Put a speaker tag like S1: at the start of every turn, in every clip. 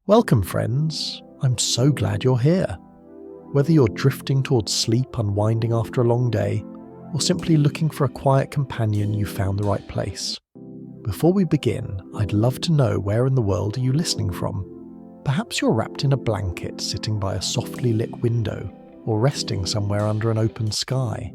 S1: Welcome, friends. I'm so glad you're here. Whether you're drifting towards sleep, unwinding after a long day, or simply looking for a quiet companion, you found the right place. Before we begin, I'd love to know where in the world are you listening from. Perhaps you're wrapped in a blanket sitting by a softly lit window, or resting somewhere under an open sky.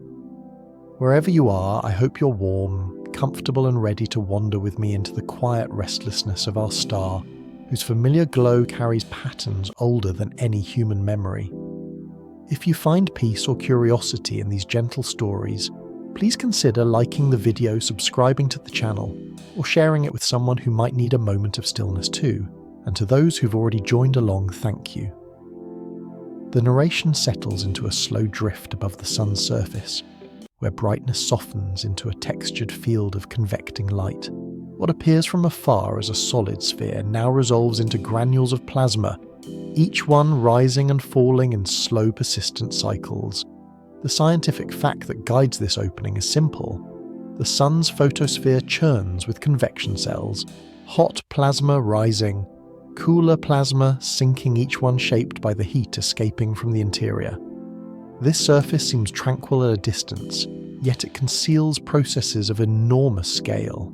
S1: Wherever you are, I hope you're warm, comfortable and ready to wander with me into the quiet restlessness of our star, whose familiar glow carries patterns older than any human memory. If you find peace or curiosity in these gentle stories, please consider liking the video, subscribing to the channel, or sharing it with someone who might need a moment of stillness too. And to those who've already joined along, thank you. The narration settles into a slow drift above the sun's surface, where brightness softens into a textured field of convecting light. What appears from afar as a solid sphere now resolves into granules of plasma, each one rising and falling in slow, persistent cycles. The scientific fact that guides this opening is simple. The sun's photosphere churns with convection cells, hot plasma rising, cooler plasma sinking, each one shaped by the heat escaping from the interior. This surface seems tranquil at a distance, yet it conceals processes of enormous scale.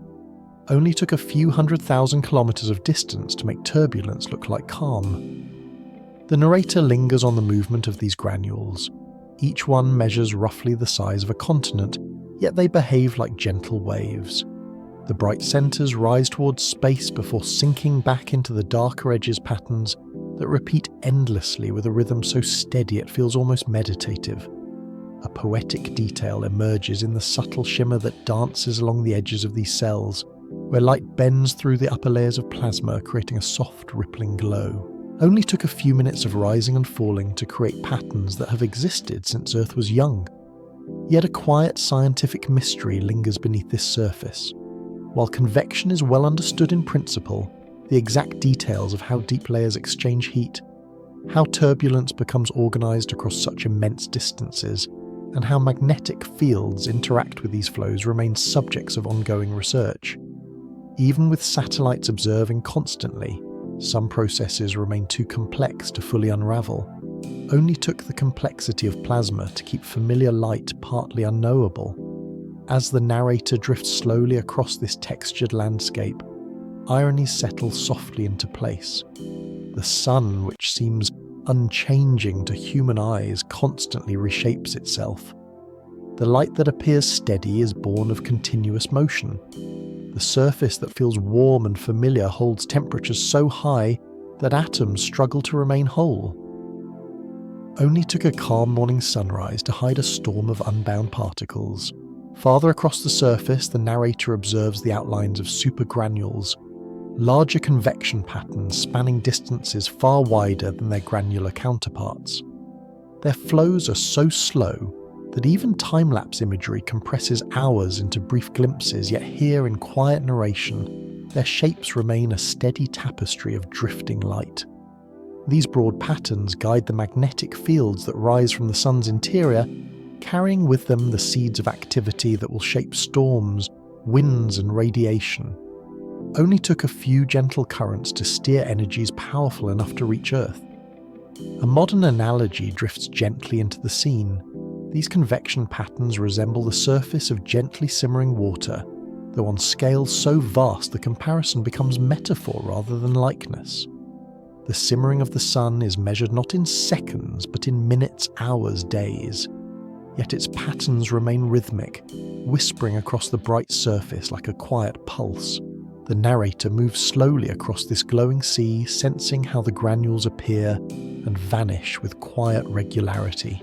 S1: Only took a few 100,000 kilometers of distance to make turbulence look like calm. The narrator lingers on the movement of these granules. Each one measures roughly the size of a continent, yet they behave like gentle waves. The bright centers rise towards space before sinking back into the darker edges, patterns that repeat endlessly with a rhythm so steady it feels almost meditative. A poetic detail emerges in the subtle shimmer that dances along the edges of these cells, where light bends through the upper layers of plasma, creating a soft, rippling glow. Only took a few minutes of rising and falling to create patterns that have existed since Earth was young. Yet a quiet scientific mystery lingers beneath this surface. While convection is well understood in principle, the exact details of how deep layers exchange heat, how turbulence becomes organized across such immense distances, and how magnetic fields interact with these flows remain subjects of ongoing research. Even with satellites observing constantly, some processes remain too complex to fully unravel. Only took the complexity of plasma to keep familiar light partly unknowable. As the narrator drifts slowly across this textured landscape, ironies settle softly into place. The sun, which seems unchanging to human eyes, constantly reshapes itself. The light that appears steady is born of continuous motion. The surface that feels warm and familiar holds temperatures so high that atoms struggle to remain whole. Only took a calm morning sunrise to hide a storm of unbound particles. Farther across the surface, the narrator observes the outlines of supergranules, larger convection patterns spanning distances far wider than their granular counterparts. Their flows are so slow that even time-lapse imagery compresses hours into brief glimpses, yet here in quiet narration, their shapes remain a steady tapestry of drifting light. These broad patterns guide the magnetic fields that rise from the sun's interior, carrying with them the seeds of activity that will shape storms, winds and radiation. Only took a few gentle currents to steer energies powerful enough to reach Earth. A modern analogy drifts gently into the scene. These convection patterns resemble the surface of gently simmering water, though on scales so vast the comparison becomes metaphor rather than likeness. The simmering of the sun is measured not in seconds but in minutes, hours, days. Yet its patterns remain rhythmic, whispering across the bright surface like a quiet pulse. The narrator moves slowly across this glowing sea, sensing how the granules appear and vanish with quiet regularity.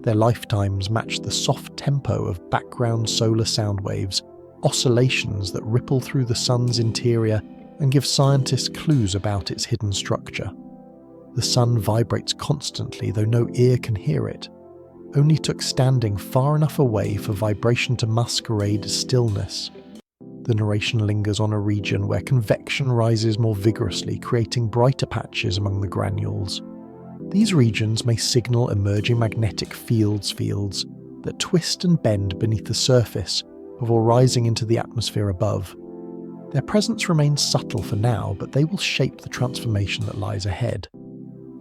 S1: Their lifetimes match the soft tempo of background solar sound waves, oscillations that ripple through the sun's interior and give scientists clues about its hidden structure. The sun vibrates constantly, though no ear can hear it. Only took standing far enough away for vibration to masquerade as stillness. The narration lingers on a region where convection rises more vigorously, creating brighter patches among the granules. These regions may signal emerging magnetic fields that twist and bend beneath the surface before rising into the atmosphere above. Their presence remains subtle for now, but they will shape the transformation that lies ahead.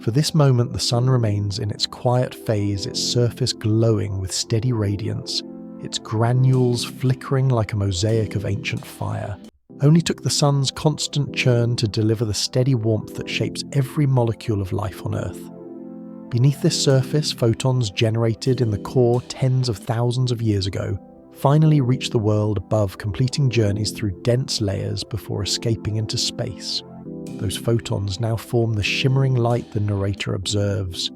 S1: For this moment, the sun remains in its quiet phase, its surface glowing with steady radiance, its granules flickering like a mosaic of ancient fire. Only took the sun's constant churn to deliver the steady warmth that shapes every molecule of life on Earth. Beneath this surface, photons generated in the core tens of thousands of years ago finally reach the world above, completing journeys through dense layers before escaping into space. Those photons now form the shimmering light the narrator observes.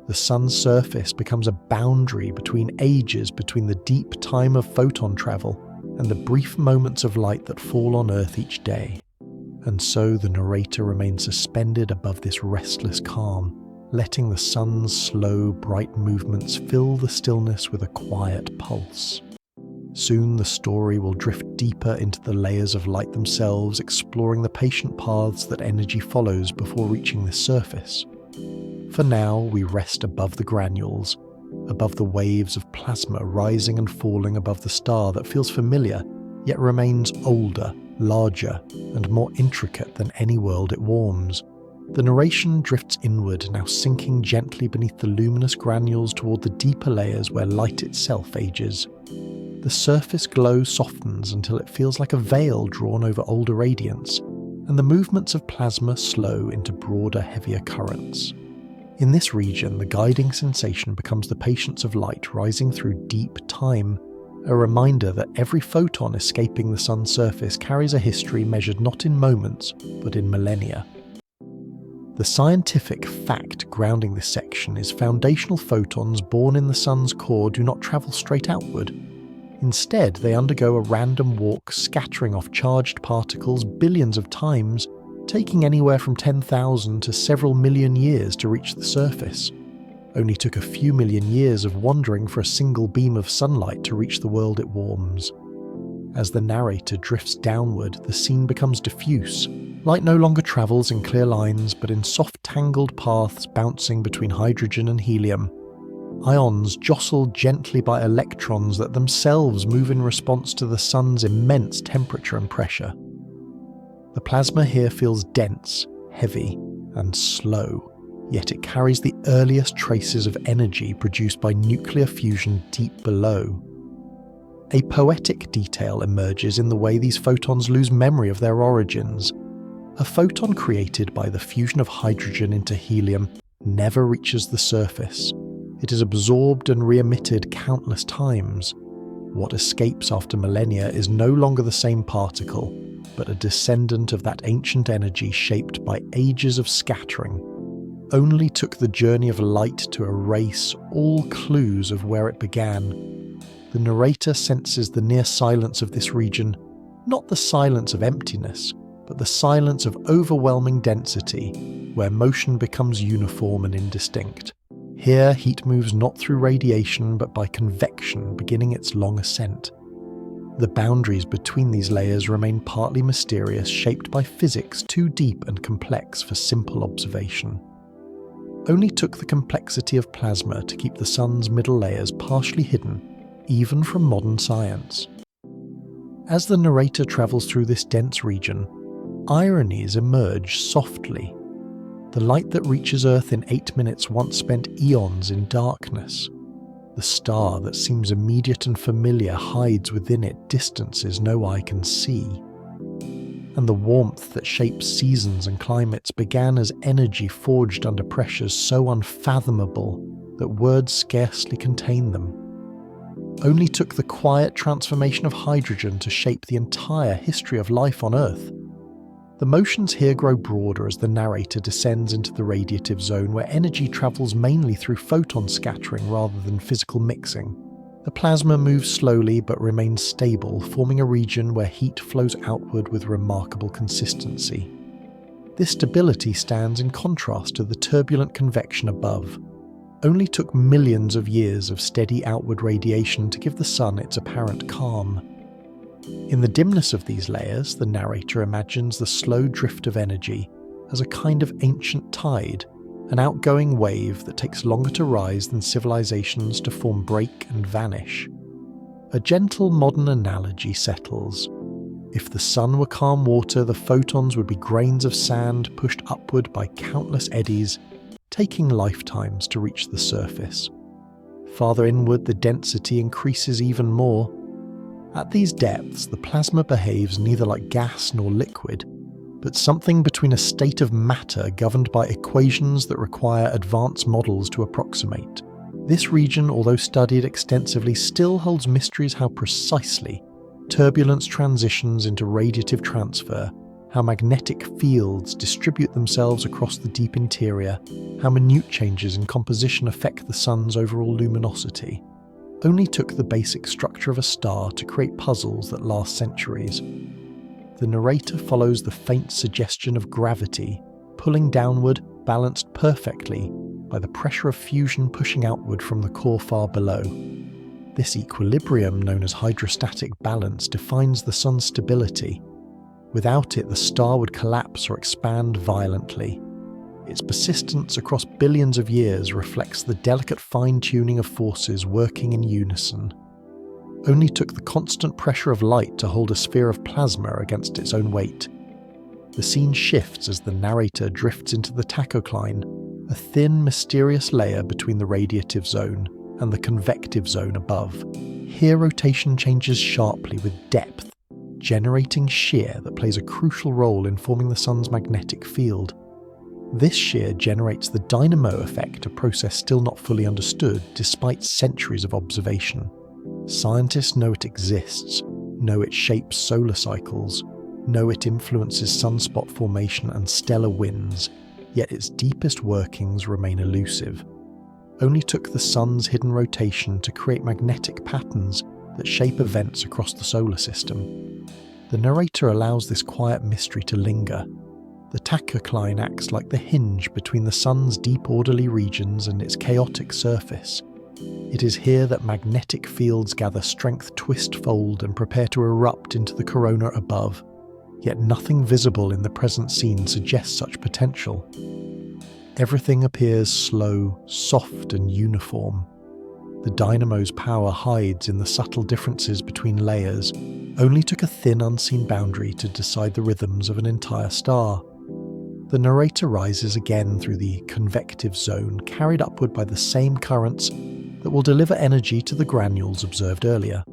S1: The sun's surface becomes a boundary between ages, between the deep time of photon travel and the brief moments of light that fall on Earth each day. And so the narrator remains suspended above this restless calm, letting the sun's slow, bright movements fill the stillness with a quiet pulse. Soon the story will drift deeper into the layers of light themselves, exploring the patient paths that energy follows before reaching the surface. For now, we rest above the granules, above the waves of plasma rising and falling above the star that feels familiar, yet remains older, larger, and more intricate than any world it warms. The narration drifts inward, now sinking gently beneath the luminous granules toward the deeper layers where light itself ages. The surface glow softens until it feels like a veil drawn over older radiance, and the movements of plasma slow into broader, heavier currents. In this region, the guiding sensation becomes the patience of light rising through deep time, a reminder that every photon escaping the sun's surface carries a history measured not in moments, but in millennia. The scientific fact grounding this section is foundational photons born in the sun's core do not travel straight outward. Instead, they undergo a random walk, scattering off charged particles billions of times, taking anywhere from 10,000 to several million years to reach the surface. Only took a few million years of wandering for a single beam of sunlight to reach the world it warms. As the narrator drifts downward, the scene becomes diffuse. Light no longer travels in clear lines, but in soft tangled paths bouncing between hydrogen and helium. Ions jostled gently by electrons that themselves move in response to the sun's immense temperature and pressure. The plasma here feels dense, heavy, and slow, yet it carries the earliest traces of energy produced by nuclear fusion deep below. A poetic detail emerges in the way these photons lose memory of their origins. A photon created by the fusion of hydrogen into helium never reaches the surface. It is absorbed and re-emitted countless times. What escapes after millennia is no longer the same particle, but a descendant of that ancient energy shaped by ages of scattering. Only took the journey of light to erase all clues of where it began. The narrator senses the near silence of this region, not the silence of emptiness, but the silence of overwhelming density, where motion becomes uniform and indistinct. Here, heat moves not through radiation, but by convection, beginning its long ascent. The boundaries between these layers remain partly mysterious, shaped by physics too deep and complex for simple observation. Only took the complexity of plasma to keep the sun's middle layers partially hidden, even from modern science. As the narrator travels through this dense region, ironies emerge softly. The light that reaches Earth in 8 minutes once spent eons in darkness. The star that seems immediate and familiar hides within it distances no eye can see. And the warmth that shapes seasons and climates began as energy forged under pressures so unfathomable that words scarcely contain them. Only took the quiet transformation of hydrogen to shape the entire history of life on Earth. The motions here grow broader as the narrator descends into the radiative zone, where energy travels mainly through photon scattering rather than physical mixing. The plasma moves slowly but remains stable, forming a region where heat flows outward with remarkable consistency. This stability stands in contrast to the turbulent convection above. Only took millions of years of steady outward radiation to give the sun its apparent calm. In the dimness of these layers, the narrator imagines the slow drift of energy as a kind of ancient tide, an outgoing wave that takes longer to rise than civilizations to form, break and vanish. A gentle modern analogy settles. If the sun were calm water, the photons would be grains of sand pushed upward by countless eddies, taking lifetimes to reach the surface. Farther inward, the density increases even more. At these depths, the plasma behaves neither like gas nor liquid, but something between a state of matter governed by equations that require advanced models to approximate. This region, although studied extensively, still holds mysteries how precisely turbulence transitions into radiative transfer, how magnetic fields distribute themselves across the deep interior, how minute changes in composition affect the sun's overall luminosity. Only took the basic structure of a star to create puzzles that last centuries. The narrator follows the faint suggestion of gravity, pulling downward, balanced perfectly by the pressure of fusion pushing outward from the core far below. This equilibrium, known as hydrostatic balance, defines the sun's stability. Without it, the star would collapse or expand violently. Its persistence across billions of years reflects the delicate fine-tuning of forces working in unison. Only took the constant pressure of light to hold a sphere of plasma against its own weight. The scene shifts as the narrator drifts into the tachocline, a thin, mysterious layer between the radiative zone and the convective zone above. Here rotation changes sharply with depth, generating shear that plays a crucial role in forming the sun's magnetic field. This shear generates the dynamo effect, a process still not fully understood despite centuries of observation. Scientists know it exists, know it shapes solar cycles, know it influences sunspot formation and stellar winds, yet its deepest workings remain elusive. Only took the sun's hidden rotation to create magnetic patterns that shape events across the solar system. The narrator allows this quiet mystery to linger. The tachocline acts like the hinge between the sun's deep orderly regions and its chaotic surface. It is here that magnetic fields gather strength, twist, fold, and prepare to erupt into the corona above, yet nothing visible in the present scene suggests such potential. Everything appears slow, soft, and uniform. The dynamo's power hides in the subtle differences between layers. Only took a thin, unseen boundary to decide the rhythms of an entire star. The narrator rises again through the convective zone, carried upward by the same currents that will deliver energy to the granules observed earlier.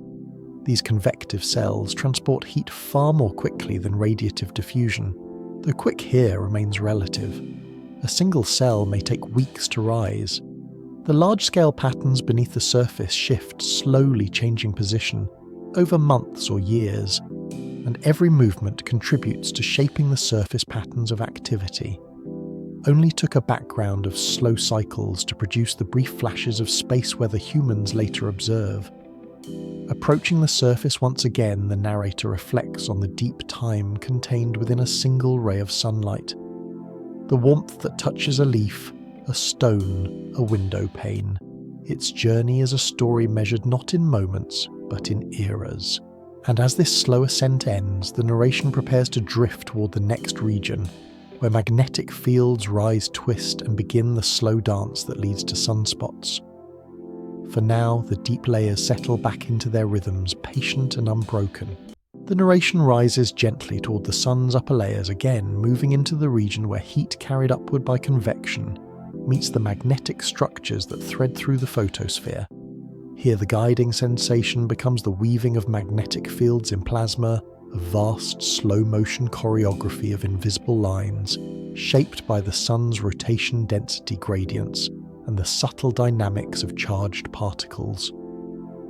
S1: These convective cells transport heat far more quickly than radiative diffusion, though quick here remains relative. A single cell may take weeks to rise. The large-scale patterns beneath the surface shift, slowly changing position, over months or years, and every movement contributes to shaping the surface patterns of activity. Only took a background of slow cycles to produce the brief flashes of space weather humans later observe. Approaching the surface once again, the narrator reflects on the deep time contained within a single ray of sunlight. The warmth that touches a leaf, a stone, a window pane. Its journey is a story measured not in moments, but in eras. And as this slow ascent ends, the narration prepares to drift toward the next region, where magnetic fields rise, twist, and begin the slow dance that leads to sunspots. For now, the deep layers settle back into their rhythms, patient and unbroken. The narration rises gently toward the sun's upper layers again, moving into the region where heat carried upward by convection meets the magnetic structures that thread through the photosphere. Here the guiding sensation becomes the weaving of magnetic fields in plasma, a vast slow-motion choreography of invisible lines, shaped by the sun's rotation density gradients and the subtle dynamics of charged particles.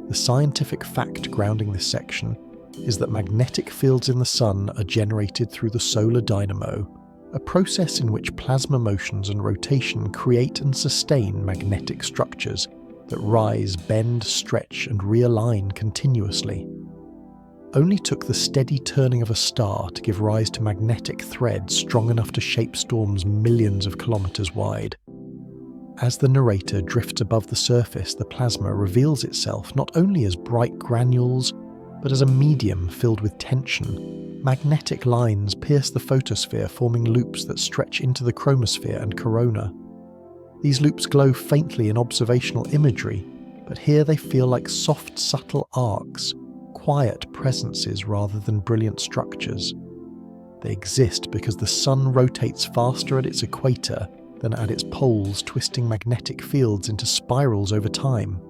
S1: The scientific fact grounding this section is that magnetic fields in the sun are generated through the solar dynamo, a process in which plasma motions and rotation create and sustain magnetic structures that rise, bend, stretch, and realign continuously. Only took the steady turning of a star to give rise to magnetic threads strong enough to shape storms millions of kilometers wide. As the narrator drifts above the surface, the plasma reveals itself not only as bright granules, but as a medium filled with tension. Magnetic lines pierce the photosphere, forming loops that stretch into the chromosphere and corona. These loops glow faintly in observational imagery, but here they feel like soft, subtle arcs, quiet presences rather than brilliant structures. They exist because the sun rotates faster at its equator than at its poles, twisting magnetic fields into spirals over time.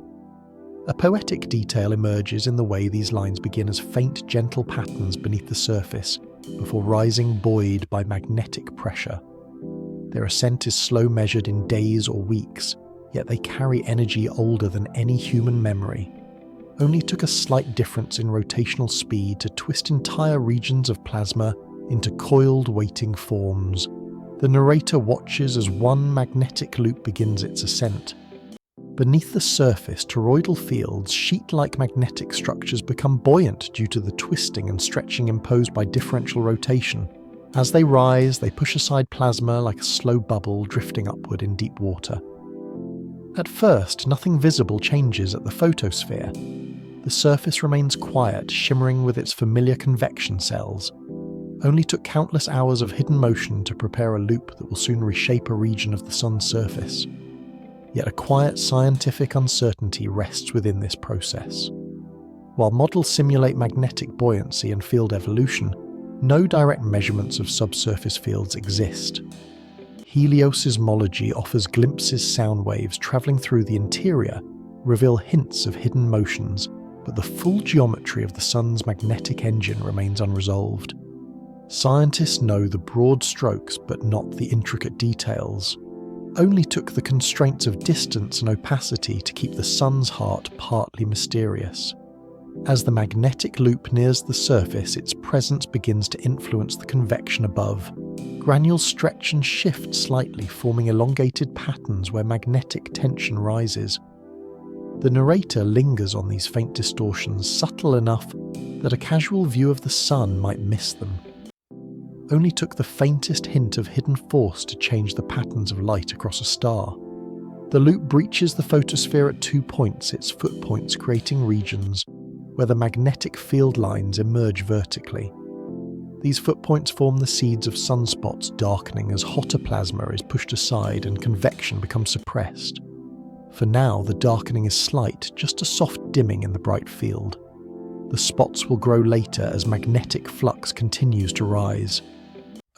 S1: A poetic detail emerges in the way these lines begin as faint, gentle patterns beneath the surface before rising buoyed by magnetic pressure. Their ascent is slow, measured in days or weeks, yet they carry energy older than any human memory. Only took a slight difference in rotational speed to twist entire regions of plasma into coiled, waiting forms. The narrator watches as one magnetic loop begins its ascent. Beneath the surface, toroidal fields, sheet-like magnetic structures become buoyant due to the twisting and stretching imposed by differential rotation. As they rise, they push aside plasma like a slow bubble drifting upward in deep water. At first, nothing visible changes at the photosphere. The surface remains quiet, shimmering with its familiar convection cells. Only took countless hours of hidden motion to prepare a loop that will soon reshape a region of the sun's surface. Yet a quiet scientific uncertainty rests within this process. While models simulate magnetic buoyancy and field evolution, no direct measurements of subsurface fields exist. Heliosismology offers glimpses sound waves travelling through the interior reveal hints of hidden motions, but the full geometry of the sun's magnetic engine remains unresolved. Scientists know the broad strokes but not the intricate details. Only took the constraints of distance and opacity to keep the sun's heart partly mysterious. As the magnetic loop nears the surface, its presence begins to influence the convection above. Granules stretch and shift slightly, forming elongated patterns where magnetic tension rises. The narrator lingers on these faint distortions, subtle enough that a casual view of the sun might miss them. Only took the faintest hint of hidden force to change the patterns of light across a star. The loop breaches the photosphere at 2 points, its foot points creating regions where the magnetic field lines emerge vertically. These foot points form the seeds of sunspots, darkening as hotter plasma is pushed aside and convection becomes suppressed. For now, the darkening is slight, just a soft dimming in the bright field. The spots will grow later as magnetic flux continues to rise.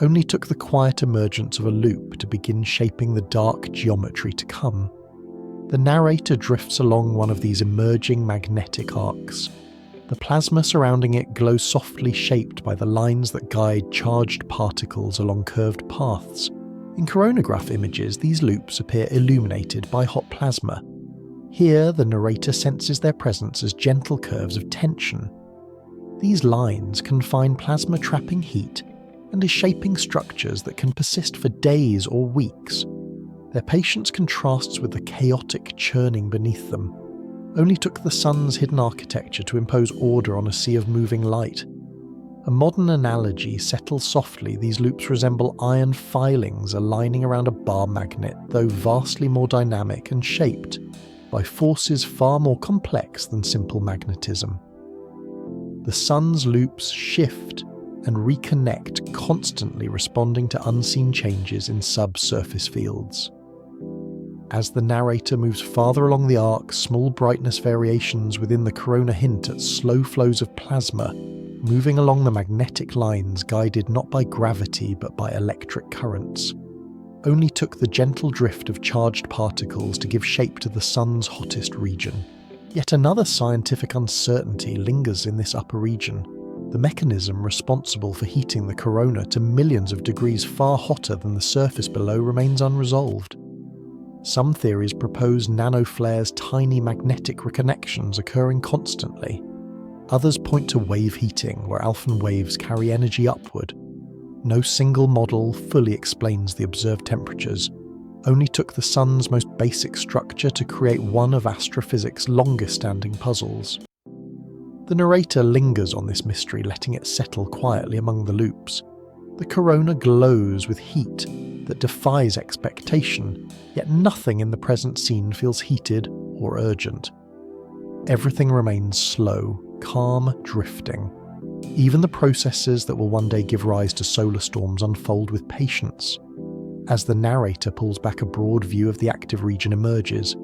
S1: Only took the quiet emergence of a loop to begin shaping the dark geometry to come. The narrator drifts along one of these emerging magnetic arcs. The plasma surrounding it glows softly, shaped by the lines that guide charged particles along curved paths. In coronagraph images, these loops appear illuminated by hot plasma. Here, the narrator senses their presence as gentle curves of tension. These lines confine plasma trapping heat and is shaping structures that can persist for days or weeks. Their patience contrasts with the chaotic churning beneath them. Only took the sun's hidden architecture to impose order on a sea of moving light. A modern analogy settles softly. These loops resemble iron filings aligning around a bar magnet, though vastly more dynamic and shaped by forces far more complex than simple magnetism. The sun's loops shift and reconnect, constantly responding to unseen changes in subsurface fields. As the narrator moves farther along the arc, small brightness variations within the corona hint at slow flows of plasma, moving along the magnetic lines guided not by gravity but by electric currents. Only took the gentle drift of charged particles to give shape to the sun's hottest region. Yet another scientific uncertainty lingers in this upper region. The mechanism responsible for heating the corona to millions of degrees far hotter than the surface below remains unresolved. Some theories propose nanoflares, tiny magnetic reconnections occurring constantly. Others point to wave heating, where alpha waves carry energy upward. No single model fully explains the observed temperatures. Only took the sun's most basic structure to create one of astrophysics' longest-standing puzzles. The narrator lingers on this mystery, letting it settle quietly among the loops. The corona glows with heat that defies expectation, yet nothing in the present scene feels heated or urgent. Everything remains slow, calm, drifting. Even the processes that will one day give rise to solar storms unfold with patience. As the narrator pulls back, a broad view of the active region emerges.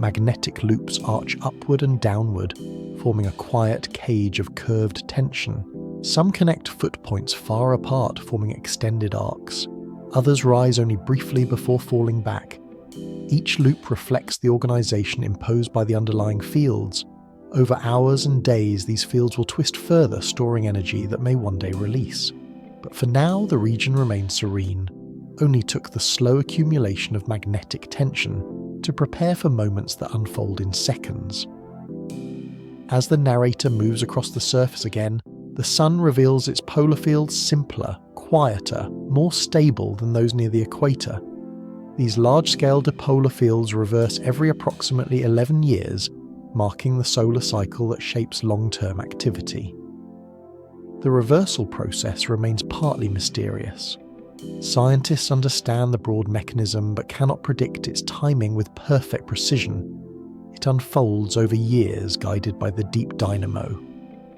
S1: Magnetic loops arch upward and downward, forming a quiet cage of curved tension. Some connect foot points far apart, forming extended arcs. Others rise only briefly before falling back. Each loop reflects the organization imposed by the underlying fields. Over hours and days, these fields will twist further, storing energy that may one day release. But for now, the region remains serene. Only took the slow accumulation of magnetic tension to prepare for moments that unfold in seconds. As the narrator moves across the surface again, the sun reveals its polar fields simpler, quieter, more stable than those near the equator. These large-scale dipolar fields reverse every approximately 11 years, marking the solar cycle that shapes long-term activity. The reversal process remains partly mysterious. Scientists understand the broad mechanism but cannot predict its timing with perfect precision. It unfolds over years, guided by the deep dynamo.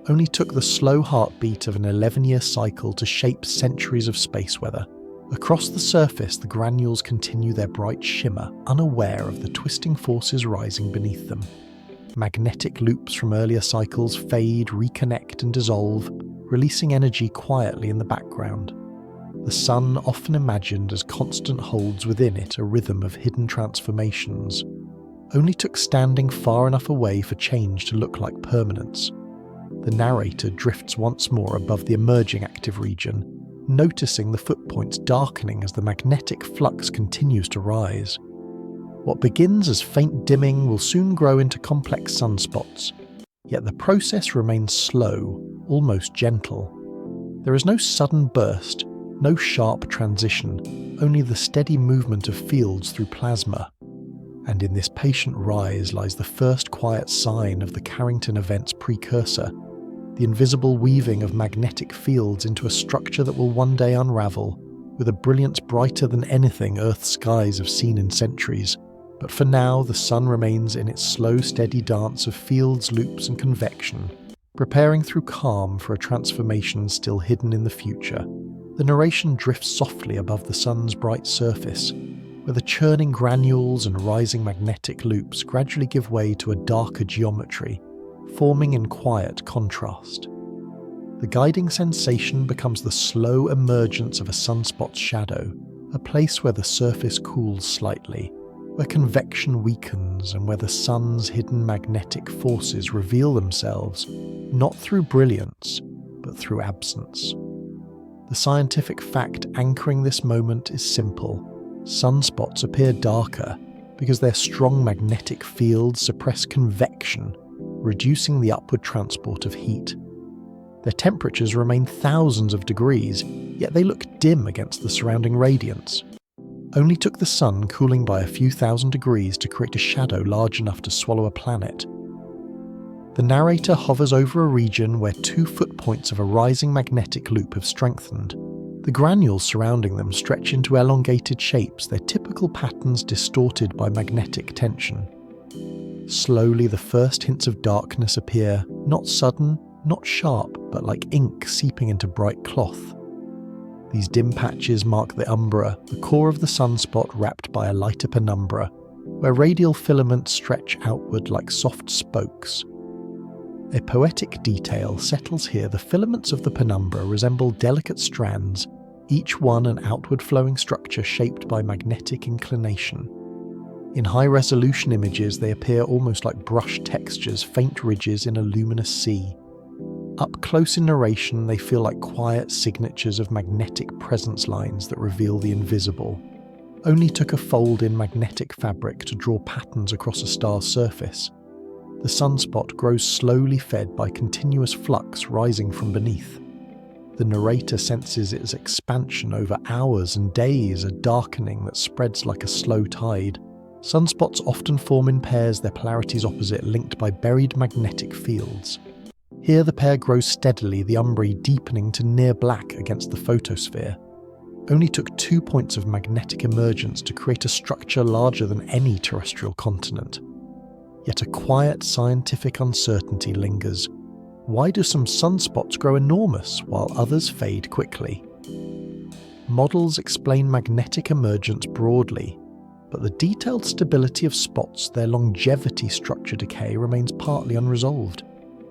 S1: Only took the slow heartbeat of an 11-year cycle to shape centuries of space weather. Across the surface, the granules continue their bright shimmer, unaware of the twisting forces rising beneath them. Magnetic loops from earlier cycles fade, reconnect, and dissolve, releasing energy quietly in the background. The sun, often imagined as constant, holds within it a rhythm of hidden transformations. Only took standing far enough away for change to look like permanence. The narrator drifts once more above the emerging active region, noticing the footpoints darkening as the magnetic flux continues to rise. What begins as faint dimming will soon grow into complex sunspots, yet the process remains slow, almost gentle. There is no sudden burst, no sharp transition, only the steady movement of fields through plasma. And in this patient rise lies the first quiet sign of the Carrington Event's precursor, the invisible weaving of magnetic fields into a structure that will one day unravel, with a brilliance brighter than anything Earth's skies have seen in centuries. But for now, the sun remains in its slow, steady dance of fields, loops, and convection, preparing through calm for a transformation still hidden in the future. The narration drifts softly above the sun's bright surface, where the churning granules and rising magnetic loops gradually give way to a darker geometry, forming in quiet contrast. The guiding sensation becomes the slow emergence of a sunspot's shadow, a place where the surface cools slightly, where convection weakens and where the sun's hidden magnetic forces reveal themselves, not through brilliance, but through absence. The scientific fact anchoring this moment is simple. Sunspots appear darker because their strong magnetic fields suppress convection, reducing the upward transport of heat. Their temperatures remain thousands of degrees, yet they look dim against the surrounding radiance. Only took the sun cooling by a few thousand degrees to create a shadow large enough to swallow a planet. The narrator hovers over a region where 2 footpoints of a rising magnetic loop have strengthened. The granules surrounding them stretch into elongated shapes, their typical patterns distorted by magnetic tension. Slowly, the first hints of darkness appear, not sudden, not sharp, but like ink seeping into bright cloth. These dim patches mark the umbra, the core of the sunspot wrapped by a lighter penumbra, where radial filaments stretch outward like soft spokes. A poetic detail settles here. The filaments of the penumbra resemble delicate strands, each one an outward-flowing structure shaped by magnetic inclination. In high-resolution images, they appear almost like brush textures, faint ridges in a luminous sea. Up close in narration, they feel like quiet signatures of magnetic presence lines that reveal the invisible. Only took a fold-in magnetic fabric to draw patterns across a star's surface. The sunspot grows slowly, fed by continuous flux rising from beneath. The narrator senses its expansion over hours and days, a darkening that spreads like a slow tide. Sunspots often form in pairs, their polarities opposite, linked by buried magnetic fields. Here the pair grows steadily, the umbrae deepening to near black against the photosphere. Only took 2 points of magnetic emergence to create a structure larger than any terrestrial continent. Yet a quiet scientific uncertainty lingers. Why do some sunspots grow enormous while others fade quickly? Models explain magnetic emergence broadly. but the detailed stability of spots, their longevity structure decay remains partly unresolved.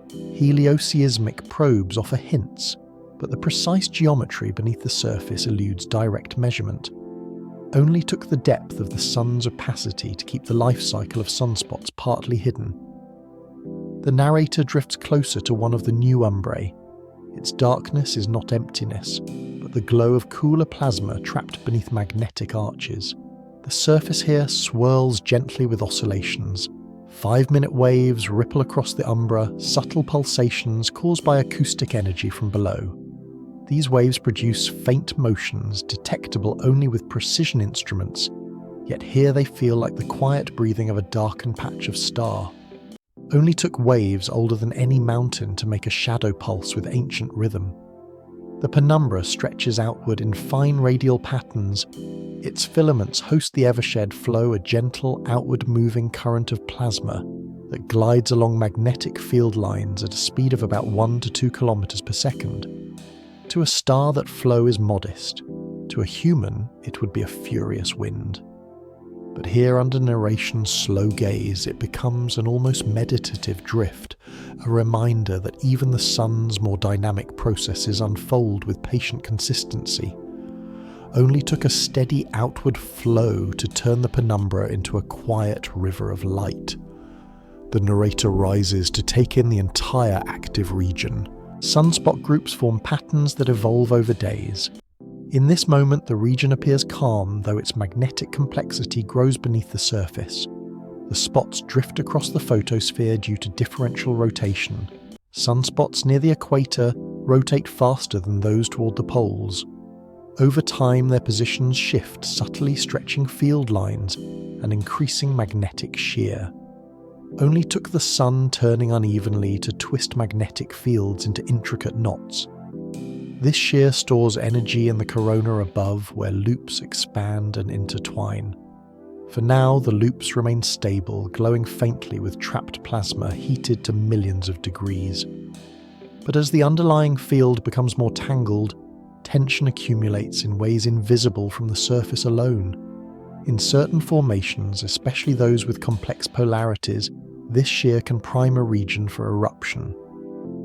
S1: Helioseismic probes offer hints, but the precise geometry beneath the surface eludes direct measurement. Only took the depth of the sun's opacity to keep the life cycle of sunspots partly hidden. The narrator drifts closer to one of the new umbrae. Its darkness is not emptiness, but the glow of cooler plasma trapped beneath magnetic arches. The surface here swirls gently with oscillations. 5-minute waves ripple across the umbra, subtle pulsations caused by acoustic energy from below. These waves produce faint motions detectable only with precision instruments, yet here they feel like the quiet breathing of a darkened patch of star. Only took waves older than any mountain to make a shadow pulse with ancient rhythm. The penumbra stretches outward in fine radial patterns. Its filaments host the evershed flow, a gentle, outward-moving current of plasma that glides along magnetic field lines at a speed of about 1 to 2 kilometers per second. To a star, that flow is modest. To a human, it would be a furious wind. But here, under narration's slow gaze, it becomes an almost meditative drift, a reminder that even the sun's more dynamic processes unfold with patient consistency. Only took a steady outward flow to turn the penumbra into a quiet river of light. The narrator rises to take in the entire active region. Sunspot groups form patterns that evolve over days. In this moment, the region appears calm, though its magnetic complexity grows beneath the surface. The spots drift across the photosphere due to differential rotation. Sunspots near the equator rotate faster than those toward the poles. Over time, their positions shift, subtly stretching field lines and increasing magnetic shear. Only took the sun turning unevenly to twist magnetic fields into intricate knots. This shear stores energy in the corona above, where loops expand and intertwine. For now, the loops remain stable, glowing faintly with trapped plasma heated to millions of degrees. But as the underlying field becomes more tangled, tension accumulates in ways invisible from the surface alone. In certain formations, especially those with complex polarities, this shear can prime a region for eruption.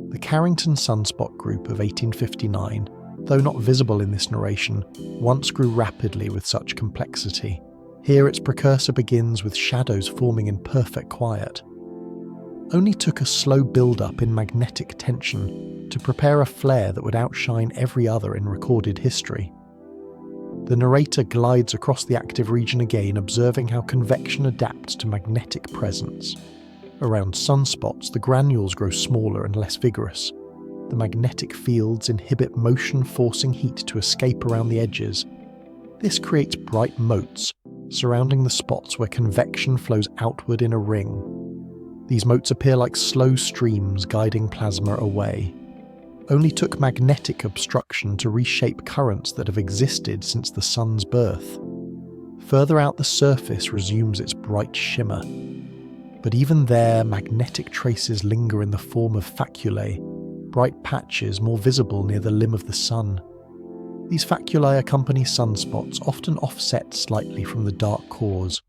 S1: The Carrington sunspot group of 1859, though not visible in this narration, once grew rapidly with such complexity. Here its precursor begins with shadows forming in perfect quiet. Only took a slow build-up in magnetic tension to prepare a flare that would outshine every other in recorded history. The narrator glides across the active region again, observing how convection adapts to magnetic presence. Around sunspots, the granules grow smaller and less vigorous. The magnetic fields inhibit motion, forcing heat to escape around the edges. This creates bright motes, surrounding the spots where convection flows outward in a ring. These motes appear like slow streams guiding plasma away. Only took magnetic obstruction to reshape currents that have existed since the sun's birth. Further out, the surface resumes its bright shimmer. But even there, magnetic traces linger in the form of faculae, bright patches more visible near the limb of the sun. These faculae accompany sunspots, often offset slightly from the dark cores.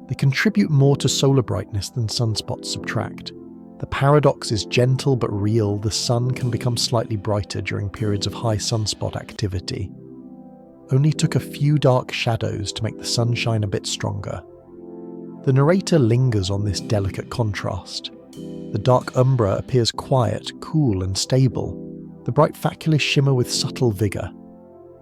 S1: They contribute more to solar brightness than sunspots subtract. The paradox is gentle but real. The sun can become slightly brighter during periods of high sunspot activity. Only took a few dark shadows to make the sunshine a bit stronger. The narrator lingers on this delicate contrast. The dark umbra appears quiet, cool and stable. The bright faculae shimmer with subtle vigour.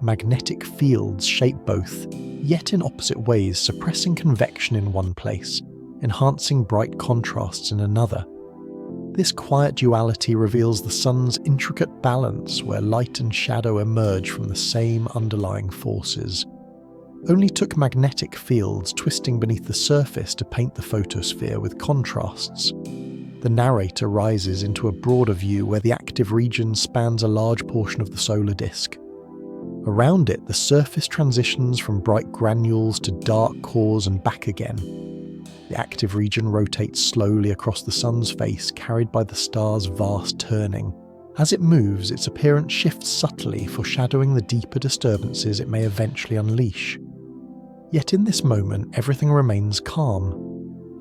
S1: Magnetic fields shape both, yet in opposite ways, suppressing convection in one place, enhancing bright contrasts in another. This quiet duality reveals the sun's intricate balance, where light and shadow emerge from the same underlying forces. Only took magnetic fields twisting beneath the surface to paint the photosphere with contrasts. The narrator rises into a broader view where the active region spans a large portion of the solar disk. Around it, the surface transitions from bright granules to dark cores and back again. The active region rotates slowly across the sun's face, carried by the star's vast turning. As it moves, its appearance shifts subtly, foreshadowing the deeper disturbances it may eventually unleash. Yet in this moment, everything remains calm.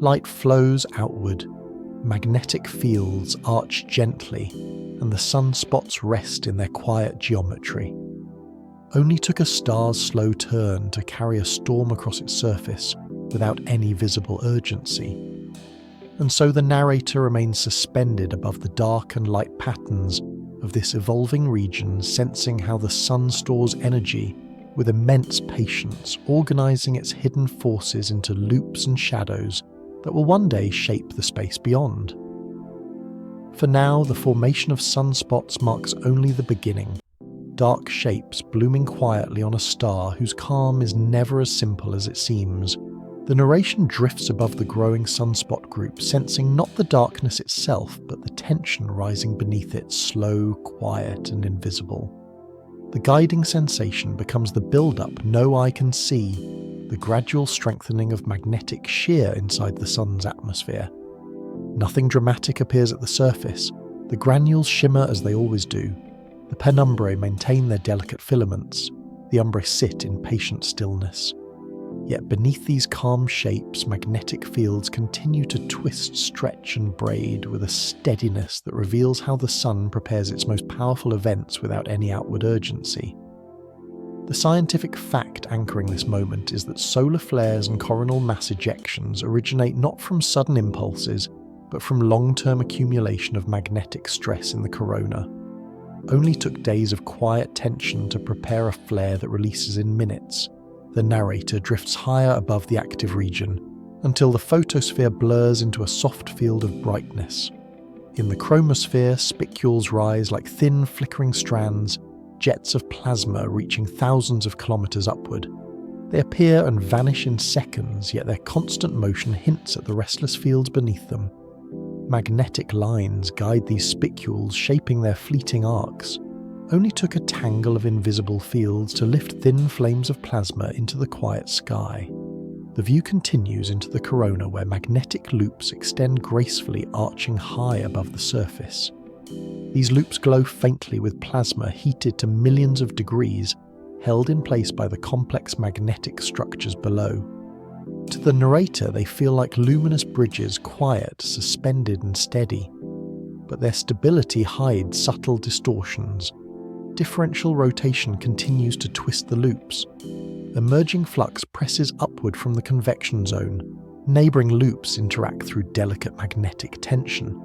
S1: Light flows outward, magnetic fields arch gently, and the sunspots rest in their quiet geometry. Only took a star's slow turn to carry a storm across its surface without any visible urgency. And so the narrator remains suspended above the dark and light patterns of this evolving region, sensing how the sun stores energy with immense patience, organising its hidden forces into loops and shadows that will one day shape the space beyond. For now, the formation of sunspots marks only the beginning, dark shapes blooming quietly on a star whose calm is never as simple as it seems. The narration drifts above the growing sunspot group, sensing not the darkness itself, but the tension rising beneath it, slow, quiet, and invisible. The guiding sensation becomes the build-up no eye can see, the gradual strengthening of magnetic shear inside the sun's atmosphere. Nothing dramatic appears at the surface. The granules shimmer as they always do. The penumbrae maintain their delicate filaments. The umbrae sit in patient stillness. Yet beneath these calm shapes, magnetic fields continue to twist, stretch, and braid with a steadiness that reveals how the sun prepares its most powerful events without any outward urgency. The scientific fact anchoring this moment is that solar flares and coronal mass ejections originate not from sudden impulses, but from long-term accumulation of magnetic stress in the corona. Only took days of quiet tension to prepare a flare that releases in minutes. The narrator drifts higher above the active region, until the photosphere blurs into a soft field of brightness. In the chromosphere, spicules rise like thin, flickering strands, jets of plasma reaching thousands of kilometers upward. They appear and vanish in seconds, yet their constant motion hints at the restless fields beneath them. Magnetic lines guide these spicules, shaping their fleeting arcs. Only took a tangle of invisible fields to lift thin flames of plasma into the quiet sky. The view continues into the corona, where magnetic loops extend gracefully, arching high above the surface. These loops glow faintly with plasma heated to millions of degrees, held in place by the complex magnetic structures below. To the narrator, they feel like luminous bridges, quiet, suspended and steady. But their stability hides subtle distortions. Differential rotation continues to twist the loops. Emerging flux presses upward from the convection zone. Neighbouring loops interact through delicate magnetic tension.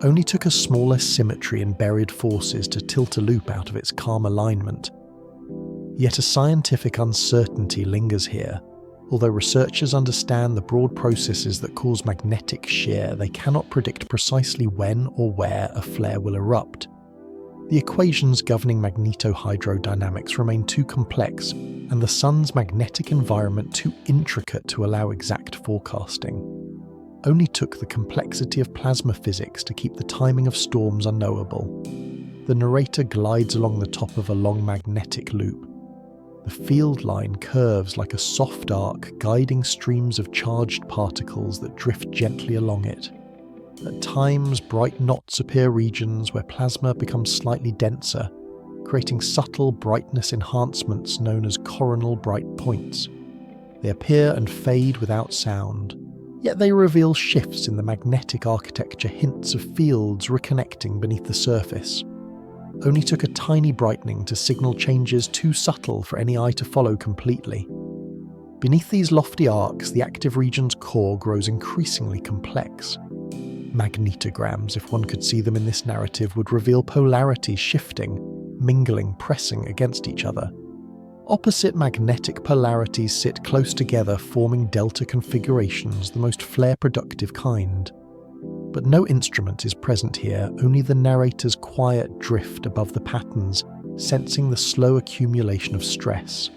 S1: Only took a smaller symmetry and buried forces to tilt a loop out of its calm alignment. Yet a scientific uncertainty lingers here. Although researchers understand the broad processes that cause magnetic shear, they cannot predict precisely when or where a flare will erupt. The equations governing magnetohydrodynamics remain too complex, and the sun's magnetic environment too intricate to allow exact forecasting. Only took the complexity of plasma physics to keep the timing of storms unknowable. The narrator glides along the top of a long magnetic loop. The field line curves like a soft arc, guiding streams of charged particles that drift gently along it. At times, bright knots appear regions where plasma becomes slightly denser, creating subtle brightness enhancements known as coronal bright points. They appear and fade without sound, yet they reveal shifts in the magnetic architecture, hints of fields reconnecting beneath the surface. Only took a tiny brightening to signal changes too subtle for any eye to follow completely. Beneath these lofty arcs, the active region's core grows increasingly complex. Magnetograms, if one could see them in this narrative, would reveal polarities shifting, mingling, pressing against each other. Opposite magnetic polarities sit close together, forming delta configurations, the most flare-productive kind. But no instrument is present here, only the narrator's quiet drift above the patterns, sensing the slow accumulation of stress.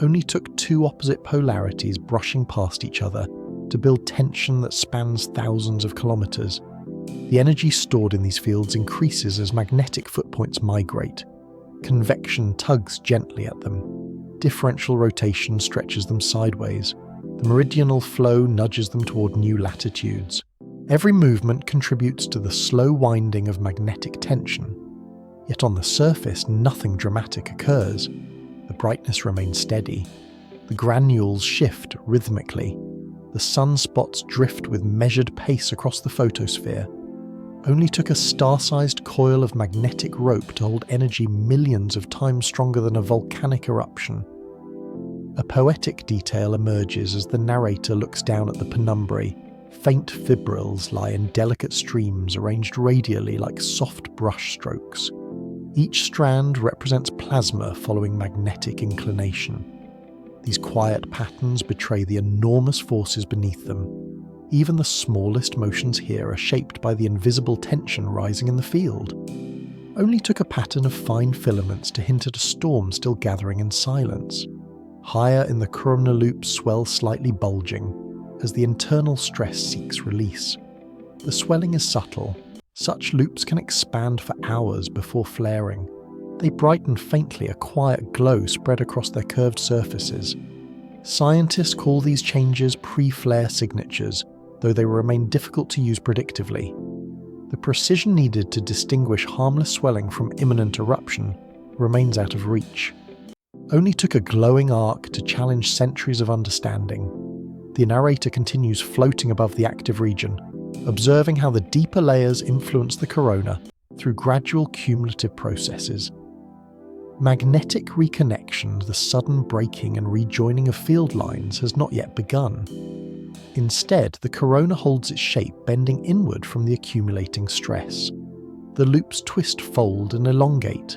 S1: Only took two opposite polarities brushing past each other to build tension that spans thousands of kilometers. The energy stored in these fields increases as magnetic footpoints migrate. Convection tugs gently at them. Differential rotation stretches them sideways. The meridional flow nudges them toward new latitudes. Every movement contributes to the slow winding of magnetic tension. Yet on the surface, nothing dramatic occurs. The brightness remains steady. The granules shift rhythmically. The sunspots drift with measured pace across the photosphere. Only took a star-sized coil of magnetic rope to hold energy millions of times stronger than a volcanic eruption. A poetic detail emerges as the narrator looks down at the penumbra. Faint fibrils lie in delicate streams arranged radially like soft brush strokes. Each strand represents plasma following magnetic inclination. These quiet patterns betray the enormous forces beneath them. Even the smallest motions here are shaped by the invisible tension rising in the field. Only took a pattern of fine filaments to hint at a storm still gathering in silence. Higher in the coronal loops swell slightly bulging, as the internal stress seeks release. The swelling is subtle. Such loops can expand for hours before flaring. They brighten faintly, a quiet glow spread across their curved surfaces. Scientists call these changes pre-flare signatures, though they remain difficult to use predictively. The precision needed to distinguish harmless swelling from imminent eruption remains out of reach. Only took a glowing arc to challenge centuries of understanding. The narrator continues floating above the active region, observing how the deeper layers influence the corona through gradual cumulative processes. Magnetic reconnection, the sudden breaking and rejoining of field lines, has not yet begun. Instead, the corona holds its shape, bending inward from the accumulating stress. The loops twist, fold, and elongate.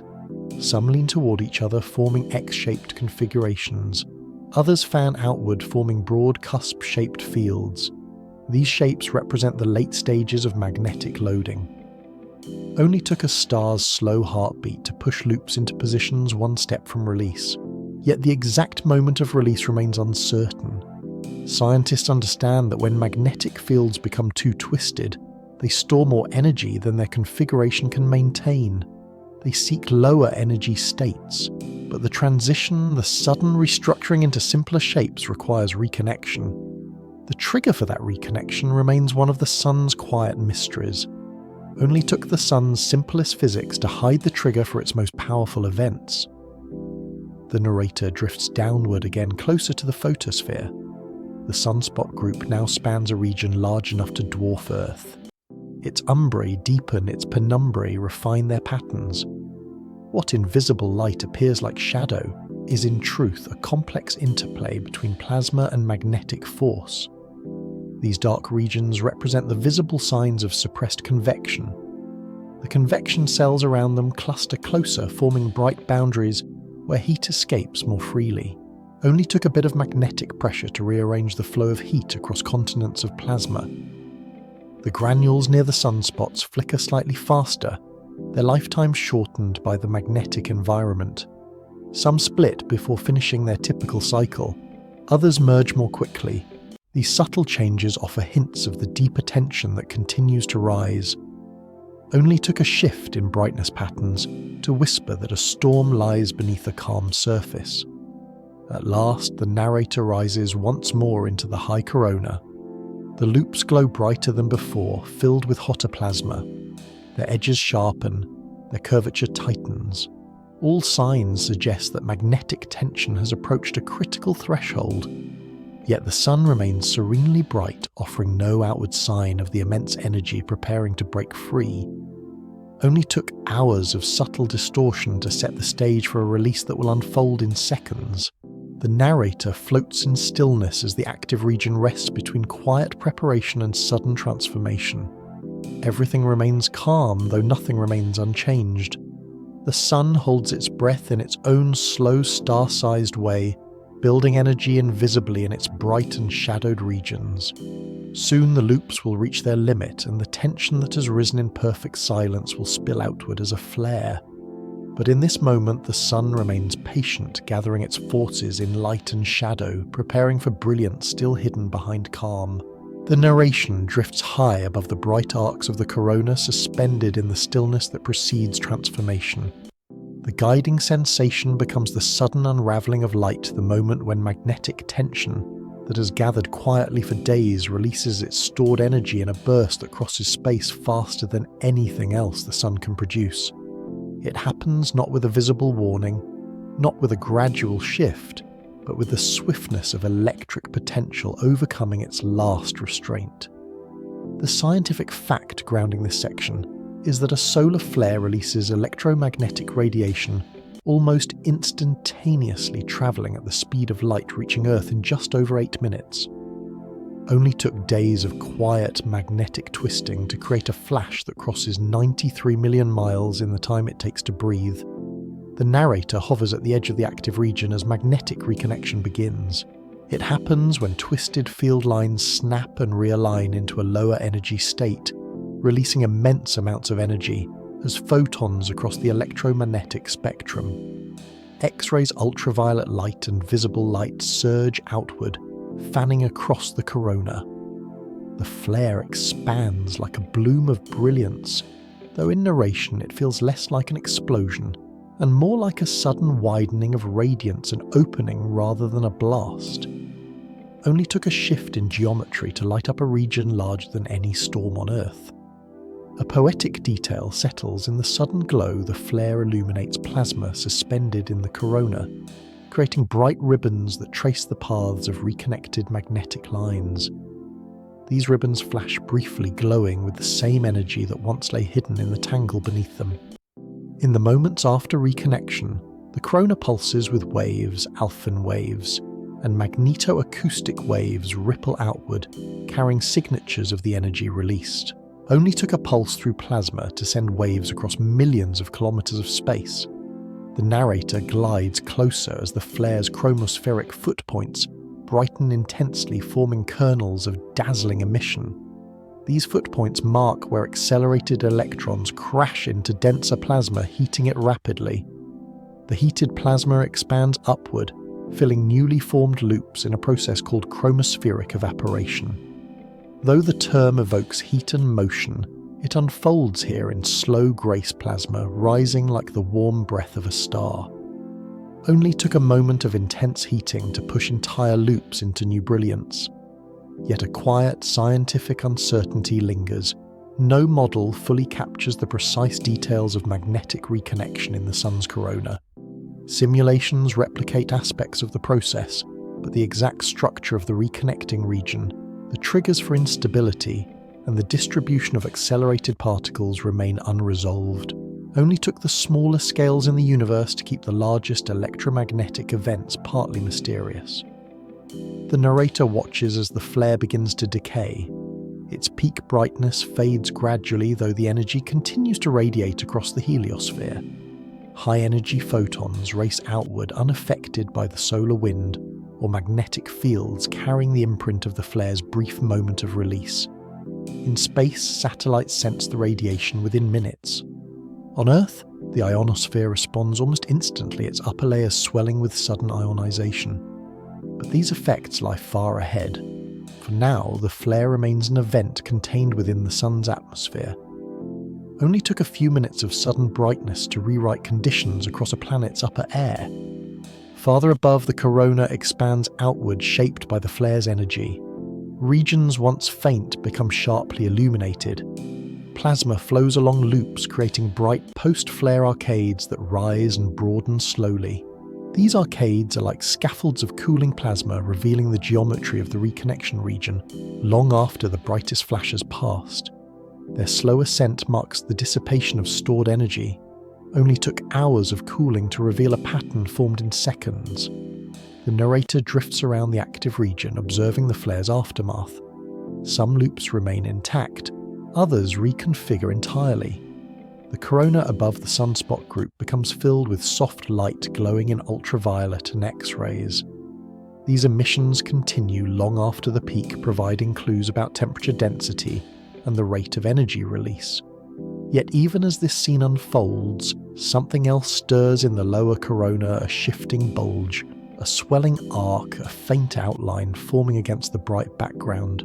S1: Some lean toward each other, forming X-shaped configurations. Others fan outward, forming broad cusp-shaped fields. These shapes represent the late stages of magnetic loading. Only took a star's slow heartbeat to push loops into positions one step from release. Yet the exact moment of release remains uncertain. Scientists understand that when magnetic fields become too twisted, they store more energy than their configuration can maintain. They seek lower energy states, but the transition, the sudden restructuring into simpler shapes, requires reconnection. The trigger for that reconnection remains one of the sun's quiet mysteries. Only took the sun's simplest physics to hide the trigger for its most powerful events. The narrator drifts downward again, closer to the photosphere. The sunspot group now spans a region large enough to dwarf Earth. Its umbrae deepen, its penumbrae refine their patterns. What invisible light appears like shadow is in truth a complex interplay between plasma and magnetic force. These dark regions represent the visible signs of suppressed convection. The convection cells around them cluster closer, forming bright boundaries where heat escapes more freely. Only took a bit of magnetic pressure to rearrange the flow of heat across continents of plasma. The granules near the sunspots flicker slightly faster, their lifetime shortened by the magnetic environment. Some split before finishing their typical cycle. Others merge more quickly. These subtle changes offer hints of the deeper tension that continues to rise. Only took a shift in brightness patterns to whisper that a storm lies beneath a calm surface. At last, the narrator rises once more into the high corona. The loops glow brighter than before, filled with hotter plasma. Their edges sharpen, their curvature tightens. All signs suggest that magnetic tension has approached a critical threshold. Yet the sun remains serenely bright, offering no outward sign of the immense energy preparing to break free. Only took hours of subtle distortion to set the stage for a release that will unfold in seconds. The narrator floats in stillness as the active region rests between quiet preparation and sudden transformation. Everything remains calm, though nothing remains unchanged. The sun holds its breath in its own slow, star-sized way, building energy invisibly in its bright and shadowed regions. Soon the loops will reach their limit, and the tension that has risen in perfect silence will spill outward as a flare. But in this moment the sun remains patient, gathering its forces in light and shadow, preparing for brilliance still hidden behind calm. The narration drifts high above the bright arcs of the corona, suspended in the stillness that precedes transformation. The guiding sensation becomes the sudden unraveling of light, the moment when magnetic tension that has gathered quietly for days releases its stored energy in a burst that crosses space faster than anything else the sun can produce. It happens not with a visible warning, not with a gradual shift, but but with the swiftness of electric potential overcoming its last restraint. The scientific fact grounding this section is that a solar flare releases electromagnetic radiation almost instantaneously, travelling at the speed of light, reaching Earth in just over 8 minutes. Only took days of quiet magnetic twisting to create a flash that crosses 93 million miles in the time it takes to breathe. The narrator hovers at the edge of the active region as magnetic reconnection begins. It happens when twisted field lines snap and realign into a lower energy state, releasing immense amounts of energy as photons across the electromagnetic spectrum. X-rays, ultraviolet light and visible light surge outward, fanning across the corona. The flare expands like a bloom of brilliance, though in narration it feels less like an explosion and more like a sudden widening of radiance and opening rather than a blast. Only took a shift in geometry to light up a region larger than any storm on Earth. A poetic detail settles in the sudden glow the flare illuminates plasma suspended in the corona, creating bright ribbons that trace the paths of reconnected magnetic lines. These ribbons flash briefly, glowing with the same energy that once lay hidden in the tangle beneath them. In the moments after reconnection, the corona pulses with waves, alphin waves, and magnetoacoustic waves ripple outward, carrying signatures of the energy released. Only took a pulse through plasma to send waves across millions of kilometers of space. The narrator glides closer as the flare's chromospheric footpoints brighten intensely, forming kernels of dazzling emission. These footpoints mark where accelerated electrons crash into denser plasma, heating it rapidly. The heated plasma expands upward, filling newly formed loops in a process called chromospheric evaporation. Though the term evokes heat and motion, it unfolds here in slow grace plasma, rising like the warm breath of a star. Only took a moment of intense heating to push entire loops into new brilliance. Yet a quiet, scientific uncertainty lingers. No model fully captures the precise details of magnetic reconnection in the Sun's corona. Simulations replicate aspects of the process, but the exact structure of the reconnecting region, the triggers for instability, and the distribution of accelerated particles remain unresolved. Only took the smaller scales in the universe to keep the largest electromagnetic events partly mysterious. The narrator watches as the flare begins to decay. Its peak brightness fades gradually, though the energy continues to radiate across the heliosphere. High-energy photons race outward unaffected by the solar wind or magnetic fields, carrying the imprint of the flare's brief moment of release. In space, satellites sense the radiation within minutes. On Earth, the ionosphere responds almost instantly, its upper layers swelling with sudden ionization. But these effects lie far ahead. For now, the flare remains an event contained within the Sun's atmosphere. Only took a few minutes of sudden brightness to rewrite conditions across a planet's upper air. Farther above, the corona expands outward, shaped by the flare's energy. Regions once faint become sharply illuminated. Plasma flows along loops, creating bright post-flare arcades that rise and broaden slowly. These arcades are like scaffolds of cooling plasma, revealing the geometry of the reconnection region long after the brightest flash has passed. Their slow ascent marks the dissipation of stored energy. Only took hours of cooling to reveal a pattern formed in seconds. The narrator drifts around the active region, observing the flare's aftermath. Some loops remain intact, others reconfigure entirely. The corona above the sunspot group becomes filled with soft light glowing in ultraviolet and X-rays. These emissions continue long after the peak, providing clues about temperature density and the rate of energy release. Yet even as this scene unfolds, something else stirs in the lower corona, a shifting bulge, a swelling arc, a faint outline forming against the bright background.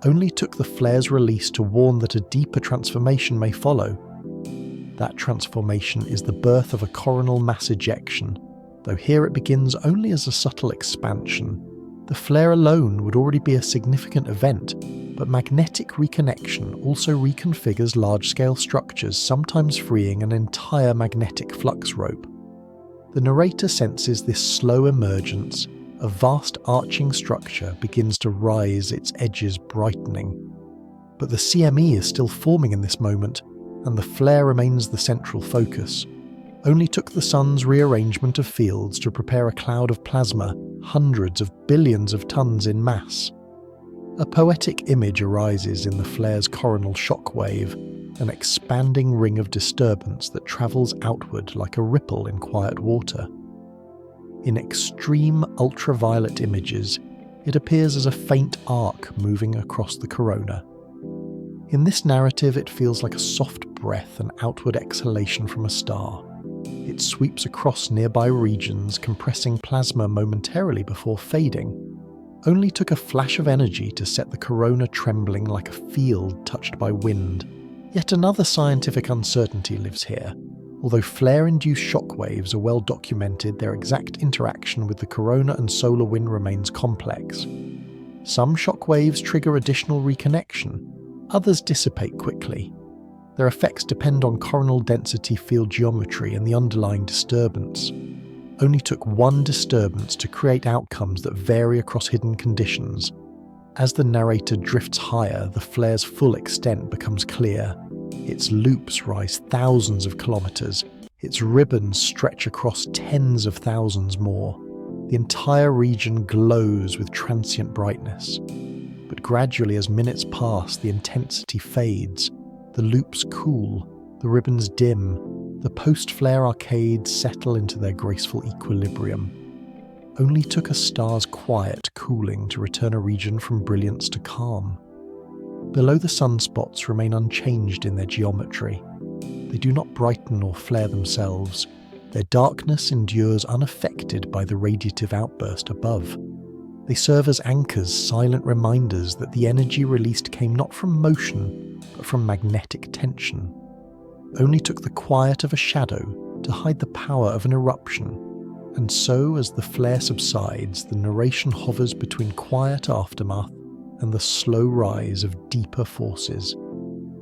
S1: Only took the flare's release to warn that a deeper transformation may follow. That transformation is the birth of a coronal mass ejection, though here it begins only as a subtle expansion. The flare alone would already be a significant event, but magnetic reconnection also reconfigures large-scale structures, sometimes freeing an entire magnetic flux rope. The narrator senses this slow emergence a vast arching structure begins to rise, its edges brightening. But the CME is still forming in this moment, and the flare remains the central focus. Only took the sun's rearrangement of fields to prepare a cloud of plasma, hundreds of billions of tons in mass. A poetic image arises in the flare's coronal shockwave, an expanding ring of disturbance that travels outward like a ripple in quiet water. In extreme ultraviolet images, it appears as a faint arc moving across the corona. In this narrative, it feels like a soft breath, an outward exhalation from a star. It sweeps across nearby regions, compressing plasma momentarily before fading. Only took a flash of energy to set the corona trembling like a field touched by wind. Yet another scientific uncertainty lives here. Although flare-induced shockwaves are well documented, their exact interaction with the corona and solar wind remains complex. Some shockwaves trigger additional reconnection, others dissipate quickly. Their effects depend on coronal density field geometry and the underlying disturbance. Only took one disturbance to create outcomes that vary across hidden conditions. As the narrator drifts higher, the flare's full extent becomes clear. Its loops rise thousands of kilometers. Its ribbons stretch across tens of thousands more. The entire region glows with transient brightness. But gradually, as minutes pass, the intensity fades. The loops cool, the ribbons dim. The post-flare arcades settle into their graceful equilibrium. Only took a star's quiet cooling to return a region from brilliance to calm. Below the sunspots remain unchanged in their geometry. They do not brighten or flare themselves. Their darkness endures unaffected by the radiative outburst above. They serve as anchors, silent reminders that the energy released came not from motion, but from magnetic tension. Only took the quiet of a shadow to hide the power of an eruption. And so, as the flare subsides, the narration hovers between quiet aftermath and the slow rise of deeper forces.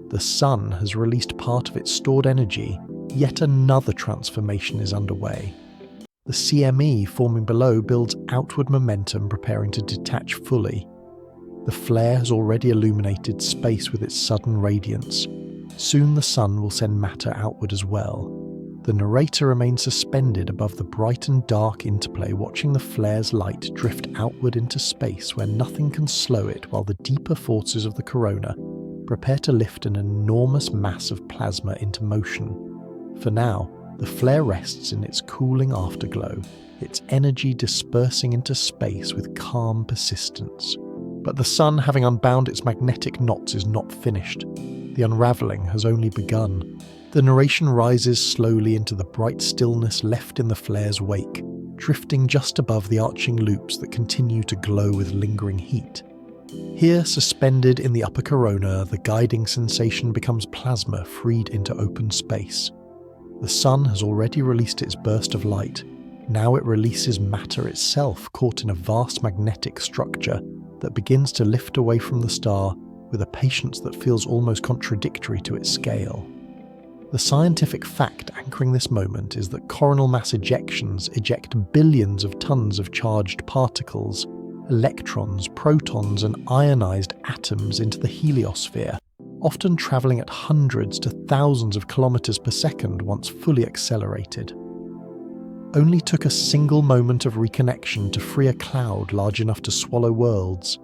S1: The sun has released part of its stored energy, yet another transformation is underway. The CME forming below builds outward momentum, preparing to detach fully. The flare has already illuminated space with its sudden radiance. Soon the sun will send matter outward as well. The narrator remains suspended above the bright and dark interplay, watching the flare's light drift outward into space where nothing can slow it, while the deeper forces of the corona prepare to lift an enormous mass of plasma into motion. For now, the flare rests in its cooling afterglow, its energy dispersing into space with calm persistence. But the sun, having unbound its magnetic knots, is not finished. The unravelling has only begun. The narration rises slowly into the bright stillness left in the flare's wake, drifting just above the arching loops that continue to glow with lingering heat. Here, suspended in the upper corona, the guiding sensation becomes plasma freed into open space. The sun has already released its burst of light. Now it releases matter itself, caught in a vast magnetic structure that begins to lift away from the star with a patience that feels almost contradictory to its scale. The scientific fact anchoring this moment is that coronal mass ejections eject billions of tons of charged particles, electrons, protons, and ionized atoms into the heliosphere, often travelling at hundreds to thousands of kilometers per second once fully accelerated. Only took a single moment of reconnection to free a cloud large enough to swallow worlds.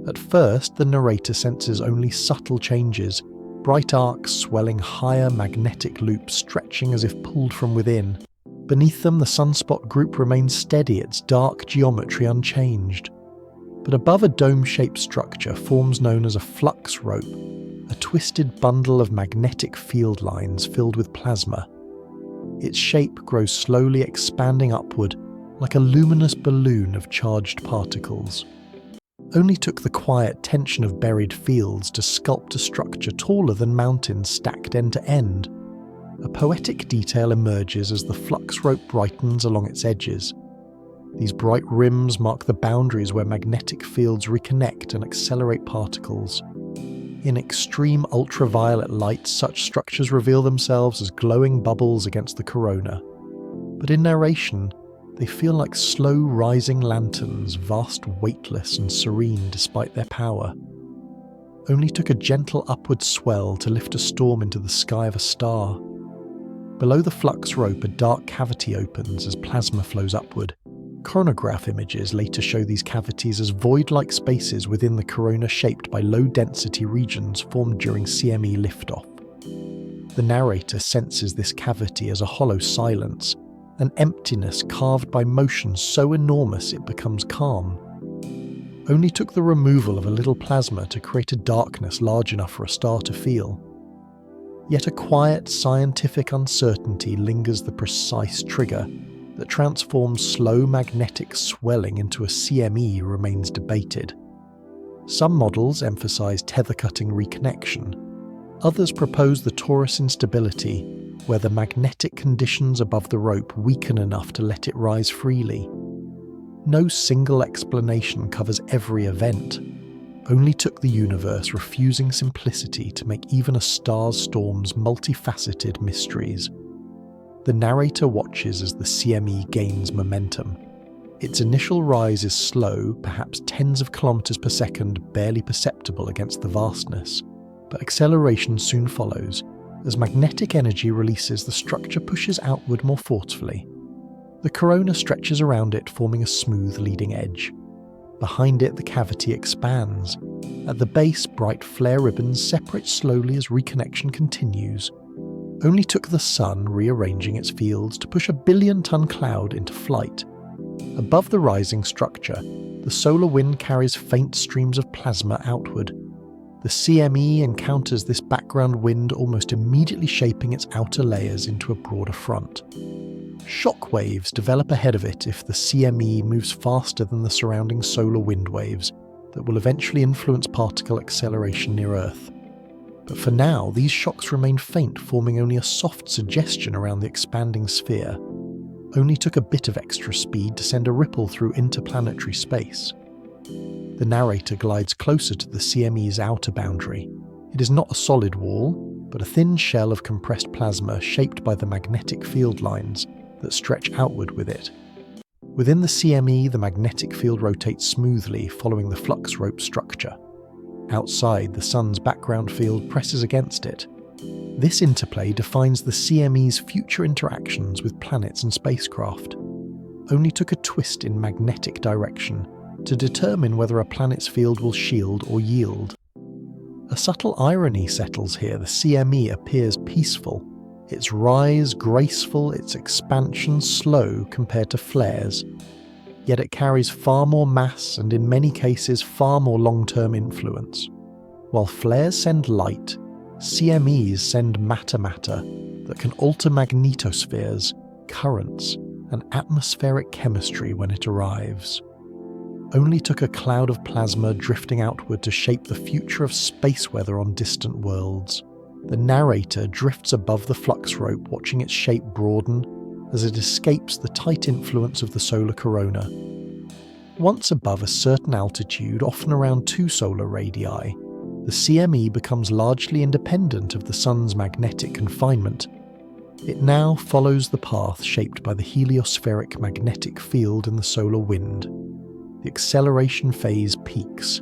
S1: At first, the narrator senses only subtle changes, bright arcs swelling higher, magnetic loops stretching as if pulled from within. Beneath them, the sunspot group remains steady, its dark geometry unchanged. But above a dome-shaped structure forms known as a flux rope, a twisted bundle of magnetic field lines filled with plasma. Its shape grows slowly, expanding upward like a luminous balloon of charged particles. Only took the quiet tension of buried fields to sculpt a structure taller than mountains stacked end to end. A poetic detail emerges as the flux rope brightens along its edges. These bright rims mark the boundaries where magnetic fields reconnect and accelerate particles. In extreme ultraviolet light, such structures reveal themselves as glowing bubbles against the corona. But in narration, They feel like slow rising lanterns, vast, weightless and serene despite their power. Only took a gentle upward swell to lift a storm into the sky of a star. Below the flux rope, a dark cavity opens as plasma flows upward. Coronograph images later show these cavities as void-like spaces within the corona shaped by low-density regions formed during CME liftoff. The narrator senses this cavity as a hollow silence, an emptiness carved by motion so enormous it becomes calm. Only took the removal of a little plasma to create a darkness large enough for a star to feel. Yet a quiet scientific uncertainty lingers the precise trigger that transforms slow magnetic swelling into a CME remains debated. Some models emphasize tether-cutting reconnection. Others propose the torus instability, where the magnetic conditions above the rope weaken enough to let it rise freely. No single explanation covers every event. Only took the universe refusing simplicity to make even a star's storms multifaceted mysteries. The narrator watches as the CME gains momentum. Its initial rise is slow, perhaps tens of kilometers per second, barely perceptible against the vastness, but acceleration soon follows. As magnetic energy releases, the structure pushes outward more forcefully. The corona stretches around it, forming a smooth leading edge. Behind it, the cavity expands. At the base, bright flare ribbons separate slowly as reconnection continues. Only took the sun rearranging its fields to push a billion-ton cloud into flight. Above the rising structure, the solar wind carries faint streams of plasma outward. The CME encounters this background wind almost immediately shaping its outer layers into a broader front. Shock waves develop ahead of it if the CME moves faster than the surrounding solar wind waves that will eventually influence particle acceleration near Earth. But for now, these shocks remain faint, forming only a soft suggestion around the expanding sphere. Only took a bit of extra speed to send a ripple through interplanetary space. The narrator glides closer to the CME's outer boundary. It is not a solid wall, but a thin shell of compressed plasma shaped by the magnetic field lines that stretch outward with it. Within the CME, the magnetic field rotates smoothly, following the flux rope structure. Outside, the sun's background field presses against it. This interplay defines the CME's future interactions with planets and spacecraft. Only took a twist in magnetic direction to determine whether a planet's field will shield or yield. A subtle irony settles here. The CME appears peaceful, its rise graceful, its expansion slow compared to flares, yet it carries far more mass and in many cases far more long-term influence. While flares send light, CMEs send matter that can alter magnetospheres, currents, and atmospheric chemistry when it arrives. Only took a cloud of plasma drifting outward to shape the future of space weather on distant worlds. The narrator drifts above the flux rope, watching its shape broaden as it escapes the tight influence of the solar corona. Once above a certain altitude, often around 2 solar radii, the CME becomes largely independent of the sun's magnetic confinement. It now follows the path shaped by the heliospheric magnetic field in the solar wind. The acceleration phase peaks.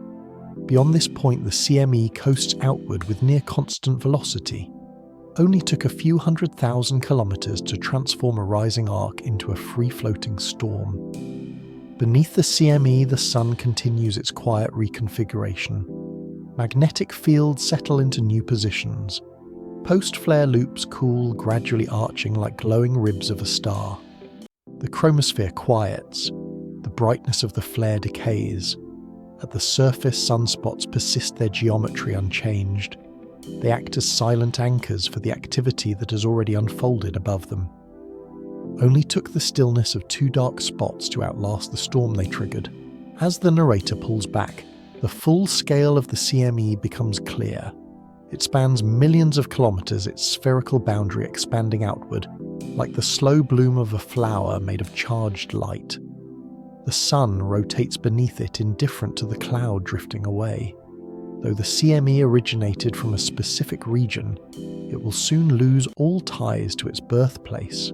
S1: Beyond this point, the CME coasts outward with near constant velocity. Only took a few 100,000 kilometers to transform a rising arc into a free-floating storm. Beneath the CME, the sun continues its quiet reconfiguration. Magnetic fields settle into new positions. Post-flare loops cool, gradually arching like glowing ribs of a star. The chromosphere quiets. The brightness of the flare decays. At the surface, sunspots persist their geometry unchanged. They act as silent anchors for the activity that has already unfolded above them. Only took the stillness of 2 dark spots to outlast the storm they triggered. As the narrator pulls back, the full scale of the CME becomes clear. It spans millions of kilometers, its spherical boundary expanding outward, like the slow bloom of a flower made of charged light. The sun rotates beneath it, indifferent to the cloud drifting away. Though the CME originated from a specific region, it will soon lose all ties to its birthplace.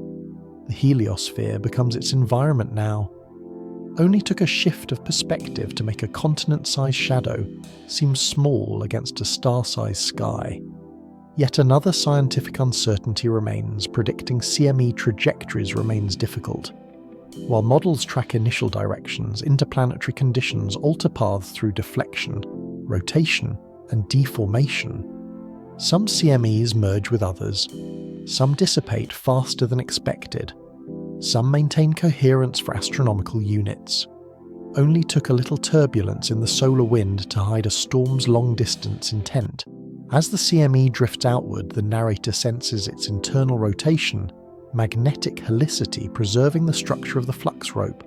S1: The heliosphere becomes its environment now. Only took a shift of perspective to make a continent-sized shadow seem small against a star-sized sky. Yet another scientific uncertainty remains. Predicting CME trajectories remains difficult. While models track initial directions, interplanetary conditions alter paths through deflection, rotation, and deformation. Some CMEs merge with others. Some dissipate faster than expected. Some maintain coherence for astronomical units. Only took a little turbulence in the solar wind to hide a storm's long-distance intent. As the CME drifts outward, the narrator senses its internal rotation, magnetic helicity preserving the structure of the flux rope.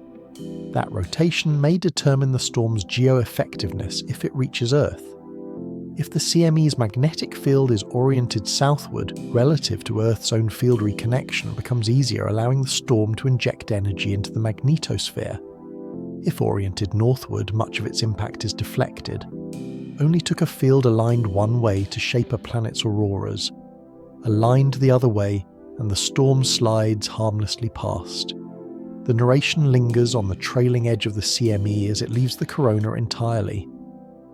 S1: That rotation may determine the storm's geo-effectiveness if it reaches Earth. If the CME's magnetic field is oriented southward, relative to Earth's own field reconnection becomes easier, allowing the storm to inject energy into the magnetosphere. If oriented northward, much of its impact is deflected. Only took a field aligned one way to shape a planet's auroras. Aligned the other way, and the storm slides harmlessly past. The narration lingers on the trailing edge of the CME as it leaves the corona entirely.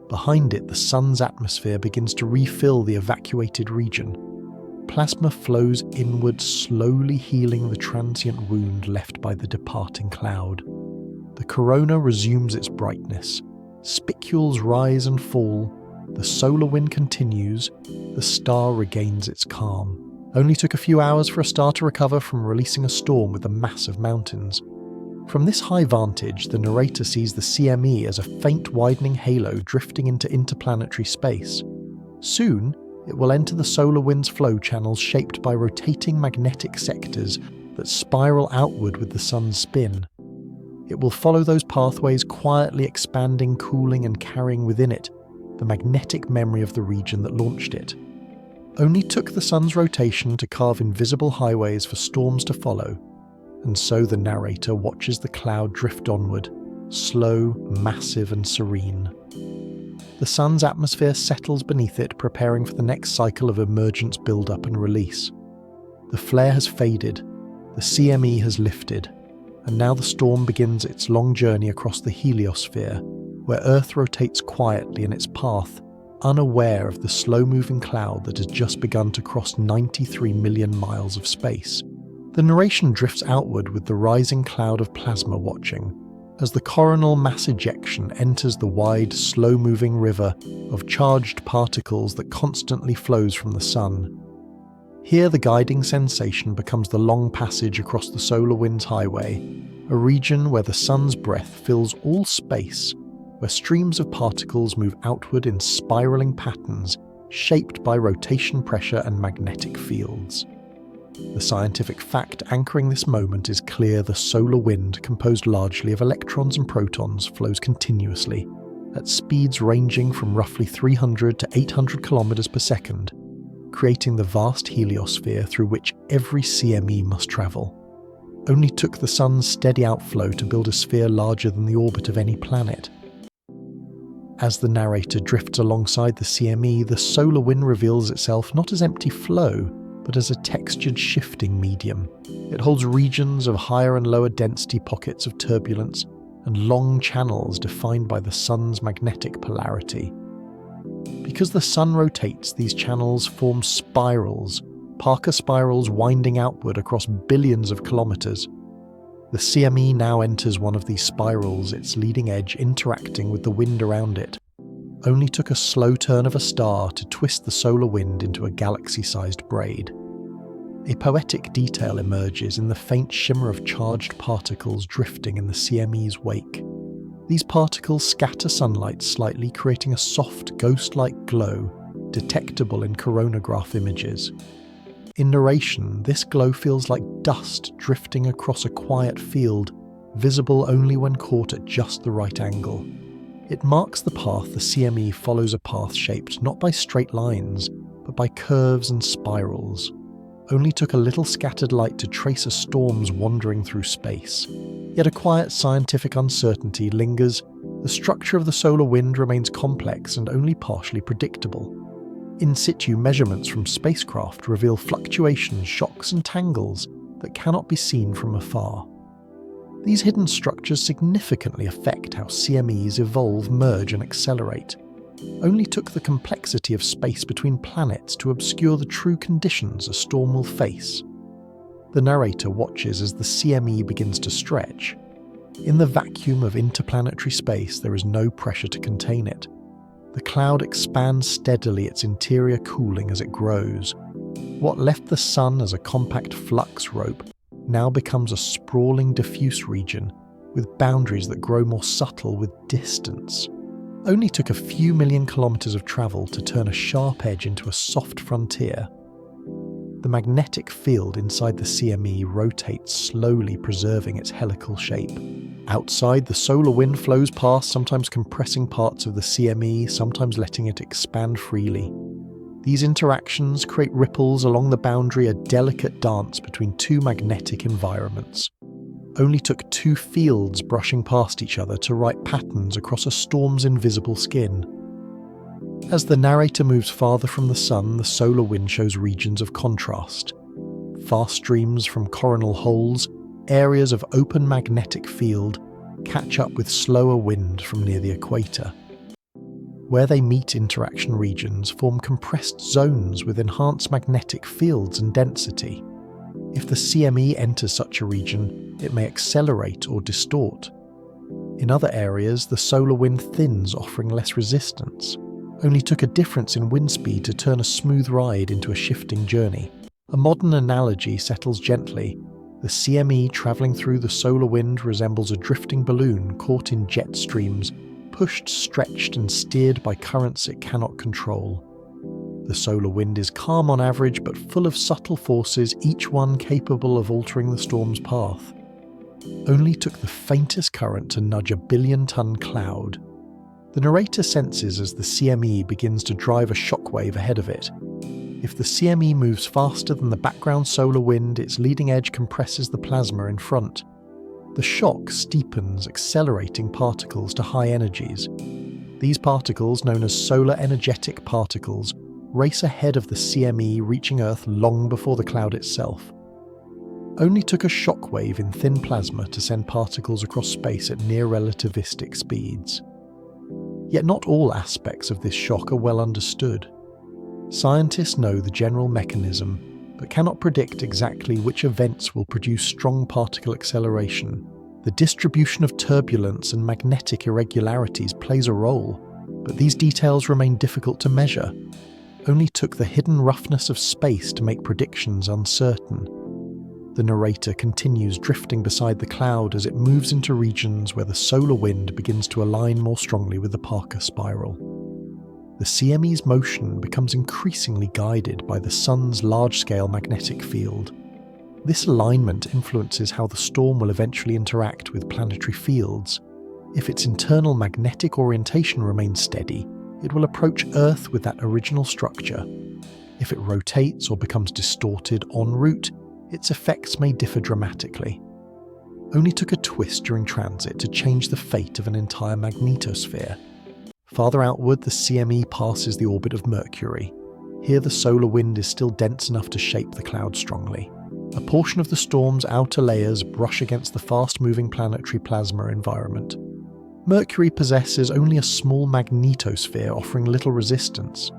S1: Behind it, the sun's atmosphere begins to refill the evacuated region. Plasma flows inward, slowly healing the transient wound left by the departing cloud. The corona resumes its brightness. Spicules rise and fall. The solar wind continues. The star regains its calm. Only took a few hours for a star to recover from releasing a storm with the massive mountains. From this high vantage, the narrator sees the CME as a faint widening halo drifting into interplanetary space. Soon, it will enter the solar wind's flow channels shaped by rotating magnetic sectors that spiral outward with the sun's spin. It will follow those pathways, quietly expanding, cooling, and carrying within it the magnetic memory of the region that launched it. Only took the sun's rotation to carve invisible highways for storms to follow. And so the narrator watches the cloud drift onward, slow, massive, and serene. The sun's atmosphere settles beneath it, preparing for the next cycle of emergence build-up and release. The flare has faded, the CME has lifted, and now the storm begins its long journey across the heliosphere, where Earth rotates quietly in its path, unaware of the slow-moving cloud that has just begun to cross 93 million miles of space. The narration drifts outward with the rising cloud of plasma watching, as the coronal mass ejection enters the wide, slow-moving river of charged particles that constantly flows from the sun. Here the guiding sensation becomes the long passage across the solar wind's highway, a region where the sun's breath fills all space, where streams of particles move outward in spiraling patterns shaped by rotation pressure and magnetic fields. The scientific fact anchoring this moment is clear: the solar wind, composed largely of electrons and protons, flows continuously, at speeds ranging from roughly 300 to 800 kilometers per second, creating the vast heliosphere through which every CME must travel. Only took the sun's steady outflow to build a sphere larger than the orbit of any planet. As the narrator drifts alongside the CME, the solar wind reveals itself not as empty flow, but as a textured shifting medium. It holds regions of higher and lower density pockets of turbulence and long channels defined by the sun's magnetic polarity. Because the sun rotates, these channels form spirals, Parker spirals winding outward across billions of kilometers. The CME now enters one of these spirals, its leading edge interacting with the wind around it. Only took a slow turn of a star to twist the solar wind into a galaxy-sized braid. A poetic detail emerges in the faint shimmer of charged particles drifting in the CME's wake. These particles scatter sunlight slightly, creating a soft, ghost-like glow, detectable in coronagraph images. In narration, this glow feels like dust drifting across a quiet field, visible only when caught at just the right angle. It marks the path the CME follows, a path shaped not by straight lines, but by curves and spirals. Only took a little scattered light to trace a storm's wandering through space. Yet a quiet scientific uncertainty lingers. The structure of the solar wind remains complex and only partially predictable. In situ measurements from spacecraft reveal fluctuations, shocks and tangles that cannot be seen from afar. These hidden structures significantly affect how CMEs evolve, merge and accelerate. Only took the complexity of space between planets to obscure the true conditions a storm will face. The narrator watches as the CME begins to stretch. In the vacuum of interplanetary space, there is no pressure to contain it. The cloud expands steadily, its interior cooling as it grows. What left the sun as a compact flux rope now becomes a sprawling diffuse region, with boundaries that grow more subtle with distance. Only took a few million kilometers of travel to turn a sharp edge into a soft frontier. The magnetic field inside the CME rotates slowly, preserving its helical shape. Outside, the solar wind flows past, sometimes compressing parts of the CME, sometimes letting it expand freely. These interactions create ripples along the boundary, a delicate dance between two magnetic environments. Only took two fields brushing past each other to write patterns across a storm's invisible skin. As the narrator moves farther from the sun, the solar wind shows regions of contrast. Fast streams from coronal holes, areas of open magnetic field, catch up with slower wind from near the equator. Where they meet, interaction regions form compressed zones with enhanced magnetic fields and density. If the CME enters such a region, it may accelerate or distort. In other areas, the solar wind thins, offering less resistance. Only took a difference in wind speed to turn a smooth ride into a shifting journey. A modern analogy settles gently. The CME travelling through the solar wind resembles a drifting balloon caught in jet streams, pushed, stretched and steered by currents it cannot control. The solar wind is calm on average, but full of subtle forces, each one capable of altering the storm's path. Only took the faintest current to nudge a billion-ton cloud. The narrator senses as the CME begins to drive a shockwave ahead of it. If the CME moves faster than the background solar wind, its leading edge compresses the plasma in front. The shock steepens, accelerating particles to high energies. These particles, known as solar energetic particles, race ahead of the CME, reaching Earth long before the cloud itself. Only took a shockwave in thin plasma to send particles across space at near relativistic speeds. Yet not all aspects of this shock are well understood. Scientists know the general mechanism, but cannot predict exactly which events will produce strong particle acceleration. The distribution of turbulence and magnetic irregularities plays a role, but these details remain difficult to measure. Only took the hidden roughness of space to make predictions uncertain. The narrator continues drifting beside the cloud as it moves into regions where the solar wind begins to align more strongly with the Parker spiral. The CME's motion becomes increasingly guided by the sun's large-scale magnetic field. This alignment influences how the storm will eventually interact with planetary fields. If its internal magnetic orientation remains steady, it will approach Earth with that original structure. If it rotates or becomes distorted en route, its effects may differ dramatically. Only took a twist during transit to change the fate of an entire magnetosphere. Farther outward, the CME passes the orbit of Mercury. Here the solar wind is still dense enough to shape the cloud strongly. A portion of the storm's outer layers brush against the fast-moving planetary plasma environment. Mercury possesses only a small magnetosphere, offering little resistance.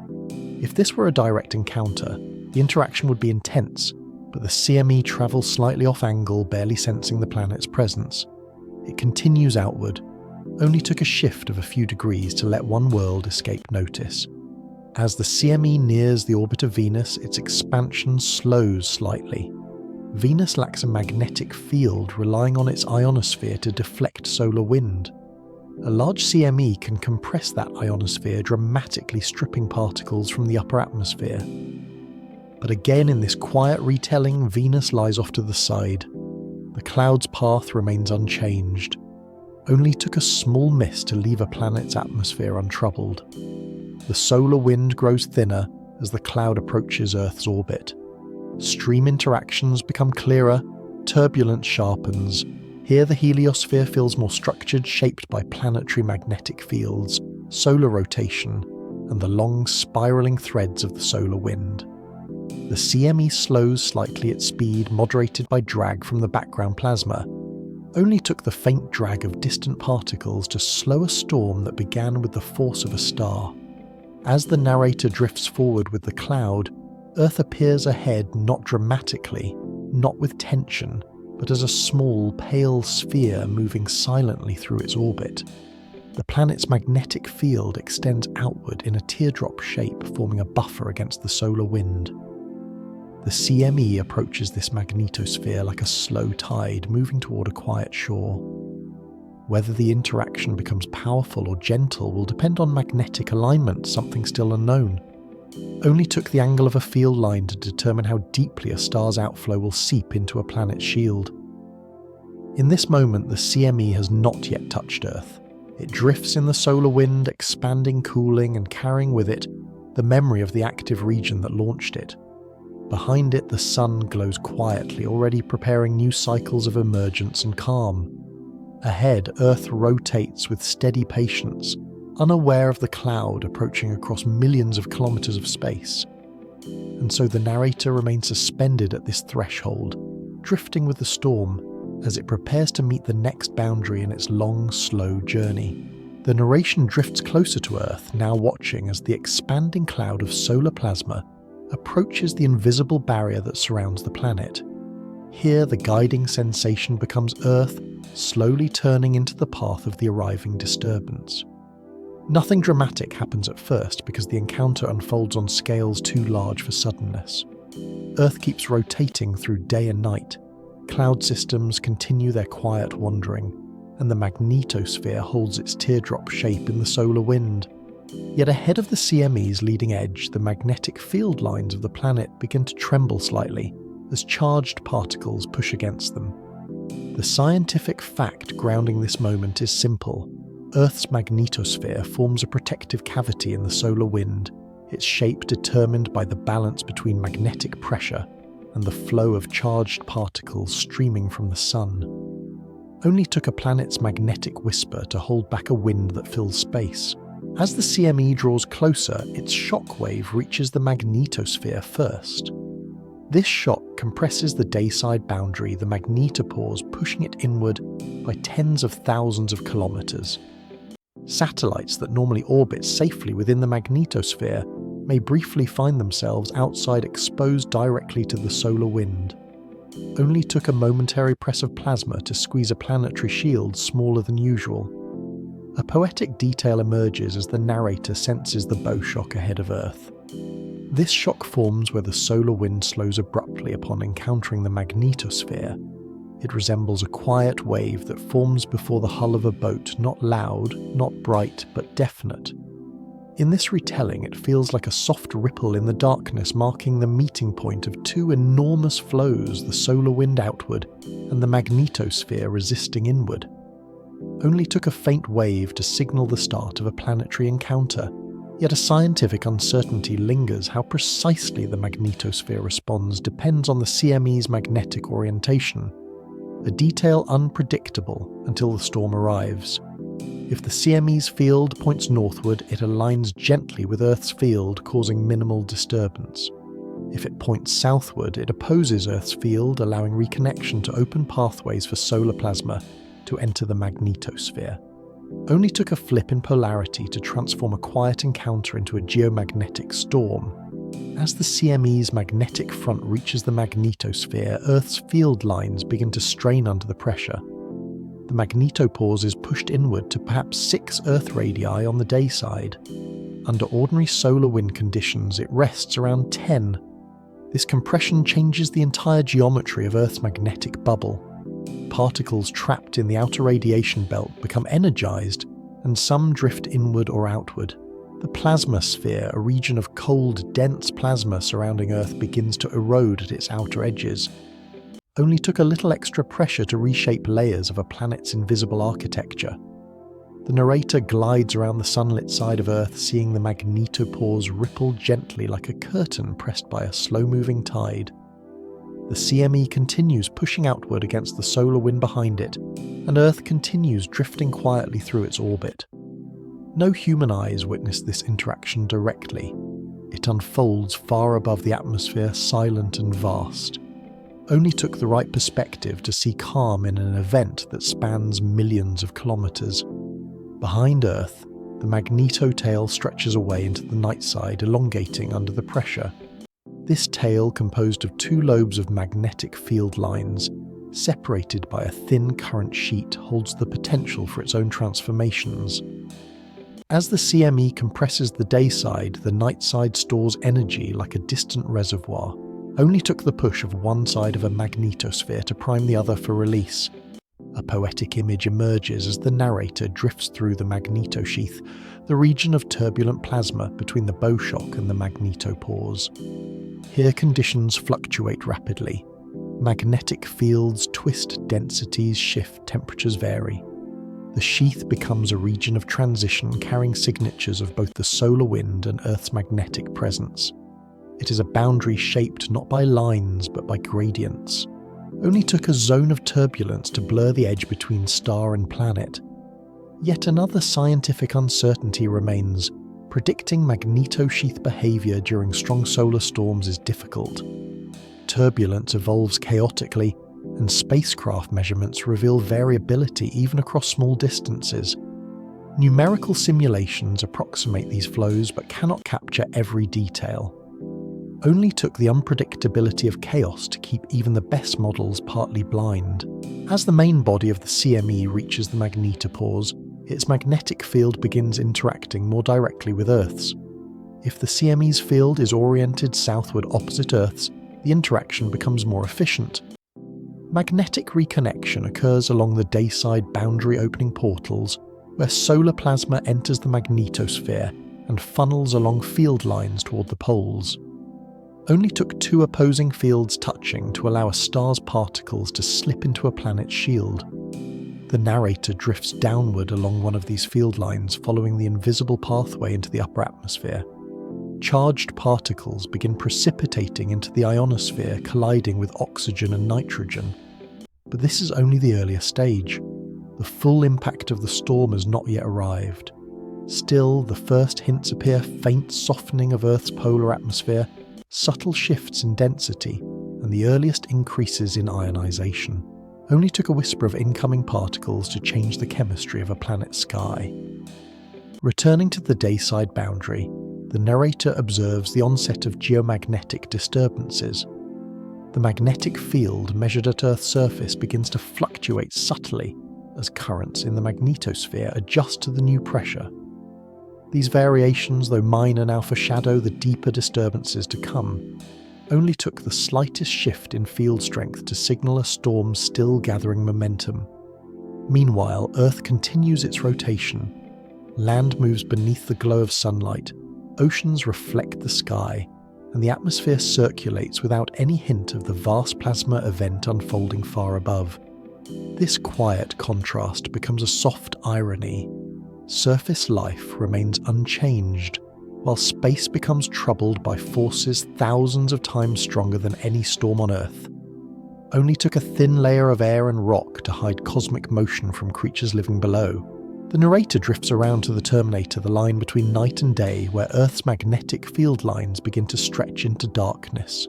S1: If this were a direct encounter, the interaction would be intense, but the CME travels slightly off-angle, barely sensing the planet's presence. It continues outward. Only took a shift of a few degrees to let one world escape notice. As the CME nears the orbit of Venus, its expansion slows slightly. Venus lacks a magnetic field, relying on its ionosphere to deflect solar wind. A large CME can compress that ionosphere, dramatically stripping particles from the upper atmosphere. But again, in this quiet retelling, Venus lies off to the side. The cloud's path remains unchanged. Only took a small miss to leave a planet's atmosphere untroubled. The solar wind grows thinner as the cloud approaches Earth's orbit. Stream interactions become clearer, turbulence sharpens. Here the heliosphere feels more structured, shaped by planetary magnetic fields, solar rotation, and the long spiraling threads of the solar wind. The CME slows slightly at speed moderated by drag from the background plasma. Only took the faint drag of distant particles to slow a storm that began with the force of a star. As the narrator drifts forward with the cloud, Earth appears ahead not dramatically, not with tension, but as a small, pale sphere moving silently through its orbit. The planet's magnetic field extends outward in a teardrop shape, forming a buffer against the solar wind. The CME approaches this magnetosphere like a slow tide moving toward a quiet shore. Whether the interaction becomes powerful or gentle will depend on magnetic alignment, something still unknown. Only took the angle of a field line to determine how deeply a star's outflow will seep into a planet's shield. In this moment, the CME has not yet touched Earth. It drifts in the solar wind, expanding, cooling, and carrying with it the memory of the active region that launched it. Behind it, the sun glows quietly, already preparing new cycles of emergence and calm. Ahead, Earth rotates with steady patience, unaware of the cloud approaching across millions of kilometers of space. And so the narrator remains suspended at this threshold, drifting with the storm as it prepares to meet the next boundary in its long, slow journey. The narration drifts closer to Earth, now watching as the expanding cloud of solar plasma approaches the invisible barrier that surrounds the planet. Here, the guiding sensation becomes Earth slowly turning into the path of the arriving disturbance. Nothing dramatic happens at first because the encounter unfolds on scales too large for suddenness. Earth keeps rotating through day and night. Cloud systems continue their quiet wandering, and the magnetosphere holds its teardrop shape in the solar wind. Yet ahead of the CME's leading edge, the magnetic field lines of the planet begin to tremble slightly as charged particles push against them. The scientific fact grounding this moment is simple. Earth's magnetosphere forms a protective cavity in the solar wind, its shape determined by the balance between magnetic pressure and the flow of charged particles streaming from the sun. Only took a planet's magnetic whisper to hold back a wind that fills space. As the CME draws closer, its shock wave reaches the magnetosphere first. This shock compresses the dayside boundary, the magnetopause pushing it inward by tens of thousands of kilometers. Satellites that normally orbit safely within the magnetosphere may briefly find themselves outside, exposed directly to the solar wind. Only took a momentary press of plasma to squeeze a planetary shield smaller than usual. A poetic detail emerges as the narrator senses the bow shock ahead of Earth. This shock forms where the solar wind slows abruptly upon encountering the magnetosphere. It resembles a quiet wave that forms before the hull of a boat, not loud, not bright, but definite. In this retelling, it feels like a soft ripple in the darkness, marking the meeting point of two enormous flows, the solar wind outward and the magnetosphere resisting inward. Only took a faint wave to signal the start of a planetary encounter, yet a scientific uncertainty lingers. How precisely the magnetosphere responds depends on the CME's magnetic orientation, a detail unpredictable until the storm arrives. If the CME's field points northward, it aligns gently with Earth's field, causing minimal disturbance. If it points southward, it opposes Earth's field, allowing reconnection to open pathways for solar plasma to enter the magnetosphere. Only took a flip in polarity to transform a quiet encounter into a geomagnetic storm. As the CME's magnetic front reaches the magnetosphere, Earth's field lines begin to strain under the pressure. The magnetopause is pushed inward to perhaps 6 Earth radii on the day side. Under ordinary solar wind conditions, it rests around 10. This compression changes the entire geometry of Earth's magnetic bubble. Particles trapped in the outer radiation belt become energized, and some drift inward or outward. The plasma sphere, a region of cold, dense plasma surrounding Earth, begins to erode at its outer edges. Only took a little extra pressure to reshape layers of a planet's invisible architecture. The narrator glides around the sunlit side of Earth, seeing the magnetopause ripple gently like a curtain pressed by a slow-moving tide. The CME continues pushing outward against the solar wind behind it, and Earth continues drifting quietly through its orbit. No human eyes witness this interaction directly. it unfolds far above the atmosphere, silent and vast. Only took the right perspective to see calm in an event that spans millions of kilometers. Behind Earth, the magneto tail stretches away into the night side, elongating under the pressure. This tail, composed of two lobes of magnetic field lines, separated by a thin current sheet, holds the potential for its own transformations. As the CME compresses the day side, the night side stores energy like a distant reservoir. Only took the push of one side of a magnetosphere to prime the other for release. A poetic image emerges as the narrator drifts through the magnetosheath, the region of turbulent plasma between the bow shock and the magnetopause. Here conditions fluctuate rapidly. Magnetic fields twist, densities shift, temperatures vary. The sheath becomes a region of transition carrying signatures of both the solar wind and Earth's magnetic presence. It is a boundary shaped not by lines but by gradients. Only took a zone of turbulence to blur the edge between star and planet. Yet another scientific uncertainty remains. Predicting magnetosheath behavior during strong solar storms is difficult. Turbulence evolves chaotically, and spacecraft measurements reveal variability even across small distances. Numerical simulations approximate these flows but cannot capture every detail. Only took the unpredictability of chaos to keep even the best models partly blind. As the main body of the CME reaches the magnetopause, its magnetic field begins interacting more directly with Earth's. If the CME's field is oriented southward opposite Earth's, the interaction becomes more efficient. Magnetic reconnection occurs along the dayside boundary opening portals, where solar plasma enters the magnetosphere and funnels along field lines toward the poles. Only took two opposing fields touching to allow a star's particles to slip into a planet's shield. The narrator drifts downward along one of these field lines, following the invisible pathway into the upper atmosphere. Charged particles begin precipitating into the ionosphere, colliding with oxygen and nitrogen. But this is only the earlier stage. The full impact of the storm has not yet arrived. Still, the first hints appear: faint softening of Earth's polar atmosphere, subtle shifts in density, and the earliest increases in ionization. Only took a whisper of incoming particles to change the chemistry of a planet's sky. Returning to the dayside boundary, the narrator observes the onset of geomagnetic disturbances. The magnetic field measured at Earth's surface begins to fluctuate subtly as currents in the magnetosphere adjust to the new pressure. These variations, though minor, now foreshadow the deeper disturbances to come. Only took the slightest shift in field strength to signal a storm still gathering momentum. Meanwhile, Earth continues its rotation. Land moves beneath the glow of sunlight, oceans reflect the sky, and the atmosphere circulates without any hint of the vast plasma event unfolding far above. This quiet contrast becomes a soft irony. Surface life remains unchanged, while space becomes troubled by forces thousands of times stronger than any storm on Earth. Only took a thin layer of air and rock to hide cosmic motion from creatures living below. The narrator drifts around to the terminator, the line between night and day, where Earth's magnetic field lines begin to stretch into darkness.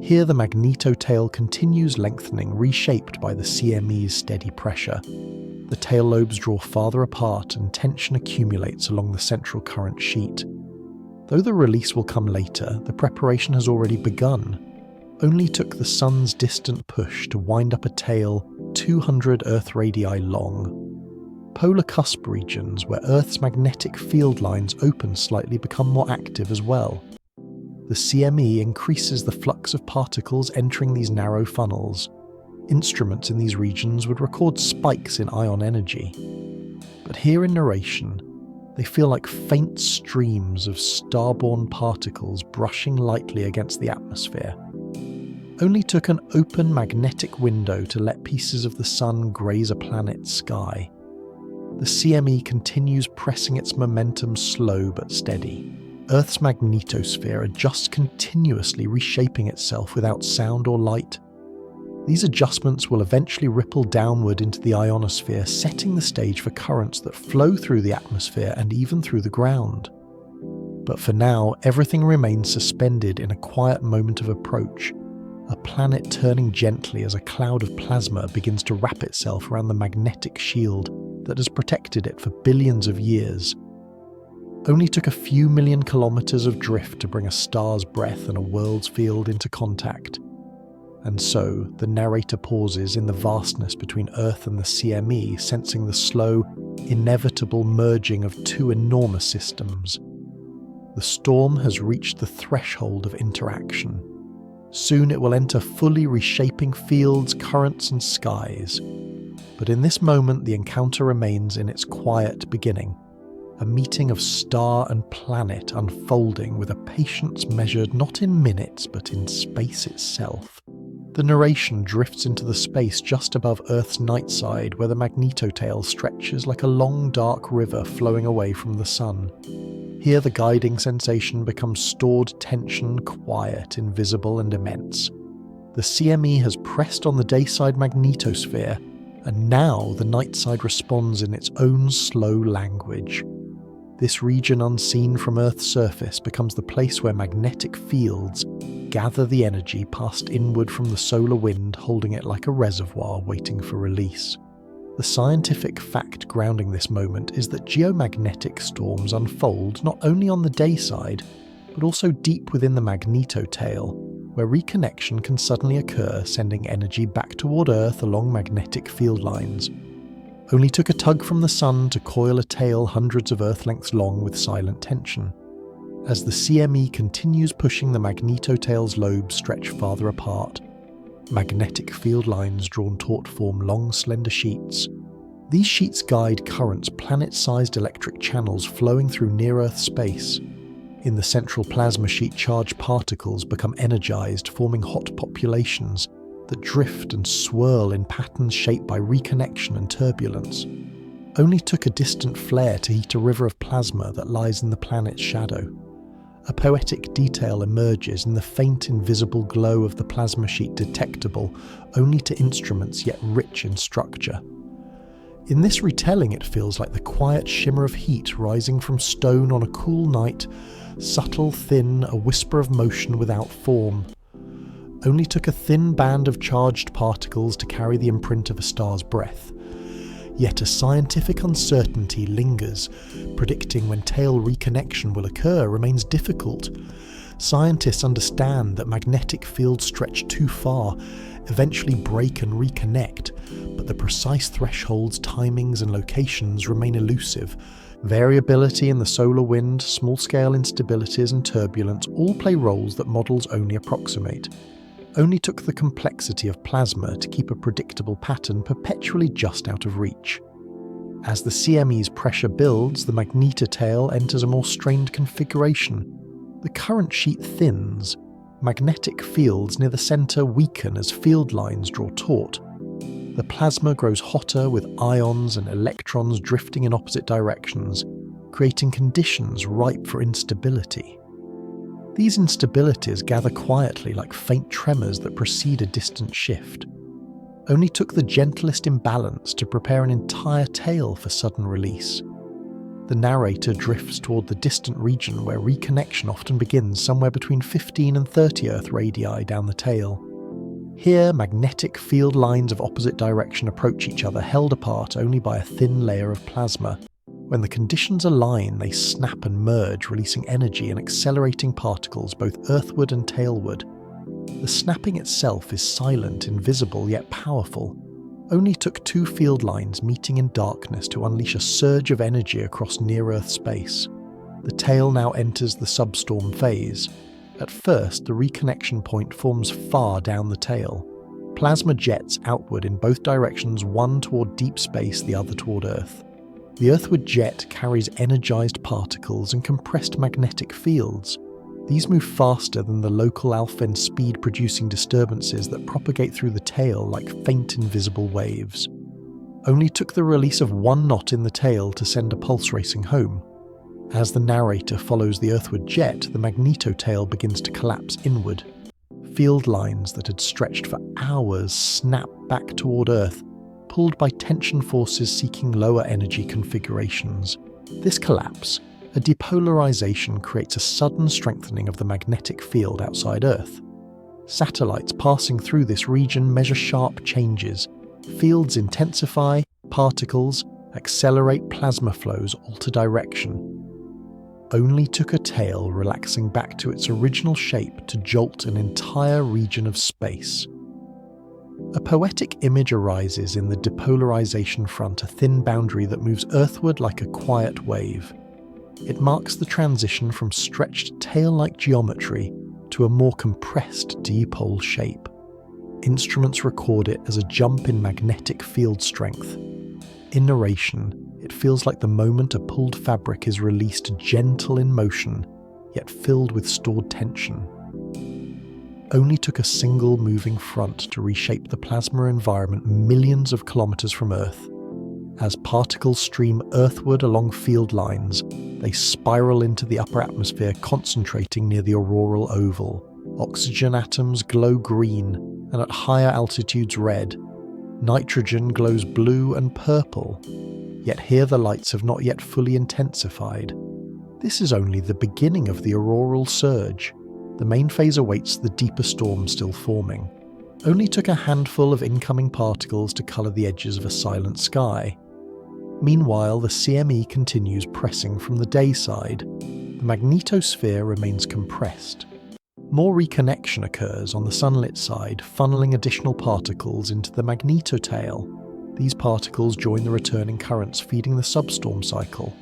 S1: Here the magneto tail continues lengthening, reshaped by the CME's steady pressure. The tail lobes draw farther apart and tension accumulates along the central current sheet. Though the release will come later, the preparation has already begun. Only took the sun's distant push to wind up a tail 200 Earth radii long. Polar cusp regions where Earth's magnetic field lines open slightly become more active as well. The CME increases the flux of particles entering these narrow funnels. Instruments in these regions would record spikes in ion energy. But here in narration, they feel like faint streams of starborn particles brushing lightly against the atmosphere. Only took an open magnetic window to let pieces of the sun graze a planet's sky. The CME continues pressing its momentum slow but steady. Earth's magnetosphere adjusts continuously, reshaping itself without sound or light. These adjustments will eventually ripple downward into the ionosphere, setting the stage for currents that flow through the atmosphere and even through the ground. But for now, everything remains suspended in a quiet moment of approach, a planet turning gently as a cloud of plasma begins to wrap itself around the magnetic shield that has protected it for billions of years. Only took a few million kilometers of drift to bring a star's breath and a world's field into contact. And so, the narrator pauses in the vastness between Earth and the CME, sensing the slow, inevitable merging of two enormous systems. The storm has reached the threshold of interaction. Soon it will enter fully reshaping fields, currents, and skies. But in this moment, the encounter remains in its quiet beginning. A meeting of star and planet unfolding with a patience measured not in minutes but in space itself. The narration drifts into the space just above Earth's night side, where the magnetotail stretches like a long dark river flowing away from the sun. Here the guiding sensation becomes stored tension, quiet, invisible and immense. The CME has pressed on the dayside magnetosphere, and now the nightside responds in its own slow language. This region unseen from Earth's surface becomes the place where magnetic fields gather the energy passed inward from the solar wind, holding it like a reservoir waiting for release. The scientific fact grounding this moment is that geomagnetic storms unfold not only on the dayside, but also deep within the magnetotail, where reconnection can suddenly occur, sending energy back toward Earth along magnetic field lines. Only took a tug from the sun to coil a tail hundreds of Earth-lengths long with silent tension. As the CME continues pushing, the magnetotail's lobes stretch farther apart. Magnetic field lines drawn taut form long, slender sheets. These sheets guide currents, planet-sized electric channels flowing through near-Earth space. In the central plasma sheet, charged particles become energized, forming hot populations that drift and swirl in patterns shaped by reconnection and turbulence. Only took a distant flare to heat a river of plasma that lies in the planet's shadow. A poetic detail emerges in the faint invisible glow of the plasma sheet, detectable only to instruments yet rich in structure. In this retelling, it feels like the quiet shimmer of heat rising from stone on a cool night, subtle, thin, a whisper of motion without form. Only took a thin band of charged particles to carry the imprint of a star's breath. Yet a scientific uncertainty lingers. Predicting when tail reconnection will occur remains difficult. Scientists understand that magnetic fields stretch too far, eventually break and reconnect, but the precise thresholds, timings and locations remain elusive. Variability in the solar wind, small-scale instabilities and turbulence all play roles that models only approximate. Only took the complexity of plasma to keep a predictable pattern perpetually just out of reach. As the CME's pressure builds, the magnetotail enters a more strained configuration. The current sheet thins. Magnetic fields near the centre weaken as field lines draw taut. The plasma grows hotter with ions and electrons drifting in opposite directions, creating conditions ripe for instability. These instabilities gather quietly like faint tremors that precede a distant shift. Only took the gentlest imbalance to prepare an entire tail for sudden release. The narrator drifts toward the distant region where reconnection often begins somewhere between 15 and 30 Earth radii down the tail. Here, magnetic field lines of opposite direction approach each other, held apart only by a thin layer of plasma. When the conditions align, they snap and merge, releasing energy and accelerating particles both earthward and tailward. The snapping itself is silent, invisible, yet powerful. Only took two field lines meeting in darkness to unleash a surge of energy across near-Earth space. The tail now enters the substorm phase. At first, the reconnection point forms far down the tail. Plasma jets outward in both directions, one toward deep space, the other toward Earth. The earthward jet carries energized particles and compressed magnetic fields. These move faster than the local alpha and speed-producing disturbances that propagate through the tail like faint invisible waves. Only took the release of one knot in the tail to send a pulse racing home. As the narrator follows the earthward jet, the magnetotail begins to collapse inward. Field lines that had stretched for hours snap back toward Earth, pulled by tension forces seeking lower energy configurations. This collapse, A depolarization creates a sudden strengthening of the magnetic field outside Earth. Satellites passing through this region measure sharp changes. Fields intensify, particles accelerate, plasma flows alter direction. Only took a tail relaxing back to its original shape to jolt an entire region of space. A poetic image arises in the depolarization front, a thin boundary that moves earthward like a quiet wave. It marks the transition from stretched tail-like geometry to a more compressed dipole shape. Instruments record it as a jump in magnetic field strength. In narration, it feels like the moment a pulled fabric is released, gentle in motion, yet filled with stored tension. Only took a single moving front to reshape the plasma environment millions of kilometers from Earth. As particles stream earthward along field lines, they spiral into the upper atmosphere, concentrating near the auroral oval. Oxygen atoms glow green, and at higher altitudes red. Nitrogen glows blue and purple, yet here the lights have not yet fully intensified. This is only the beginning of the auroral surge. The main phase awaits the deeper storm still forming. Only took a handful of incoming particles to colour the edges of a silent sky. Meanwhile, the CME continues pressing from the day side. The magnetosphere remains compressed. More reconnection occurs on the sunlit side, funneling additional particles into the magnetotail. These particles join the returning currents, feeding the substorm cycle.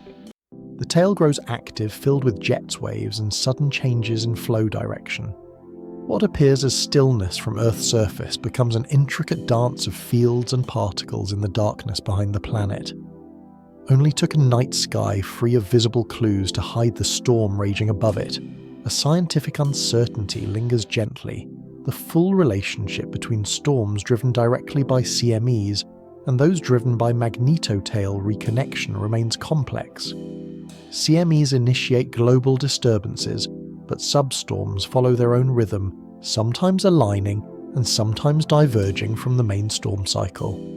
S1: The tail grows active, filled with jets waves and sudden changes in flow direction. What appears as stillness from Earth's surface becomes an intricate dance of fields and particles in the darkness behind the planet. Only took a night sky free of visible clues to hide the storm raging above it. A scientific uncertainty lingers gently. The full relationship between storms driven directly by CMEs and those driven by magnetotail reconnection remains complex. CMEs initiate global disturbances, but substorms follow their own rhythm, sometimes aligning and sometimes diverging from the main storm cycle.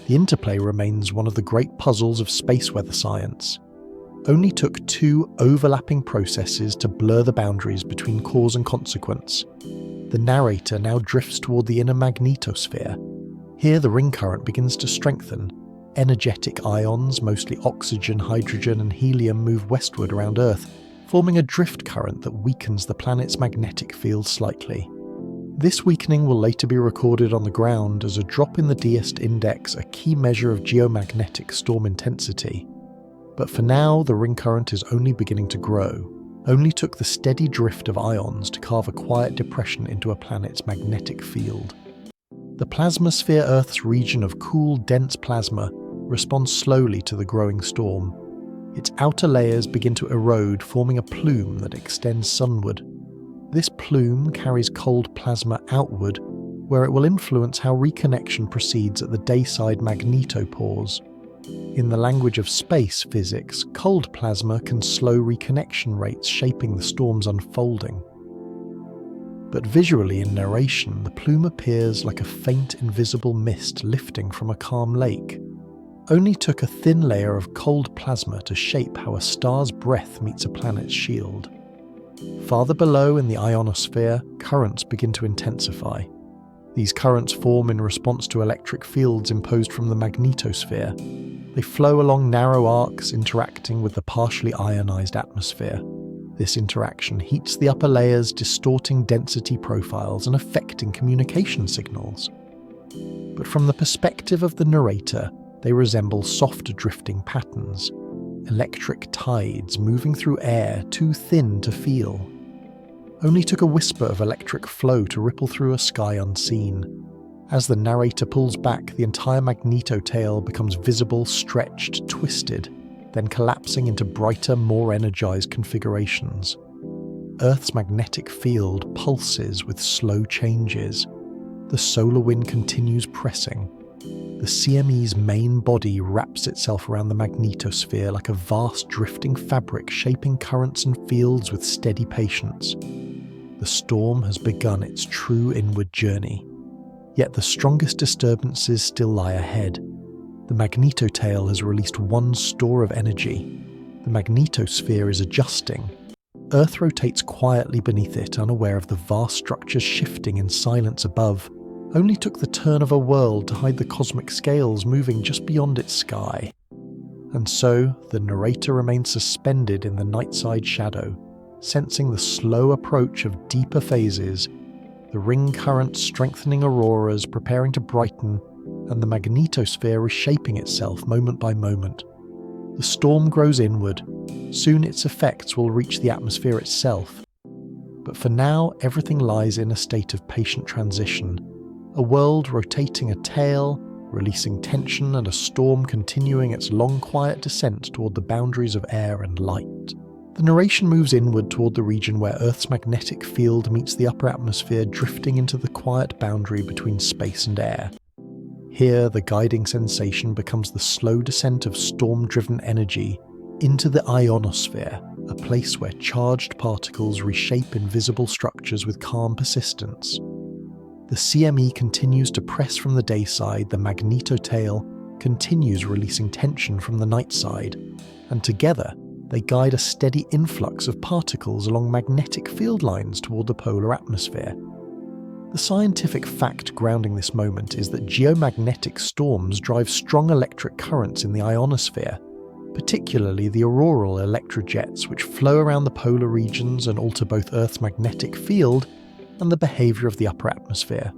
S1: The interplay remains one of the great puzzles of space weather science. Only took two overlapping processes to blur the boundaries between cause and consequence. The narrator now drifts toward the inner magnetosphere. Here the ring current begins to strengthen. Energetic ions, mostly oxygen, hydrogen and helium, move westward around Earth, forming a drift current that weakens the planet's magnetic field slightly. This weakening will later be recorded on the ground as a drop in the Diest index, a key measure of geomagnetic storm intensity. But for now, the ring current is only beginning to grow. Only took the steady drift of ions to carve a quiet depression into a planet's magnetic field. The plasmasphere, Earth's region of cool, dense plasma, responds slowly to the growing storm. Its outer layers begin to erode, forming a plume that extends sunward. This plume carries cold plasma outward, where it will influence how reconnection proceeds at the dayside magnetopause. In the language of space physics, cold plasma can slow reconnection rates, shaping the storm's unfolding. But visually in narration, the plume appears like a faint invisible mist lifting from a calm lake. Only took a thin layer of cold plasma to shape how a star's breath meets a planet's shield. Farther below in the ionosphere, currents begin to intensify. These currents form in response to electric fields imposed from the magnetosphere. They flow along narrow arcs, interacting with the partially ionized atmosphere. This interaction heats the upper layers, distorting density profiles and affecting communication signals. But from the perspective of the narrator, they resemble soft drifting patterns, electric tides moving through air too thin to feel. Only took a whisper of electric flow to ripple through a sky unseen. As the narrator pulls back, the entire magnetotail becomes visible, stretched, twisted, then collapsing into brighter, more energized configurations. Earth's magnetic field pulses with slow changes. The solar wind continues pressing. The CME's main body wraps itself around the magnetosphere like a vast drifting fabric, shaping currents and fields with steady patience. The storm has begun its true inward journey. Yet the strongest disturbances still lie ahead. The magnetotail has released one store of energy. The magnetosphere is adjusting. Earth rotates quietly beneath it, unaware of the vast structures shifting in silence above. Only took the turn of a world to hide the cosmic scales moving just beyond its sky. And so, the narrator remains suspended in the nightside shadow, sensing the slow approach of deeper phases, the ring current strengthening auroras preparing to brighten, and the magnetosphere reshaping itself moment by moment. The storm grows inward. Soon its effects will reach the atmosphere itself. But for now, everything lies in a state of patient transition. A world rotating a tail, releasing tension, and a storm continuing its long quiet descent toward the boundaries of air and light. The narration moves inward toward the region where Earth's magnetic field meets the upper atmosphere, drifting into the quiet boundary between space and air. Here, the guiding sensation becomes the slow descent of storm-driven energy into the ionosphere, a place where charged particles reshape invisible structures with calm persistence. The CME continues to press from the day side, the magnetotail continues releasing tension from the night side, and together they guide a steady influx of particles along magnetic field lines toward the polar atmosphere. The scientific fact grounding this moment is that geomagnetic storms drive strong electric currents in the ionosphere, particularly the auroral electrojets which flow around the polar regions and alter both Earth's magnetic field and the behaviour of the upper atmosphere.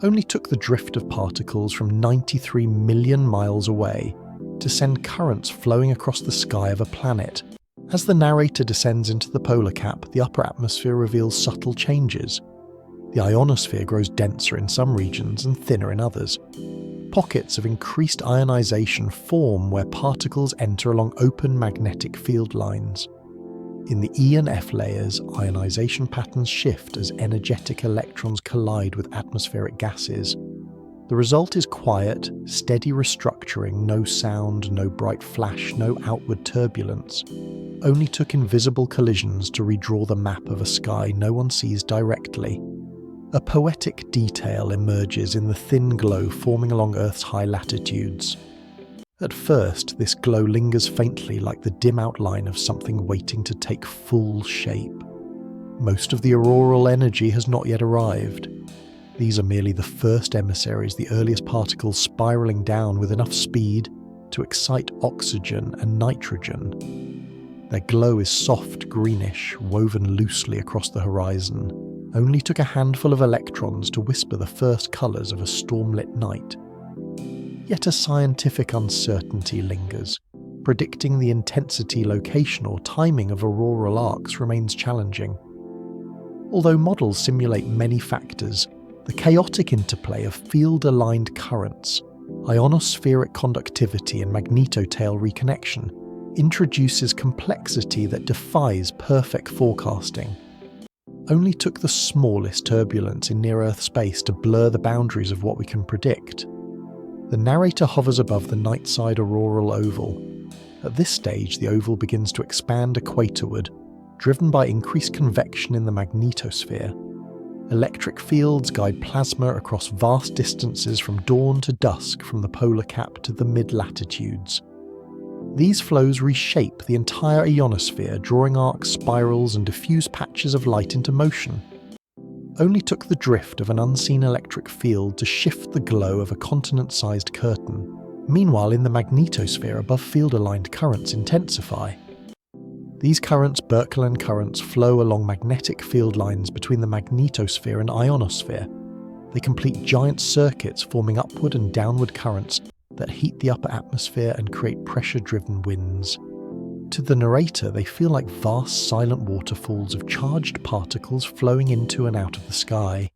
S1: Only took the drift of particles from 93 million miles away to send currents flowing across the sky of a planet. As the narrator descends into the polar cap, the upper atmosphere reveals subtle changes. The ionosphere grows denser in some regions and thinner in others. Pockets of increased ionization form where particles enter along open magnetic field lines. In the E and F layers, ionization patterns shift as energetic electrons collide with atmospheric gases. The result is quiet, steady restructuring, no sound, no bright flash, no outward turbulence. Only took invisible collisions to redraw the map of a sky no one sees directly. A poetic detail emerges in the thin glow forming along Earth's high latitudes. At first, this glow lingers faintly like the dim outline of something waiting to take full shape. Most of the auroral energy has not yet arrived. These are merely the first emissaries, the earliest particles spiralling down with enough speed to excite oxygen and nitrogen. Their glow is soft greenish, woven loosely across the horizon. Only took a handful of electrons to whisper the first colours of a storm-lit night. Yet a scientific uncertainty lingers. Predicting the intensity, location or timing of auroral arcs remains challenging. Although models simulate many factors, the chaotic interplay of field-aligned currents, ionospheric conductivity and magnetotail reconnection introduces complexity that defies perfect forecasting. Only took the smallest turbulence in near-Earth space to blur the boundaries of what we can predict. The narrator hovers above the night-side auroral oval. At this stage, the oval begins to expand equatorward, driven by increased convection in the magnetosphere. Electric fields guide plasma across vast distances from dawn to dusk, from the polar cap to the mid-latitudes. These flows reshape the entire ionosphere, drawing arcs, spirals and diffuse patches of light into motion. Only took the drift of an unseen electric field to shift the glow of a continent-sized curtain. Meanwhile, in the magnetosphere above, field-aligned currents intensify. These currents, Birkeland currents, flow along magnetic field lines between the magnetosphere and ionosphere. They complete giant circuits, forming upward and downward currents that heat the upper atmosphere and create pressure-driven winds. To the narrator, they feel like vast silent waterfalls of charged particles flowing into and out of the sky.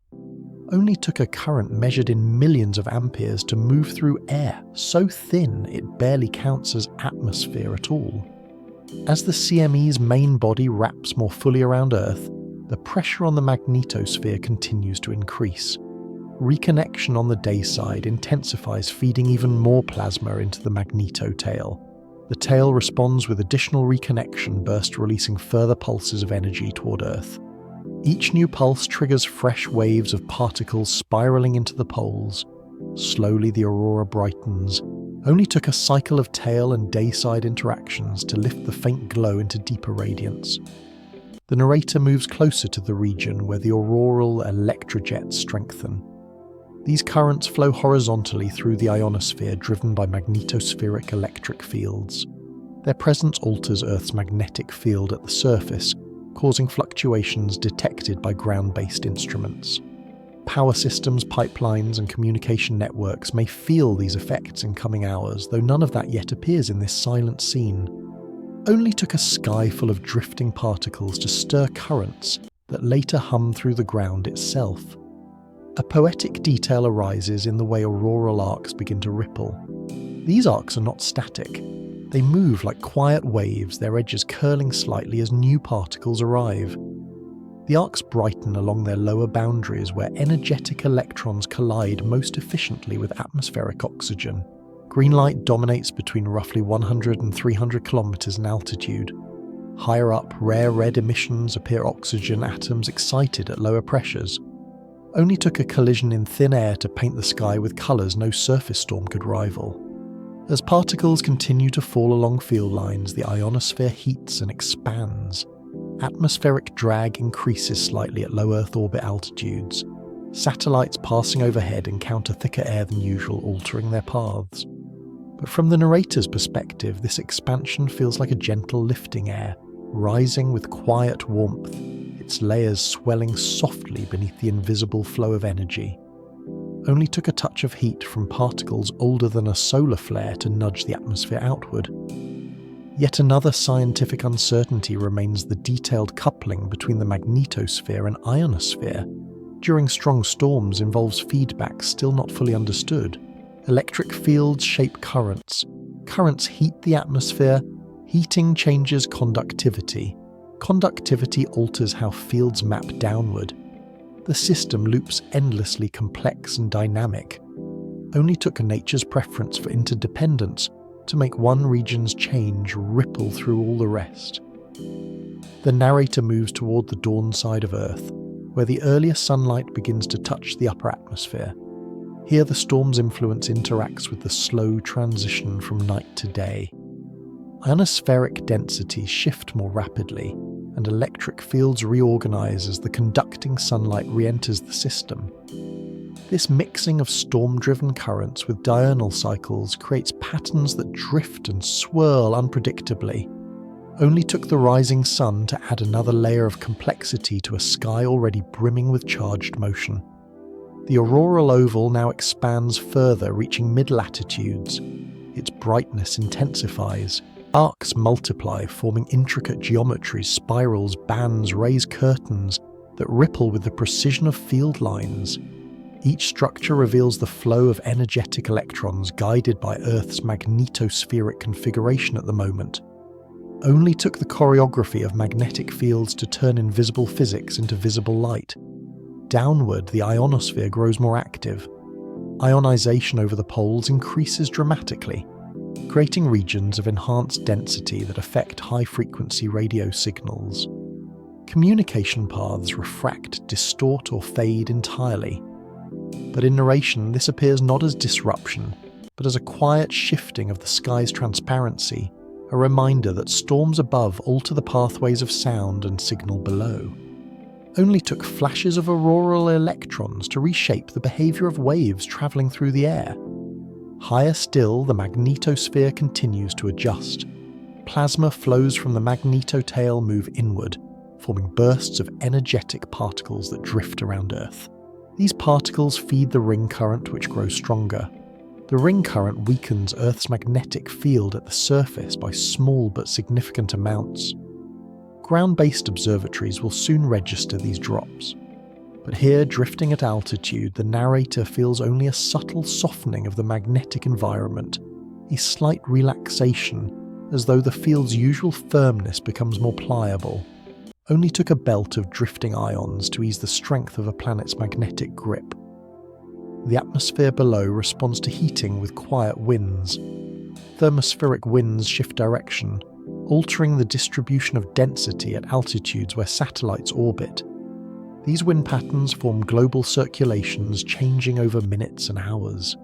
S1: Only took a current measured in millions of amperes to move through air so thin it barely counts as atmosphere at all. As the CME's main body wraps more fully around Earth, the pressure on the magnetosphere continues to increase. Reconnection on the day side intensifies, feeding even more plasma into the magnetotail. The tail responds with additional reconnection burst, releasing further pulses of energy toward Earth. Each new pulse triggers fresh waves of particles spiraling into the poles. Slowly the aurora brightens, Only took a cycle of tail and dayside interactions to lift the faint glow into deeper radiance. The narrator moves closer to the region where the auroral electrojets strengthen. These currents flow horizontally through the ionosphere driven by magnetospheric electric fields. Their presence alters Earth's magnetic field at the surface, causing fluctuations detected by ground-based instruments. Power systems, pipelines, and communication networks may feel these effects in coming hours, though none of that yet appears in this silent scene. Only took a sky full of drifting particles to stir currents that later hum through the ground itself. A poetic detail arises in the way auroral arcs begin to ripple. These arcs are not static. They move like quiet waves, their edges curling slightly as new particles arrive. The arcs brighten along their lower boundaries where energetic electrons collide most efficiently with atmospheric oxygen. Green light dominates between roughly 100 and 300 kilometers in altitude. Higher up, rare red emissions appear oxygen atoms excited at lower pressures. Only took a collision in thin air to paint the sky with colours no surface storm could rival. As particles continue to fall along field lines, the ionosphere heats and expands. Atmospheric drag increases slightly at low Earth orbit altitudes. Satellites passing overhead encounter thicker air than usual, altering their paths. But from the narrator's perspective, this expansion feels like a gentle lifting air, rising with quiet warmth, its layers swelling softly beneath the invisible flow of energy. Only took a touch of heat from particles older than a solar flare to nudge the atmosphere outward. Yet another scientific uncertainty remains the detailed coupling between the magnetosphere and ionosphere. During strong storms involves feedback still not fully understood. Electric fields shape currents. Currents heat the atmosphere. Heating changes conductivity. Conductivity alters how fields map downward. The system loops endlessly complex and dynamic. Only took nature's preference for interdependence to make one region's change ripple through all the rest. The narrator moves toward the dawn side of Earth, where the earlier sunlight begins to touch the upper atmosphere. Here the storm's influence interacts with the slow transition from night to day. Ionospheric densities shift more rapidly, and electric fields reorganize as the conducting sunlight re-enters the system. This mixing of storm-driven currents with diurnal cycles creates patterns that drift and swirl unpredictably. Only took the rising sun to add another layer of complexity to a sky already brimming with charged motion. The auroral oval now expands further, reaching mid-latitudes. Its brightness intensifies. Arcs multiply, forming intricate geometries, spirals, bands, raised curtains that ripple with the precision of field lines. Each structure reveals the flow of energetic electrons guided by Earth's magnetospheric configuration at the moment. Only took the choreography of magnetic fields to turn invisible physics into visible light. Downward, the ionosphere grows more active. Ionization over the poles increases dramatically, creating regions of enhanced density that affect high-frequency radio signals. Communication paths refract, distort, or fade entirely. But in narration, this appears not as disruption, but as a quiet shifting of the sky's transparency, a reminder that storms above alter the pathways of sound and signal below. Only took flashes of auroral electrons to reshape the behavior of waves traveling through the air. Higher still, the magnetosphere continues to adjust. Plasma flows from the magnetotail move inward, forming bursts of energetic particles that drift around Earth. These particles feed the ring current, which grows stronger. The ring current weakens Earth's magnetic field at the surface by small but significant amounts. Ground-based observatories will soon register these drops. But here, drifting at altitude, the narrator feels only a subtle softening of the magnetic environment, a slight relaxation, as though the field's usual firmness becomes more pliable. Only took a belt of drifting ions to ease the strength of a planet's magnetic grip. The atmosphere below responds to heating with quiet winds. Thermospheric winds shift direction, altering the distribution of density at altitudes where satellites orbit. These wind patterns form global circulations changing over minutes and hours.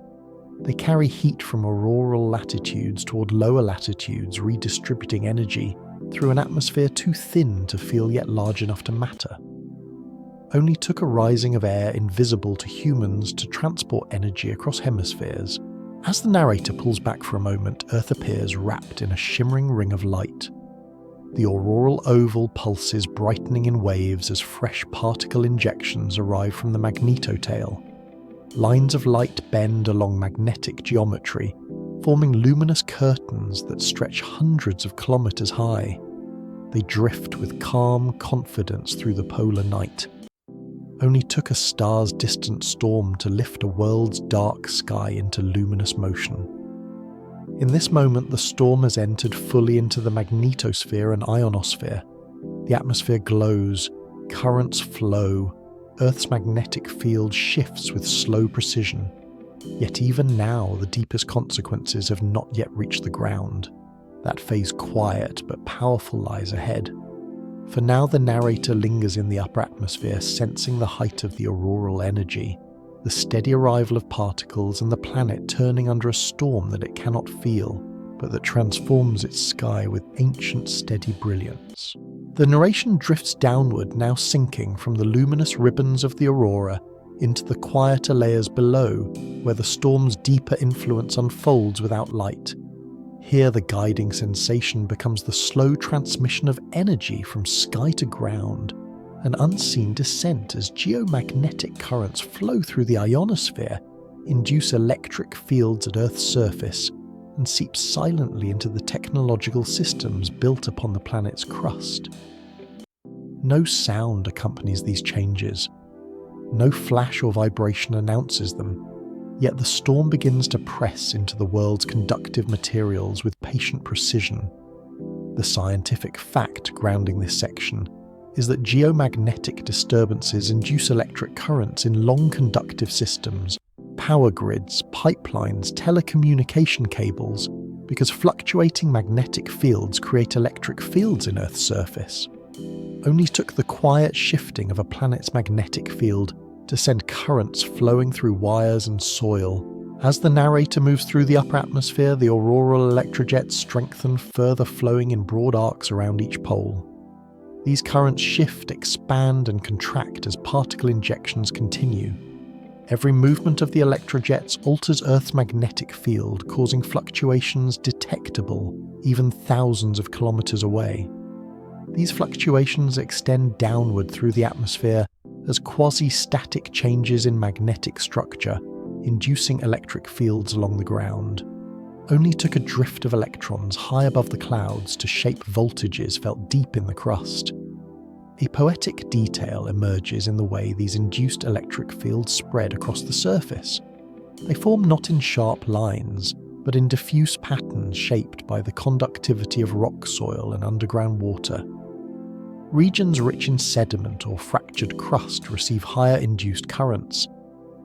S1: They carry heat from auroral latitudes toward lower latitudes, redistributing energy through an atmosphere too thin to feel yet large enough to matter. Only took a rising of air invisible to humans to transport energy across hemispheres. As the narrator pulls back for a moment, Earth appears wrapped in a shimmering ring of light. The auroral oval pulses, brightening in waves as fresh particle injections arrive from the magnetotail. Lines of light bend along magnetic geometry, forming luminous curtains that stretch hundreds of kilometers high. They drift with calm confidence through the polar night. Only took a star's distant storm to lift a world's dark sky into luminous motion. In this moment, the storm has entered fully into the magnetosphere and ionosphere. The atmosphere glows, currents flow, Earth's magnetic field shifts with slow precision. Yet even now, the deepest consequences have not yet reached the ground. That phase, quiet but powerful, lies ahead. For now, the narrator lingers in the upper atmosphere, sensing the height of the auroral energy, the steady arrival of particles, and the planet turning under a storm that it cannot feel, but that transforms its sky with ancient steady brilliance. The narration drifts downward, now sinking from the luminous ribbons of the aurora into the quieter layers below, where the storm's deeper influence unfolds without light. Here the guiding sensation becomes the slow transmission of energy from sky to ground, an unseen descent as geomagnetic currents flow through the ionosphere, induce electric fields at Earth's surface, and seep silently into the technological systems built upon the planet's crust. No sound accompanies these changes. No flash or vibration announces them. Yet the storm begins to press into the world's conductive materials with patient precision. The scientific fact grounding this section is that geomagnetic disturbances induce electric currents in long conductive systems, power grids, pipelines, telecommunication cables, because fluctuating magnetic fields create electric fields in Earth's surface. Only took the quiet shifting of a planet's magnetic field to send currents flowing through wires and soil. As the narrator moves through the upper atmosphere, the auroral electrojets strengthen, further flowing in broad arcs around each pole. These currents shift, expand, and contract as particle injections continue. Every movement of the electrojets alters Earth's magnetic field, causing fluctuations detectable even thousands of kilometers away. These fluctuations extend downward through the atmosphere as quasi-static changes in magnetic structure, inducing electric fields along the ground. Only took a drift of electrons high above the clouds to shape voltages felt deep in the crust. A poetic detail emerges in the way these induced electric fields spread across the surface. They form not in sharp lines, but in diffuse patterns shaped by the conductivity of rock soil and underground water. Regions rich in sediment or fractured crust receive higher induced currents.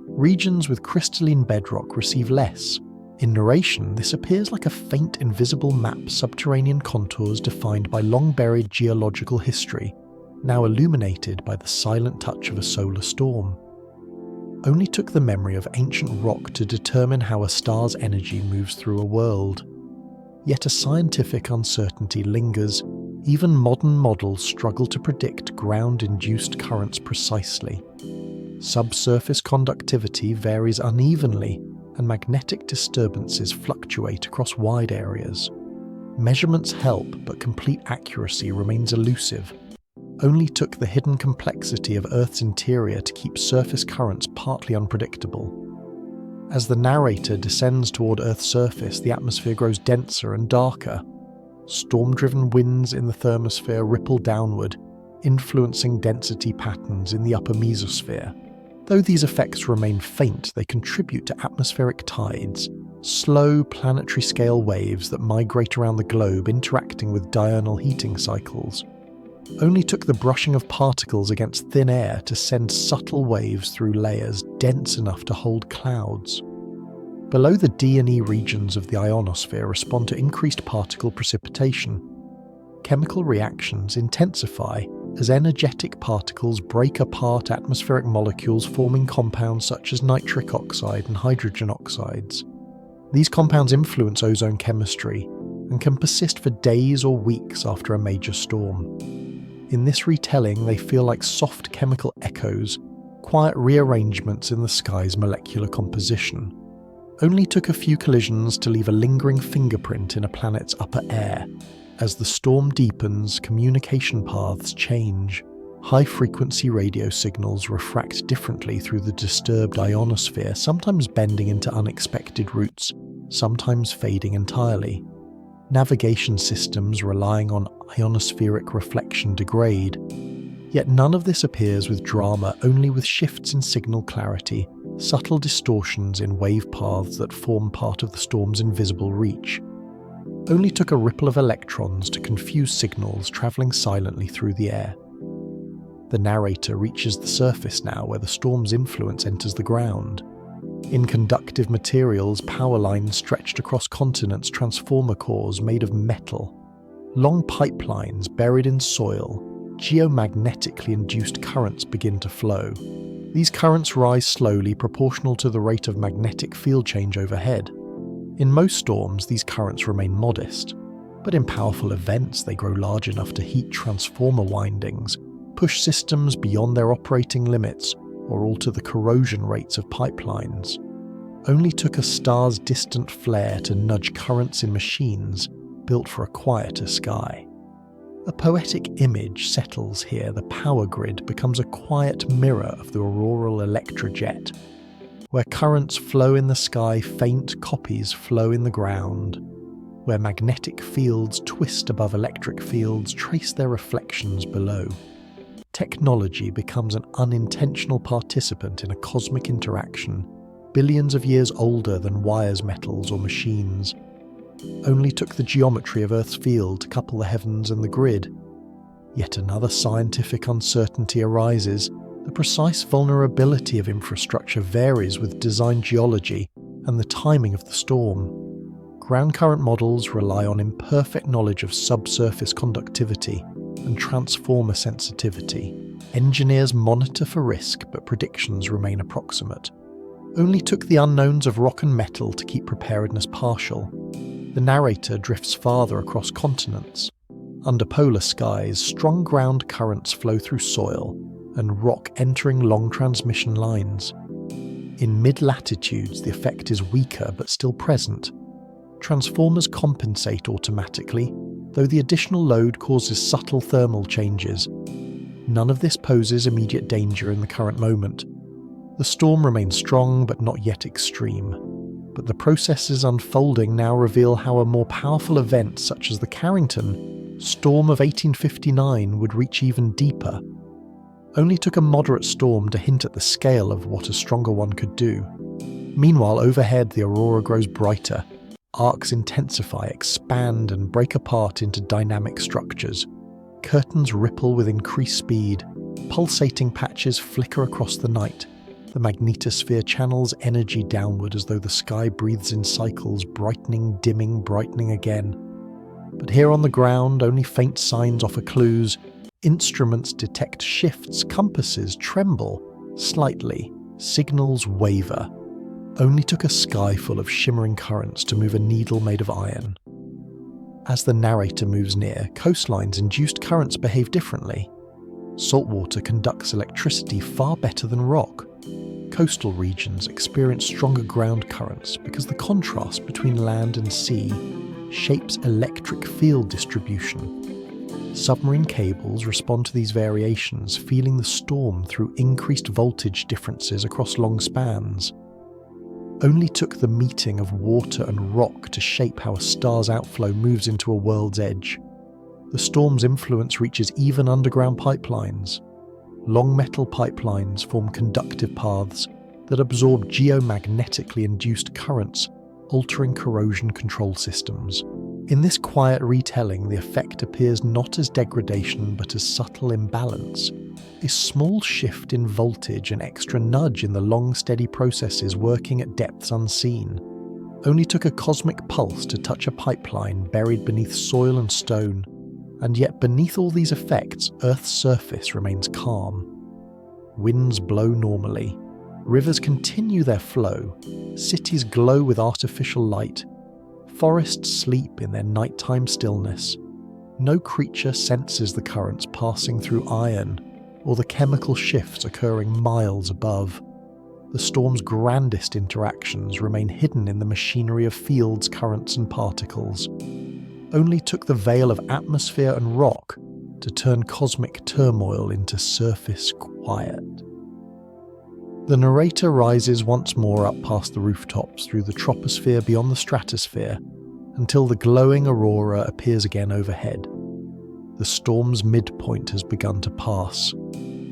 S1: Regions with crystalline bedrock receive less. In narration, this appears like a faint invisible map, subterranean contours defined by long-buried geological history, now illuminated by the silent touch of a solar storm. Only took the memory of ancient rock to determine how a star's energy moves through a world. Yet a scientific uncertainty lingers. Even modern models struggle to predict ground-induced currents precisely. Subsurface conductivity varies unevenly, and magnetic disturbances fluctuate across wide areas. Measurements help, but complete accuracy remains elusive. Only took the hidden complexity of Earth's interior to keep surface currents partly unpredictable. As the narrator descends toward Earth's surface, the atmosphere grows denser and darker. Storm-driven winds in the thermosphere ripple downward, influencing density patterns in the upper mesosphere. Though these effects remain faint, they contribute to atmospheric tides, slow planetary-scale waves that migrate around the globe interacting with diurnal heating cycles. Only took the brushing of particles against thin air to send subtle waves through layers dense enough to hold clouds. Below, the D and E regions of the ionosphere respond to increased particle precipitation. Chemical reactions intensify as energetic particles break apart atmospheric molecules, forming compounds such as nitric oxide and hydrogen oxides. These compounds influence ozone chemistry and can persist for days or weeks after a major storm. In this retelling, they feel like soft chemical echoes, quiet rearrangements in the sky's molecular composition. Only took a few collisions to leave a lingering fingerprint in a planet's upper air. As the storm deepens, communication paths change. High-frequency radio signals refract differently through the disturbed ionosphere, sometimes bending into unexpected routes, sometimes fading entirely. Navigation systems relying on ionospheric reflection degrade. Yet none of this appears with drama, only with shifts in signal clarity, subtle distortions in wave paths that form part of the storm's invisible reach. Only took a ripple of electrons to confuse signals travelling silently through the air. The narrator reaches the surface now, where the storm's influence enters the ground. In conductive materials, power lines stretched across continents, transformer cores made of metal. Long pipelines buried in soil, geomagnetically induced currents begin to flow. These currents rise slowly, proportional to the rate of magnetic field change overhead. In most storms, these currents remain modest, but in powerful events they grow large enough to heat transformer windings, push systems beyond their operating limits, or alter the corrosion rates of pipelines. Only took a star's distant flare to nudge currents in machines built for a quieter sky. A poetic image settles here. The power grid becomes a quiet mirror of the auroral electrojet. Where currents flow in the sky, faint copies flow in the ground. Where magnetic fields twist above electric fields, trace their reflections below. Technology becomes an unintentional participant in a cosmic interaction, billions of years older than wires, metals, or machines. Only took the geometry of Earth's field to couple the heavens and the grid. Yet another scientific uncertainty arises. The precise vulnerability of infrastructure varies with design geology and the timing of the storm. Ground current models rely on imperfect knowledge of subsurface conductivity and transformer sensitivity. Engineers monitor for risk, but predictions remain approximate. Only took the unknowns of rock and metal to keep preparedness partial. The narrator drifts farther across continents. Under polar skies, strong ground currents flow through soil and rock entering long transmission lines. In mid-latitudes, the effect is weaker but still present. Transformers compensate automatically, though the additional load causes subtle thermal changes. None of this poses immediate danger in the current moment. The storm remains strong but not yet extreme. But the processes unfolding now reveal how a more powerful event such as the Carrington storm of 1859 would reach even deeper. Only took a moderate storm to hint at the scale of what a stronger one could do. Meanwhile, overhead the aurora grows brighter. Arcs intensify, expand, and break apart into dynamic structures. Curtains ripple with increased speed. Pulsating patches flicker across the night. The magnetosphere channels energy downward as though the sky breathes in cycles, brightening, dimming, brightening again. But here on the ground, only faint signs offer clues. Instruments detect shifts, compasses tremble slightly, signals waver. Only took a sky full of shimmering currents to move a needle made of iron. As the narrator moves near, coastlines induced currents behave differently. Saltwater conducts electricity far better than rock. Coastal regions experience stronger ground currents because the contrast between land and sea shapes electric field distribution. Submarine cables respond to these variations, feeling the storm through increased voltage differences across long spans. Only took the meeting of water and rock to shape how a star's outflow moves into a world's edge. The storm's influence reaches even underground pipelines. Long metal pipelines form conductive paths that absorb geomagnetically induced currents, altering corrosion control systems. In this quiet retelling, the effect appears not as degradation but as subtle imbalance. A small shift in voltage, an extra nudge in the long, steady processes working at depths unseen. Only took a cosmic pulse to touch a pipeline buried beneath soil and stone, and yet beneath all these effects, Earth's surface remains calm. Winds blow normally. Rivers continue their flow, cities glow with artificial light, forests sleep in their nighttime stillness. No creature senses the currents passing through iron or the chemical shifts occurring miles above. The storm's grandest interactions remain hidden in the machinery of fields, currents and particles. Only took the veil of atmosphere and rock to turn cosmic turmoil into surface quiet. The narrator rises once more up past the rooftops through the troposphere beyond the stratosphere until the glowing aurora appears again overhead. The storm's midpoint has begun to pass.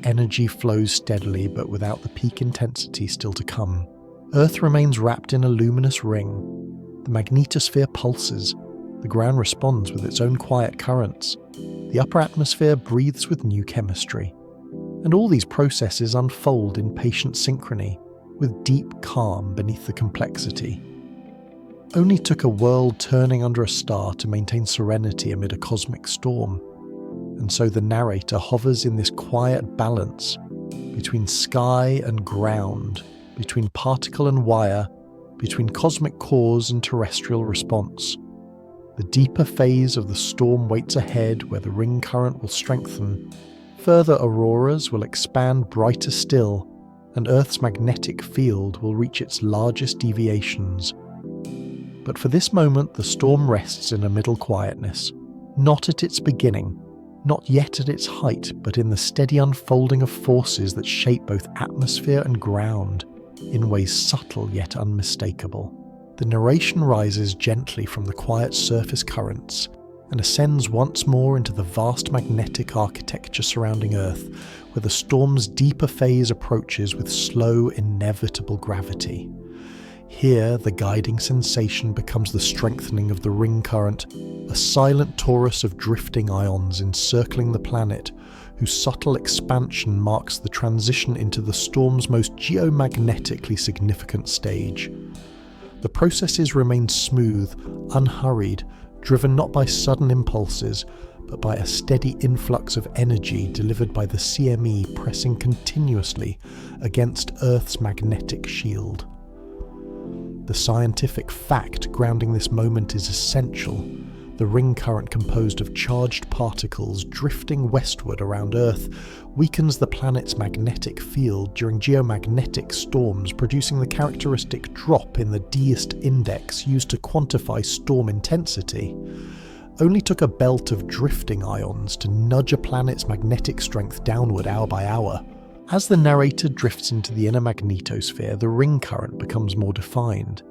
S1: Energy flows steadily but without the peak intensity still to come. Earth remains wrapped in a luminous ring. The magnetosphere pulses. The ground responds with its own quiet currents. The upper atmosphere breathes with new chemistry. And all these processes unfold in patient synchrony, with deep calm beneath the complexity. Only took a world turning under a star to maintain serenity amid a cosmic storm. And so the narrator hovers in this quiet balance between sky and ground, between particle and wire, between cosmic cause and terrestrial response. The deeper phase of the storm waits ahead, where the ring current will strengthen, further auroras will expand brighter still, and Earth's magnetic field will reach its largest deviations. But for this moment the storm rests in a middle quietness, not at its beginning, not yet at its height, but in the steady unfolding of forces that shape both atmosphere and ground, in ways subtle yet unmistakable. The narration rises gently from the quiet surface currents and ascends once more into the vast magnetic architecture surrounding Earth, where the storm's deeper phase approaches with slow, inevitable gravity. Here, the guiding sensation becomes the strengthening of the ring current, a silent torus of drifting ions encircling the planet, whose subtle expansion marks the transition into the storm's most geomagnetically significant stage. The processes remain smooth, unhurried, driven not by sudden impulses, but by a steady influx of energy delivered by the CME pressing continuously against Earth's magnetic shield. The scientific fact grounding this moment is essential. The ring current, composed of charged particles drifting westward around Earth, weakens the planet's magnetic field during geomagnetic storms, producing the characteristic drop in the Deist index used to quantify storm intensity. Only took a belt of drifting ions to nudge a planet's magnetic strength downward hour by hour. As the narrator drifts into the inner magnetosphere, the ring current becomes more defined.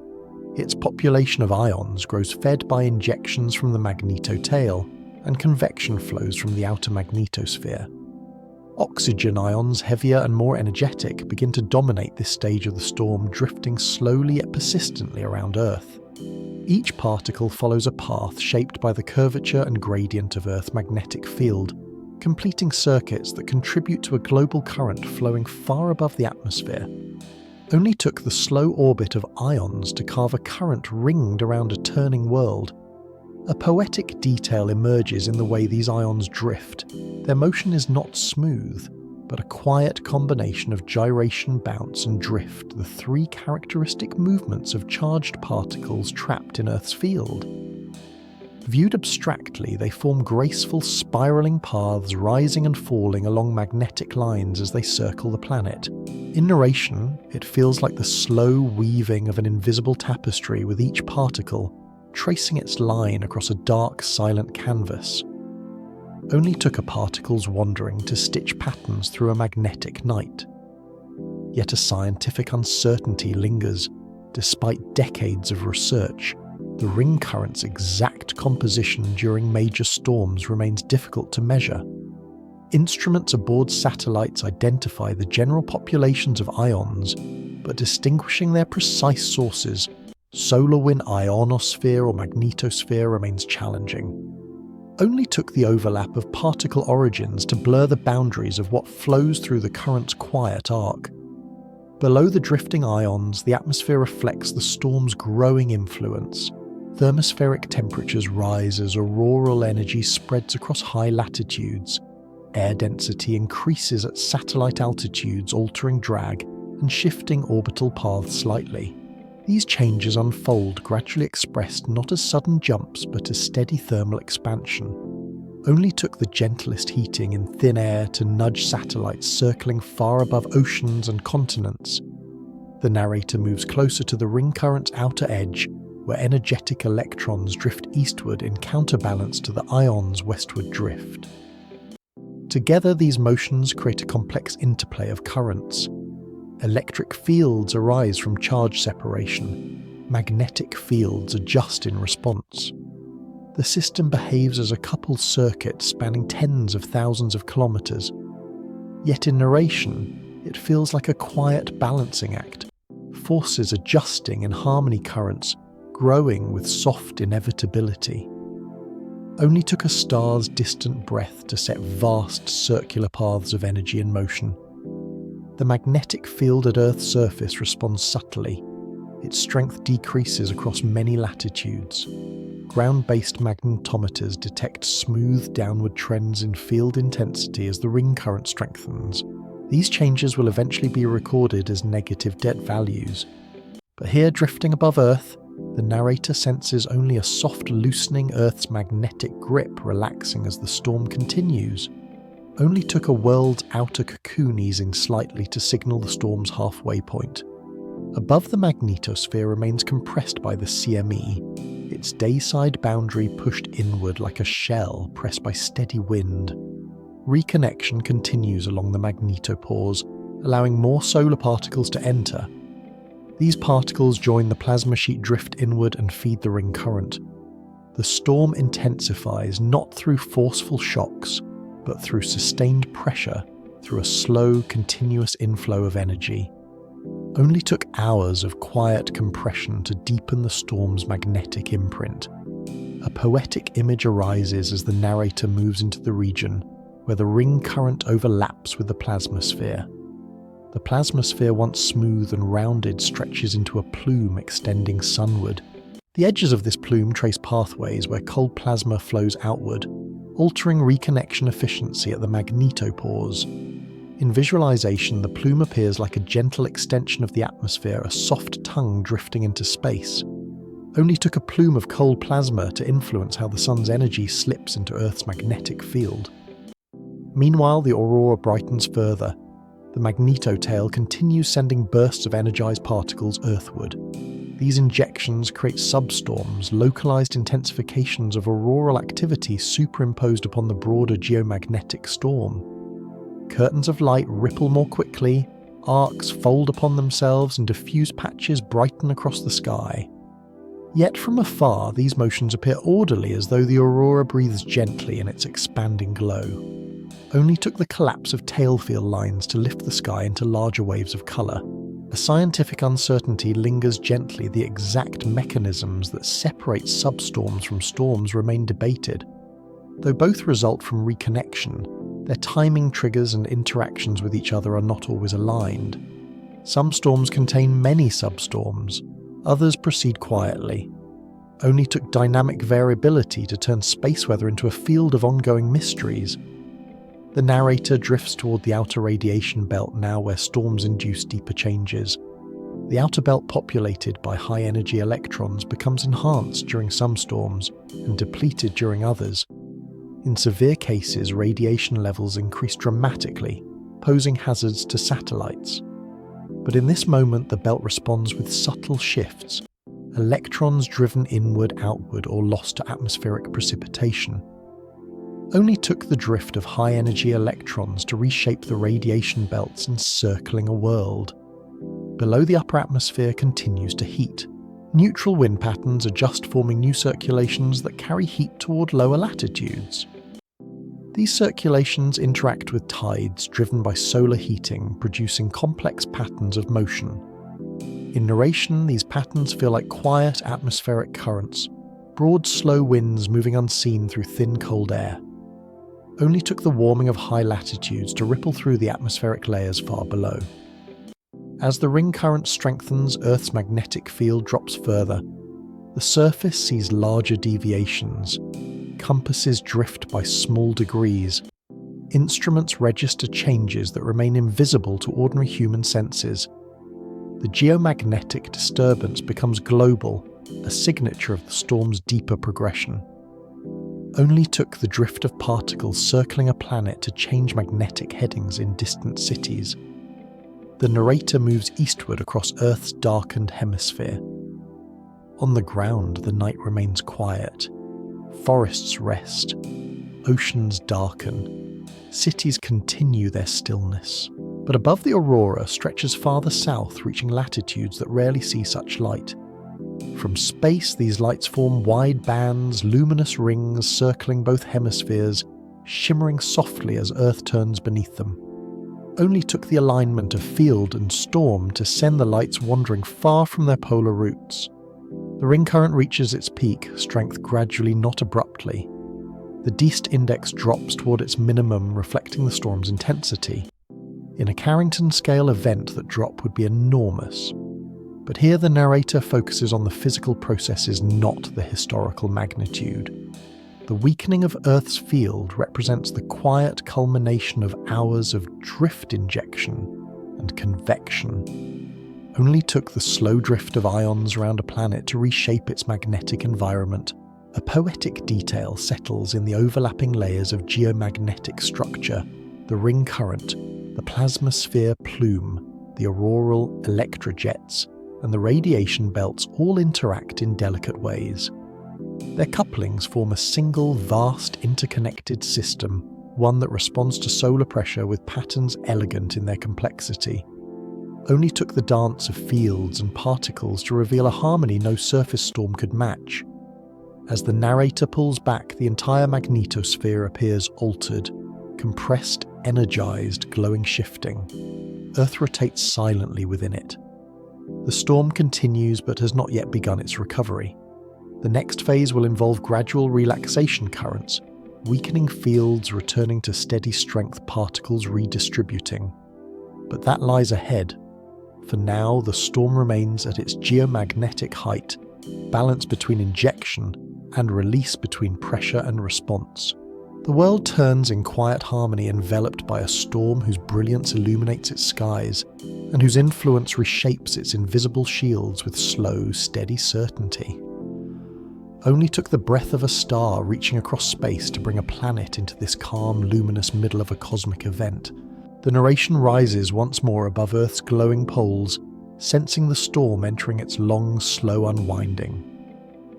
S1: Its population of ions grows fed by injections from the magnetotail, and convection flows from the outer magnetosphere. Oxygen ions, heavier and more energetic, begin to dominate this stage of the storm, drifting slowly yet persistently around Earth. Each particle follows a path shaped by the curvature and gradient of Earth's magnetic field, completing circuits that contribute to a global current flowing far above the atmosphere. Only took the slow orbit of ions to carve a current ringed around a turning world. A poetic detail emerges in the way these ions drift. Their motion is not smooth, but a quiet combination of gyration, bounce and drift, the three characteristic movements of charged particles trapped in Earth's field. Viewed abstractly, they form graceful spiraling paths rising and falling along magnetic lines as they circle the planet. In narration, it feels like the slow weaving of an invisible tapestry, with each particle tracing its line across a dark, silent canvas. Only took a particle's wandering to stitch patterns through a magnetic night. Yet a scientific uncertainty lingers. Despite decades of research, the ring current's exact composition during major storms remains difficult to measure. Instruments aboard satellites identify the general populations of ions, but distinguishing their precise sources, solar wind ionosphere or magnetosphere, remains challenging. Only took the overlap of particle origins to blur the boundaries of what flows through the current's quiet arc. Below the drifting ions, the atmosphere reflects the storm's growing influence. Thermospheric temperatures rise as auroral energy spreads across high latitudes. Air density increases at satellite altitudes, altering drag, and shifting orbital paths slightly. These changes unfold, gradually expressed not as sudden jumps but as steady thermal expansion. Only took the gentlest heating in thin air to nudge satellites circling far above oceans and continents. The narrator moves closer to the ring current's outer edge, where energetic electrons drift eastward in counterbalance to the ion's westward drift. Together, these motions create a complex interplay of currents. Electric fields arise from charge separation. Magnetic fields adjust in response. The system behaves as a coupled circuit spanning tens of thousands of kilometers. Yet in narration, it feels like a quiet balancing act, forces adjusting in harmony currents, growing with soft inevitability. Only took a star's distant breath to set vast circular paths of energy in motion. The magnetic field at Earth's surface responds subtly. Its strength decreases across many latitudes. Ground-based magnetometers detect smooth downward trends in field intensity as the ring current strengthens. These changes will eventually be recorded as negative det values. But here, drifting above Earth, the narrator senses only a soft loosening Earth's magnetic grip relaxing as the storm continues. Only took a world's outer cocoon easing slightly to signal the storm's halfway point. Above the magnetosphere remains compressed by the CME, its dayside boundary pushed inward like a shell pressed by steady wind. Reconnection continues along the magnetopores, allowing more solar particles to enter. These particles join the plasma sheet drift inward and feed the ring current. The storm intensifies not through forceful shocks, but through sustained pressure, through a slow, continuous inflow of energy. Only took hours of quiet compression to deepen the storm's magnetic imprint. A poetic image arises as the narrator moves into the region, where the ring current overlaps with the plasmasphere. The plasmasphere, once smooth and rounded, stretches into a plume extending sunward. The edges of this plume trace pathways where cold plasma flows outward, altering reconnection efficiency at the magnetopores. In visualization, the plume appears like a gentle extension of the atmosphere, a soft tongue drifting into space. Only took a plume of cold plasma to influence how the sun's energy slips into Earth's magnetic field. Meanwhile, the aurora brightens further. The magnetotail continues sending bursts of energized particles earthward. These injections create substorms, localized intensifications of auroral activity superimposed upon the broader geomagnetic storm. Curtains of light ripple more quickly, arcs fold upon themselves and diffuse patches brighten across the sky. Yet from afar, these motions appear orderly, as though the aurora breathes gently in its expanding glow. Only took the collapse of tailfield lines to lift the sky into larger waves of colour. A scientific uncertainty lingers gently. The exact mechanisms that separate substorms from storms remain debated. Though both result from reconnection, their timing triggers and interactions with each other are not always aligned. Some storms contain many substorms, others proceed quietly. Only took dynamic variability to turn space weather into a field of ongoing mysteries. The narrator drifts toward the outer radiation belt now, where storms induce deeper changes. The outer belt, populated by high-energy electrons, becomes enhanced during some storms and depleted during others. In severe cases, radiation levels increase dramatically, posing hazards to satellites. But in this moment, the belt responds with subtle shifts, electrons driven inward, outward, or lost to atmospheric precipitation. Only took the drift of high-energy electrons to reshape the radiation belts encircling a world. Below, the upper atmosphere continues to heat. Neutral wind patterns adjust, forming new circulations that carry heat toward lower latitudes. These circulations interact with tides driven by solar heating, producing complex patterns of motion. In narration, these patterns feel like quiet atmospheric currents, broad, slow winds moving unseen through thin, cold air. Only took the warming of high latitudes to ripple through the atmospheric layers far below. As the ring current strengthens, Earth's magnetic field drops further. The surface sees larger deviations. Compasses drift by small degrees. Instruments register changes that remain invisible to ordinary human senses. The geomagnetic disturbance becomes global, a signature of the storm's deeper progression. Only took the drift of particles circling a planet to change magnetic headings in distant cities. The narrator moves eastward across Earth's darkened hemisphere. On the ground, the night remains quiet. Forests rest. Oceans darken. Cities continue their stillness. But above the aurora stretches farther south, reaching latitudes that rarely see such light. From space, these lights form wide bands, luminous rings circling both hemispheres, shimmering softly as Earth turns beneath them. Only took the alignment of field and storm to send the lights wandering far from their polar routes. The ring current reaches its peak, strength gradually, not abruptly. The Deist index drops toward its minimum, reflecting the storm's intensity. In a Carrington scale event, that drop would be enormous. But here the narrator focuses on the physical processes, not the historical magnitude. The weakening of Earth's field represents the quiet culmination of hours of drift injection and convection. Only took the slow drift of ions around a planet to reshape its magnetic environment. A poetic detail settles in the overlapping layers of geomagnetic structure, the ring current, the plasmasphere plume, the auroral electrojets, and the radiation belts all interact in delicate ways. Their couplings form a single, vast, interconnected system, one that responds to solar pressure with patterns elegant in their complexity. Only took the dance of fields and particles to reveal a harmony no surface storm could match. As the narrator pulls back, the entire magnetosphere appears altered, compressed, energized, glowing, shifting. Earth rotates silently within it. The storm continues but has not yet begun its recovery. The next phase will involve gradual relaxation currents, weakening fields returning to steady strength, particles redistributing. But that lies ahead. For now, the storm remains at its geomagnetic height, balance between injection and release between pressure and response. The world turns in quiet harmony, enveloped by a storm whose brilliance illuminates its skies, and whose influence reshapes its invisible shields with slow, steady certainty. Only took the breath of a star reaching across space to bring a planet into this calm, luminous middle of a cosmic event. The narration rises once more above Earth's glowing poles, sensing the storm entering its long, slow unwinding.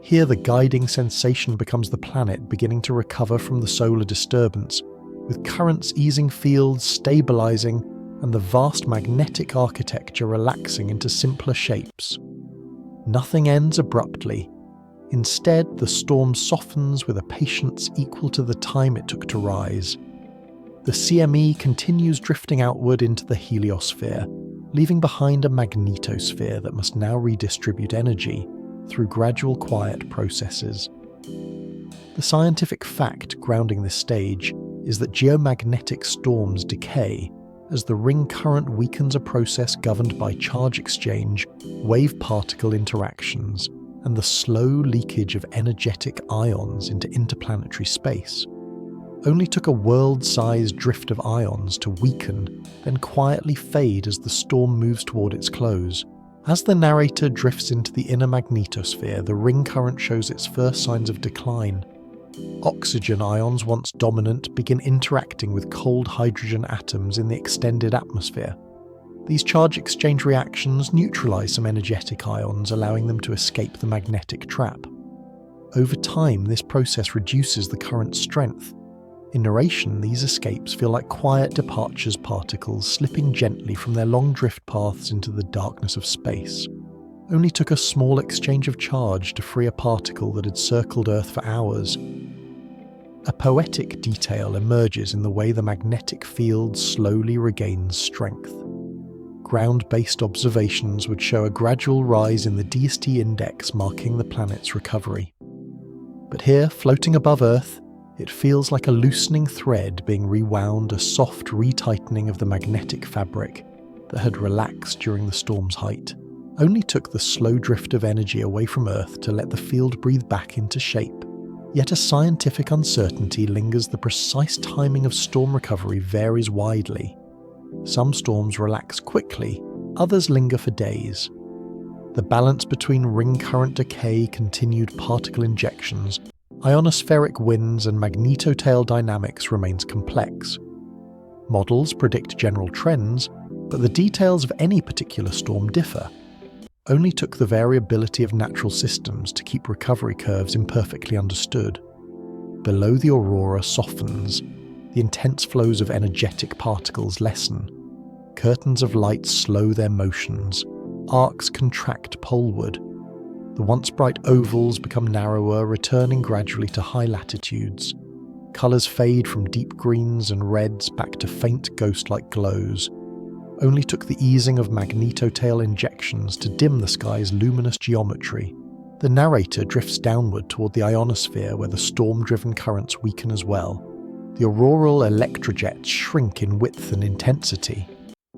S1: Here the guiding sensation becomes the planet beginning to recover from the solar disturbance, with currents easing, fields stabilizing, and the vast magnetic architecture relaxing into simpler shapes. Nothing ends abruptly. Instead, the storm softens with a patience equal to the time it took to rise. The CME continues drifting outward into the heliosphere, leaving behind a magnetosphere that must now redistribute energy through gradual quiet processes. The scientific fact grounding this stage is that geomagnetic storms decay as the ring current weakens, a process governed by charge exchange, wave-particle interactions, and the slow leakage of energetic ions into interplanetary space. Only took a world-sized drift of ions to weaken, then quietly fade as the storm moves toward its close. As the narrator drifts into the inner magnetosphere, the ring current shows its first signs of decline. Oxygen ions, once dominant, begin interacting with cold hydrogen atoms in the extended atmosphere. These charge exchange reactions neutralize some energetic ions, allowing them to escape the magnetic trap. Over time, this process reduces the current's strength. In narration, these escapes feel like quiet departures, particles slipping gently from their long drift paths into the darkness of space. Only took a small exchange of charge to free a particle that had circled Earth for hours. A poetic detail emerges in the way the magnetic field slowly regains strength. Ground-based observations would show a gradual rise in the Deist index, marking the planet's recovery. But here, floating above Earth, it feels like a loosening thread being rewound, a soft retightening of the magnetic fabric that had relaxed during the storm's height. Only took the slow drift of energy away from Earth to let the field breathe back into shape. Yet a scientific uncertainty lingers. The precise timing of storm recovery varies widely. Some storms relax quickly, Others linger for days. The balance between ring current decay, continued particle injections, ionospheric winds and magnetotail dynamics remains complex. Models predict general trends, but the details of any particular storm differ. Only took the variability of natural systems to keep recovery curves imperfectly understood. Below the aurora softens, the intense flows of energetic particles lessen, curtains of light slow their motions, arcs contract poleward. The once bright ovals become narrower, returning gradually to high latitudes. Colours fade from deep greens and reds back to faint ghost-like glows. Only took the easing of magnetotail injections to dim the sky's luminous geometry. The narrator drifts downward toward the ionosphere where the storm-driven currents weaken as well. The auroral electrojets shrink in width and intensity.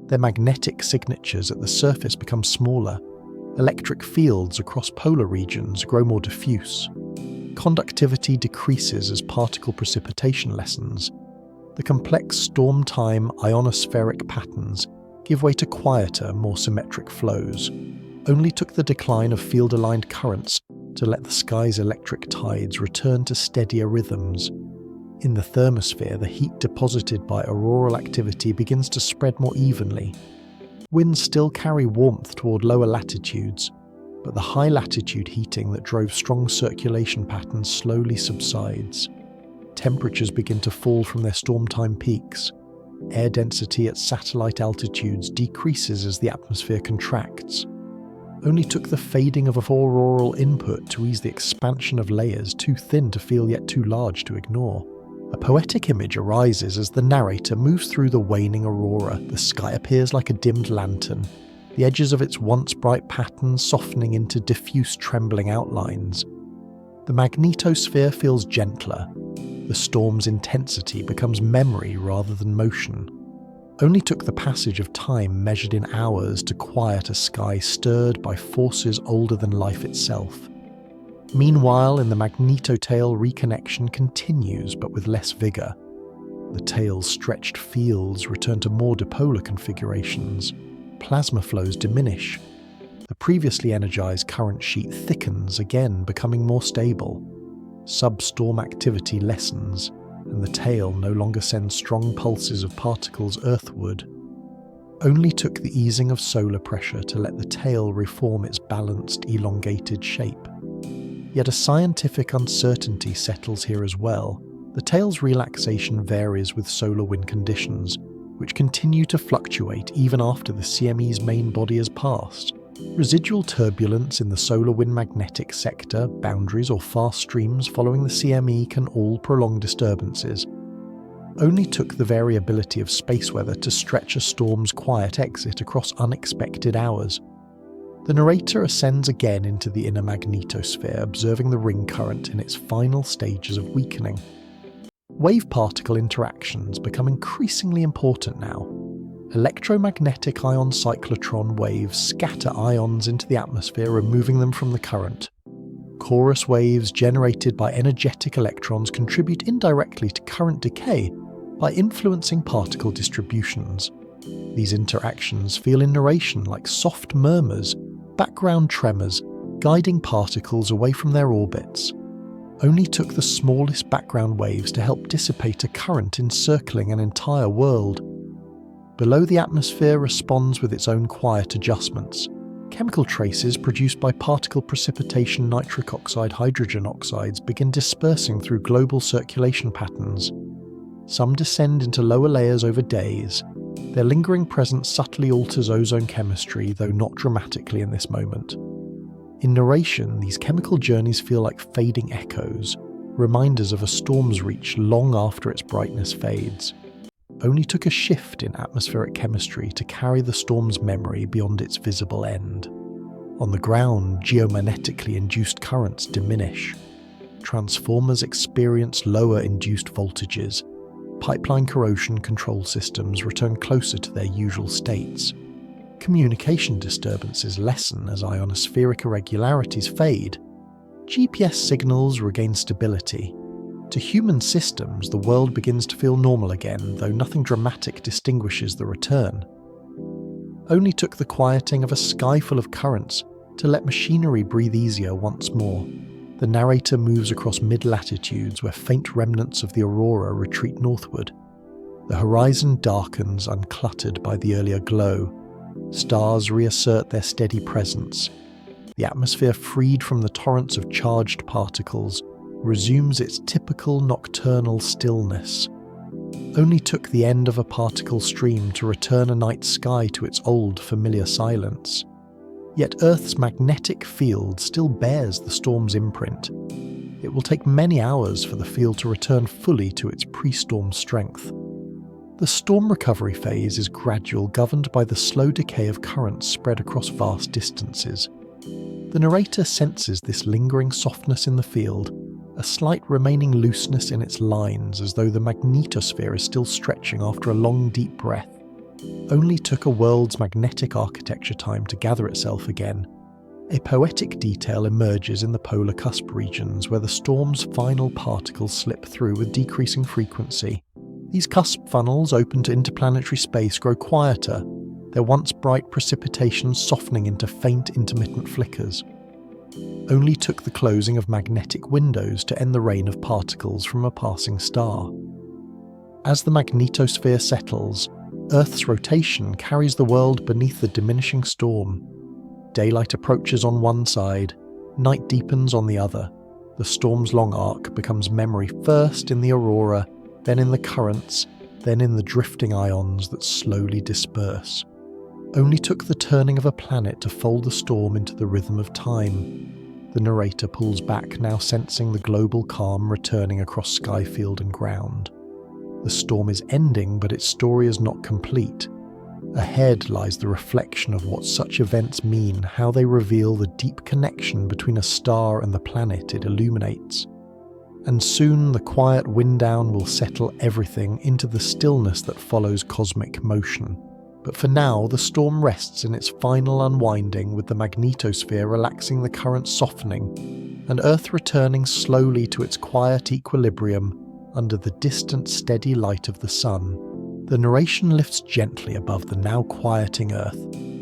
S1: Their magnetic signatures at the surface become smaller. Electric fields across polar regions grow more diffuse. Conductivity decreases as particle precipitation lessens. The complex storm-time ionospheric patterns give way to quieter, more symmetric flows. Only took the decline of field-aligned currents to let the sky's electric tides return to steadier rhythms. In the thermosphere, the heat deposited by auroral activity begins to spread more evenly. Winds still carry warmth toward lower latitudes, but the high-latitude heating that drove strong circulation patterns slowly subsides. Temperatures begin to fall from their storm-time peaks. Air density at satellite altitudes decreases as the atmosphere contracts. Only took the fading of auroral input to ease the expansion of layers too thin to feel yet too large to ignore. A poetic image arises as the narrator moves through the waning aurora. The sky appears like a dimmed lantern, the edges of its once bright patterns softening into diffuse trembling outlines. The magnetosphere feels gentler. The storm's intensity becomes memory rather than motion. Only took the passage of time measured in hours to quiet a sky stirred by forces older than life itself. Meanwhile, in the magnetotail, reconnection continues, but with less vigour. The tail's stretched fields return to more dipolar configurations. Plasma flows diminish. The previously energised current sheet thickens again, becoming more stable. Substorm activity lessens, and the tail no longer sends strong pulses of particles earthward. Only took the easing of solar pressure to let the tail reform its balanced, elongated shape. Yet a scientific uncertainty settles here as well. The tail's relaxation varies with solar wind conditions, which continue to fluctuate even after the CME's main body has passed. Residual turbulence in the solar wind magnetic sector, boundaries or fast streams following the CME can all prolong disturbances. Only took the variability of space weather to stretch a storm's quiet exit across unexpected hours. The narrator ascends again into the inner magnetosphere, observing the ring current in its final stages of weakening. Wave-particle interactions become increasingly important now. Electromagnetic ion cyclotron waves scatter ions into the atmosphere, removing them from the current. Chorus waves generated by energetic electrons contribute indirectly to current decay by influencing particle distributions. These interactions feel in narration like soft murmurs, background tremors, guiding particles away from their orbits. Only took the smallest background waves to help dissipate a current encircling an entire world. Below, the atmosphere responds with its own quiet adjustments. Chemical traces produced by particle precipitation nitric oxide hydrogen oxides begin dispersing through global circulation patterns. Some descend into lower layers over days. Their lingering presence subtly alters ozone chemistry, though not dramatically in this moment. In narration, these chemical journeys feel like fading echoes, reminders of a storm's reach long after its brightness fades. Only took a shift in atmospheric chemistry to carry the storm's memory beyond its visible end. On the ground, geomagnetically induced currents diminish. Transformers experience lower induced voltages. Pipeline corrosion control systems return closer to their usual states. Communication disturbances lessen as ionospheric irregularities fade. GPS signals regain stability. To human systems, the world begins to feel normal again, though nothing dramatic distinguishes the return. Only took the quieting of a sky full of currents to let machinery breathe easier once more. The narrator moves across mid-latitudes where faint remnants of the aurora retreat northward. The horizon darkens uncluttered by the earlier glow. Stars reassert their steady presence. The atmosphere, freed from the torrents of charged particles, resumes its typical nocturnal stillness. Only took the end of a particle stream to return a night sky to its old familiar silence. Yet Earth's magnetic field still bears the storm's imprint. It will take many hours for the field to return fully to its pre-storm strength. The storm recovery phase is gradual, governed by the slow decay of currents spread across vast distances. The narrator senses this lingering softness in the field, a slight remaining looseness in its lines as though the magnetosphere is still stretching after a long deep breath. Only took a world's magnetic architecture time to gather itself again. A poetic detail emerges in the polar cusp regions where the storm's final particles slip through with decreasing frequency. These cusp funnels open to interplanetary space grow quieter, their once bright precipitation softening into faint intermittent flickers. Only took the closing of magnetic windows to end the rain of particles from a passing star. As the magnetosphere settles, Earth's rotation carries the world beneath the diminishing storm. Daylight approaches on one side, night deepens on the other. The storm's long arc becomes memory first in the aurora, then in the currents, then in the drifting ions that slowly disperse. Only took the turning of a planet to fold the storm into the rhythm of time. The narrator pulls back, now sensing the global calm returning across skyfield and ground. The storm is ending, but its story is not complete. Ahead lies the reflection of what such events mean, how they reveal the deep connection between a star and the planet it illuminates. And soon the quiet wind down will settle everything into the stillness that follows cosmic motion. But for now, the storm rests in its final unwinding, with the magnetosphere relaxing, the currents softening, and Earth returning slowly to its quiet equilibrium under the distant steady light of the sun. The narration lifts gently above the now quieting Earth,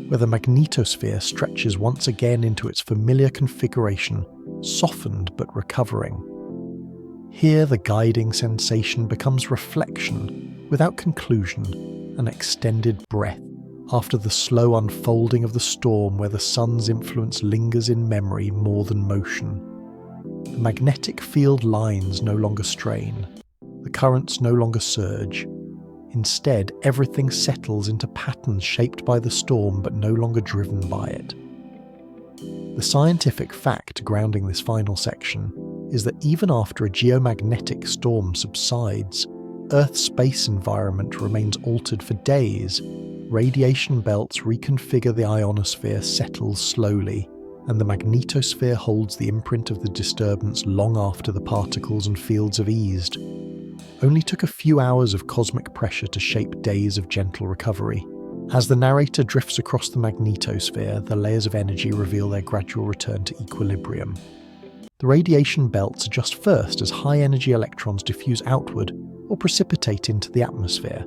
S1: where the magnetosphere stretches once again into its familiar configuration, softened but recovering. Here the guiding sensation becomes reflection, without conclusion, an extended breath, after the slow unfolding of the storm where the sun's influence lingers in memory more than motion. The magnetic field lines no longer strain. The currents no longer surge. Instead, everything settles into patterns shaped by the storm but no longer driven by it. The scientific fact grounding this final section is that even after a geomagnetic storm subsides, Earth's space environment remains altered for days. Radiation belts reconfigure, the ionosphere settles slowly, and the magnetosphere holds the imprint of the disturbance long after the particles and fields have eased. Only took a few hours of cosmic pressure to shape days of gentle recovery. As the narrator drifts across the magnetosphere, the layers of energy reveal their gradual return to equilibrium. The radiation belts adjust first as high-energy electrons diffuse outward or precipitate into the atmosphere.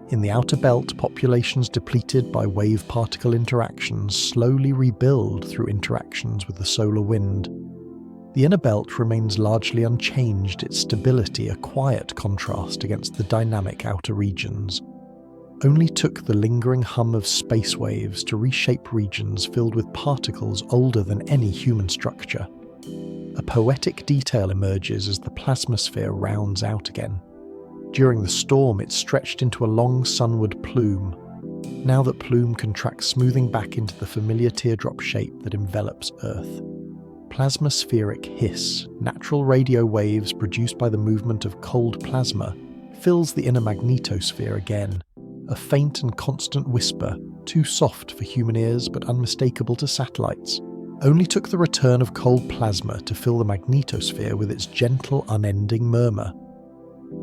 S1: In the outer belt, populations depleted by wave-particle interactions slowly rebuild through interactions with the solar wind. The inner belt remains largely unchanged, its stability a quiet contrast against the dynamic outer regions. Only took the lingering hum of space waves to reshape regions filled with particles older than any human structure. A poetic detail emerges as the plasmasphere rounds out again. During the storm, it stretched into a long sunward plume. Now that plume contracts, smoothing back into the familiar teardrop shape that envelops Earth. Plasmaspheric hiss, natural radio waves produced by the movement of cold plasma, fills the inner magnetosphere again. A faint and constant whisper, too soft for human ears but unmistakable to satellites. Only took the return of cold plasma to fill the magnetosphere with its gentle, unending murmur.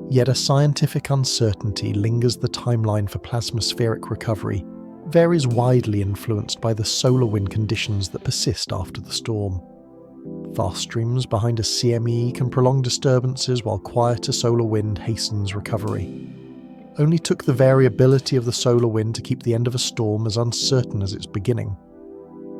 S1: Yet a scientific uncertainty lingers. The timeline for plasmaspheric recovery varies, widely influenced by the solar wind conditions that persist after the storm. Fast streams behind a CME can prolong disturbances, while quieter solar wind hastens recovery. Only took the variability of the solar wind to keep the end of a storm as uncertain as its beginning.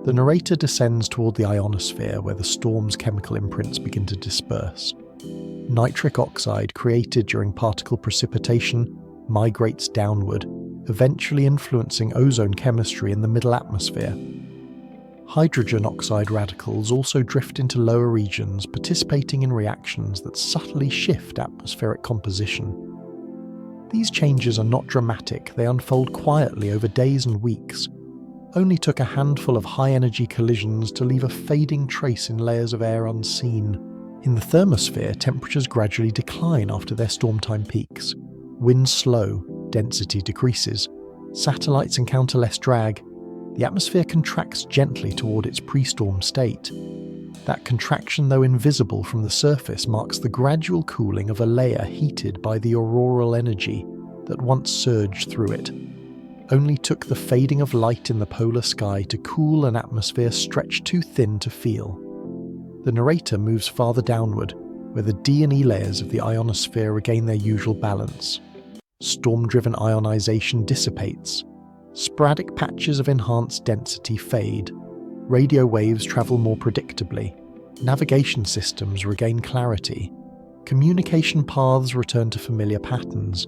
S1: The narrator descends toward the ionosphere where the storm's chemical imprints begin to disperse. Nitric oxide created during particle precipitation migrates downward, eventually influencing ozone chemistry in the middle atmosphere. Hydrogen oxide radicals also drift into lower regions, participating in reactions that subtly shift atmospheric composition. These changes are not dramatic, they unfold quietly over days and weeks. Only took a handful of high-energy collisions to leave a fading trace in layers of air unseen. In the thermosphere, temperatures gradually decline after their storm-time peaks. Winds slow, density decreases. Satellites encounter less drag. The atmosphere contracts gently toward its pre-storm state. That contraction, though invisible from the surface, marks the gradual cooling of a layer heated by the auroral energy that once surged through it. Only took the fading of light in the polar sky to cool an atmosphere stretched too thin to feel. The narrator moves farther downward, where the D and E layers of the ionosphere regain their usual balance. Storm-driven ionization dissipates. Sporadic patches of enhanced density fade. Radio waves travel more predictably. Navigation systems regain clarity. Communication paths return to familiar patterns.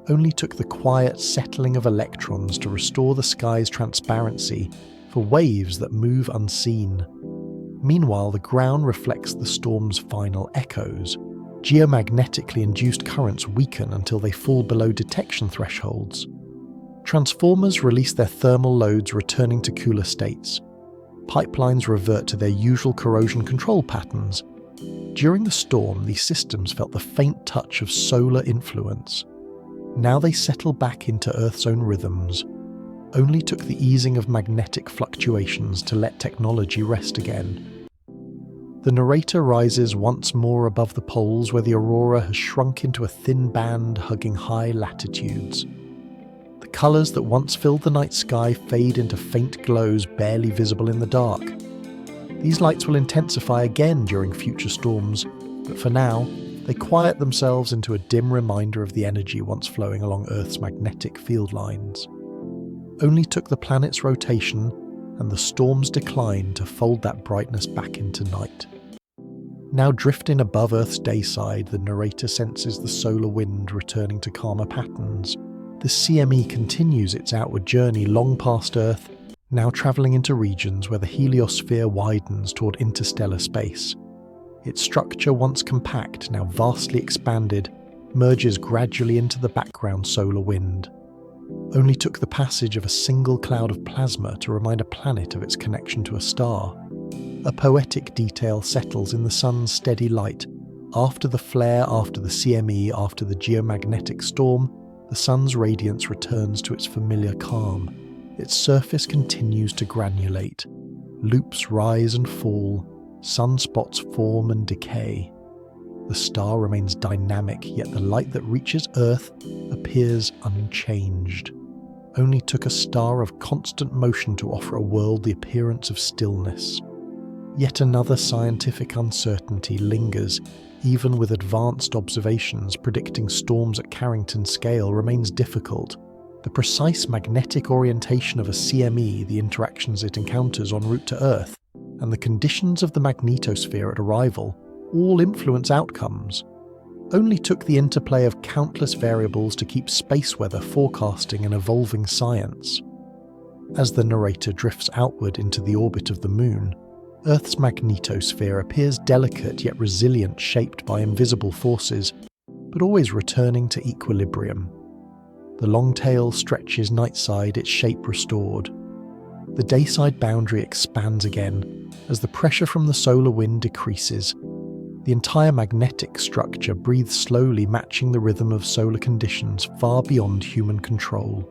S1: Only took the quiet settling of electrons to restore the sky's transparency for waves that move unseen. Meanwhile, the ground reflects the storm's final echoes. Geomagnetically induced currents weaken until they fall below detection thresholds. Transformers release their thermal loads, returning to cooler states. Pipelines revert to their usual corrosion control patterns. During the storm, these systems felt the faint touch of solar influence. Now they settle back into Earth's own rhythms. Only took the easing of magnetic fluctuations to let technology rest again. The narrator rises once more above the poles where the aurora has shrunk into a thin band hugging high latitudes. The colours that once filled the night sky fade into faint glows barely visible in the dark. These lights will intensify again during future storms, but for now, they quiet themselves into a dim reminder of the energy once flowing along Earth's magnetic field lines. Only took the planet's rotation and the storm's decline to fold that brightness back into night. Now drifting above Earth's dayside, the narrator senses the solar wind returning to calmer patterns. The CME continues its outward journey long past Earth, now travelling into regions where the heliosphere widens toward interstellar space. Its structure, once compact, now vastly expanded, merges gradually into the background solar wind. Only took the passage of a single cloud of plasma to remind a planet of its connection to a star. A poetic detail settles in the sun's steady light. After the flare, after the CME, after the geomagnetic storm, the sun's radiance returns to its familiar calm. Its surface continues to granulate. Loops rise and fall. Sunspots form and decay. The star remains dynamic, yet the light that reaches Earth appears unchanged. Only took a star of constant motion to offer a world the appearance of stillness. Yet another scientific uncertainty lingers. Even with advanced observations, predicting storms at Carrington scale remains difficult. The precise magnetic orientation of a CME, the interactions it encounters en route to Earth, and the conditions of the magnetosphere at arrival all influence outcomes. Only took the interplay of countless variables to keep space weather forecasting an evolving science. As the narrator drifts outward into the orbit of the Moon, Earth's magnetosphere appears delicate yet resilient, shaped by invisible forces, but always returning to equilibrium. The long tail stretches nightside, its shape restored. The dayside boundary expands again as the pressure from the solar wind decreases. The entire magnetic structure breathes slowly, matching the rhythm of solar conditions far beyond human control.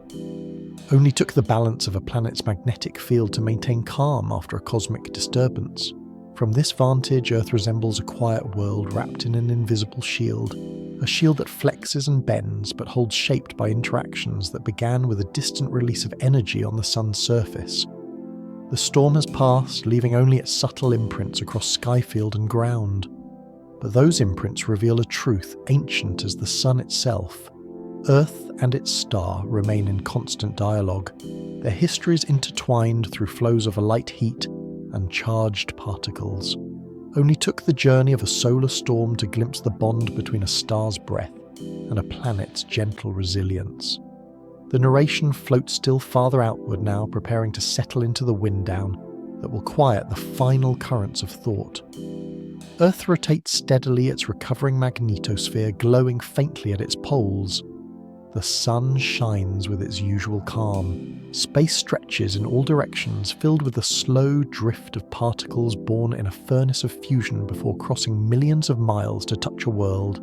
S1: Only took the balance of a planet's magnetic field to maintain calm after a cosmic disturbance. From this vantage, Earth resembles a quiet world wrapped in an invisible shield, a shield that flexes and bends but holds shaped by interactions that began with a distant release of energy on the sun's surface. The storm has passed, leaving only its subtle imprints across skyfield and ground. But those imprints reveal a truth ancient as the sun itself. Earth and its star remain in constant dialogue, their histories intertwined through flows of light heat and charged particles. Only took the journey of a solar storm to glimpse the bond between a star's breath and a planet's gentle resilience. The narration floats still farther outward now, preparing to settle into the wind down that will quiet the final currents of thought. Earth rotates steadily, its recovering magnetosphere glowing faintly at its poles. The sun shines with its usual calm. Space stretches in all directions, filled with a slow drift of particles born in a furnace of fusion before crossing millions of miles to touch a world.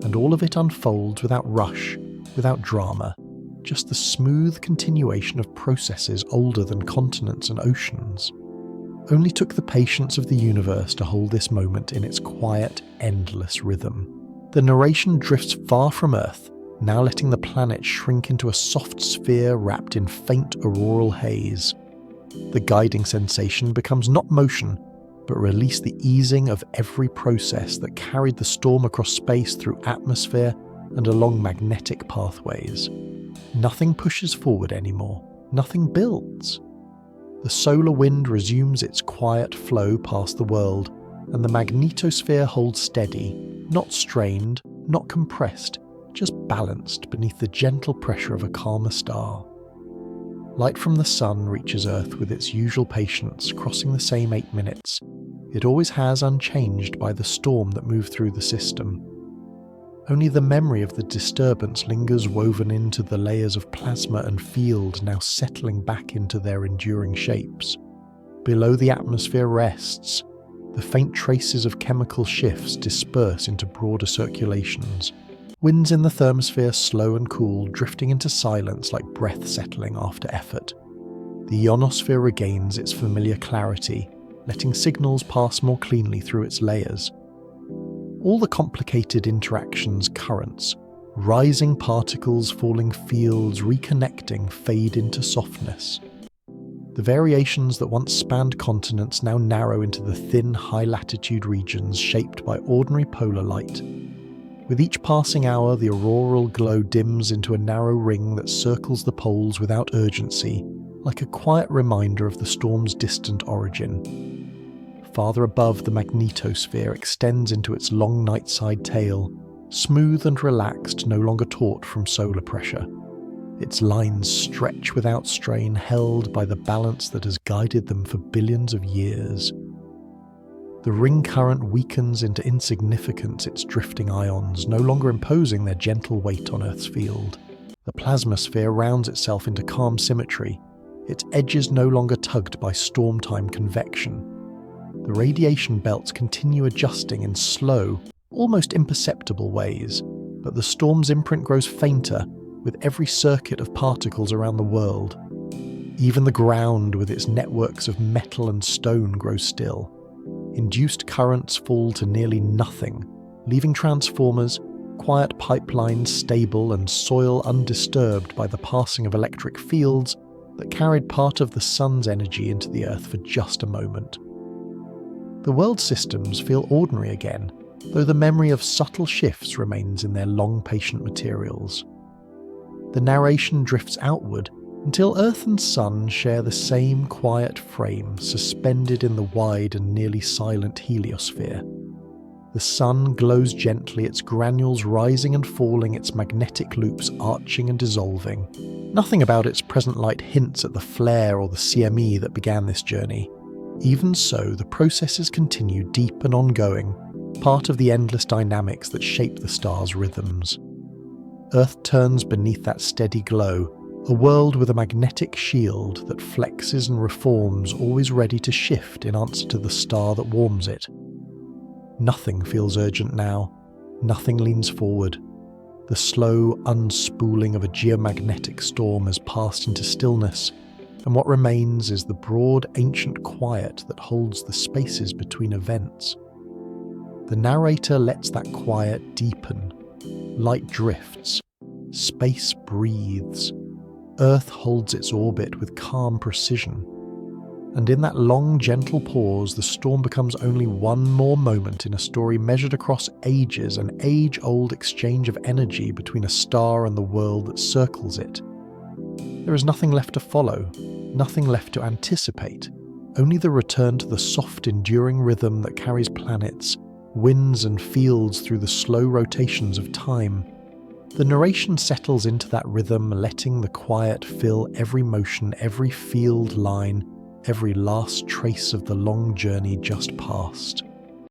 S1: And all of it unfolds without rush, without drama, just the smooth continuation of processes older than continents and oceans. Only took the patience of the universe to hold this moment in its quiet, endless rhythm. The narration drifts far from Earth, now letting the planet shrink into a soft sphere wrapped in faint auroral haze. The guiding sensation becomes not motion, but release the easing of every process that carried the storm across space through atmosphere and along magnetic pathways. Nothing pushes forward anymore, nothing builds. The solar wind resumes its quiet flow past the world, and the magnetosphere holds steady, not strained, not compressed, just balanced beneath the gentle pressure of a calmer star. Light from the sun reaches Earth with its usual patience, crossing the same 8 minutes. It always has, unchanged by the storm that moved through the system. Only the memory of the disturbance lingers woven into the layers of plasma and field now settling back into their enduring shapes. Below the atmosphere rests. The faint traces of chemical shifts disperse into broader circulations. Winds in the thermosphere slow and cool, drifting into silence like breath settling after effort. The ionosphere regains its familiar clarity, letting signals pass more cleanly through its layers. All the complicated interactions, currents, rising particles, falling fields, reconnecting, fade into softness. The variations that once spanned continents now narrow into the thin, high-latitude regions shaped by ordinary polar light. With each passing hour, the auroral glow dims into a narrow ring that circles the poles without urgency, like a quiet reminder of the storm's distant origin. Farther above, the magnetosphere extends into its long nightside tail, smooth and relaxed, no longer taut from solar pressure. Its lines stretch without strain, held by the balance that has guided them for billions of years. The ring current weakens into insignificance its drifting ions, no longer imposing their gentle weight on Earth's field. The plasmasphere rounds itself into calm symmetry, its edges no longer tugged by storm-time convection. The radiation belts continue adjusting in slow, almost imperceptible ways, but the storm's imprint grows fainter with every circuit of particles around the world. Even the ground with its networks of metal and stone grows still. Induced currents fall to nearly nothing, leaving transformers, quiet pipelines stable and soil undisturbed by the passing of electric fields that carried part of the sun's energy into the Earth for just a moment. The world systems feel ordinary again, though the memory of subtle shifts remains in their long patient materials. The narration drifts outward until Earth and Sun share the same quiet frame suspended in the wide and nearly silent heliosphere. The sun glows gently, its granules rising and falling, its magnetic loops arching and dissolving. Nothing about its present light hints at the flare or the CME that began this journey. Even so, the processes continue deep and ongoing, part of the endless dynamics that shape the star's rhythms. Earth turns beneath that steady glow, a world with a magnetic shield that flexes and reforms, always ready to shift in answer to the star that warms it. Nothing feels urgent now, nothing leans forward. The slow unspooling of a geomagnetic storm has passed into stillness, and what remains is the broad ancient quiet that holds the spaces between events. The narrator lets that quiet deepen. Light drifts. Space breathes. Earth holds its orbit with calm precision. And in that long, gentle pause, the storm becomes only one more moment in a story measured across ages, an age-old exchange of energy between a star and the world that circles it. There is nothing left to follow, nothing left to anticipate, only the return to the soft, enduring rhythm that carries planets, winds and fields through the slow rotations of time. The narration settles into that rhythm, letting the quiet fill every motion, every field line, every last trace of the long journey just past.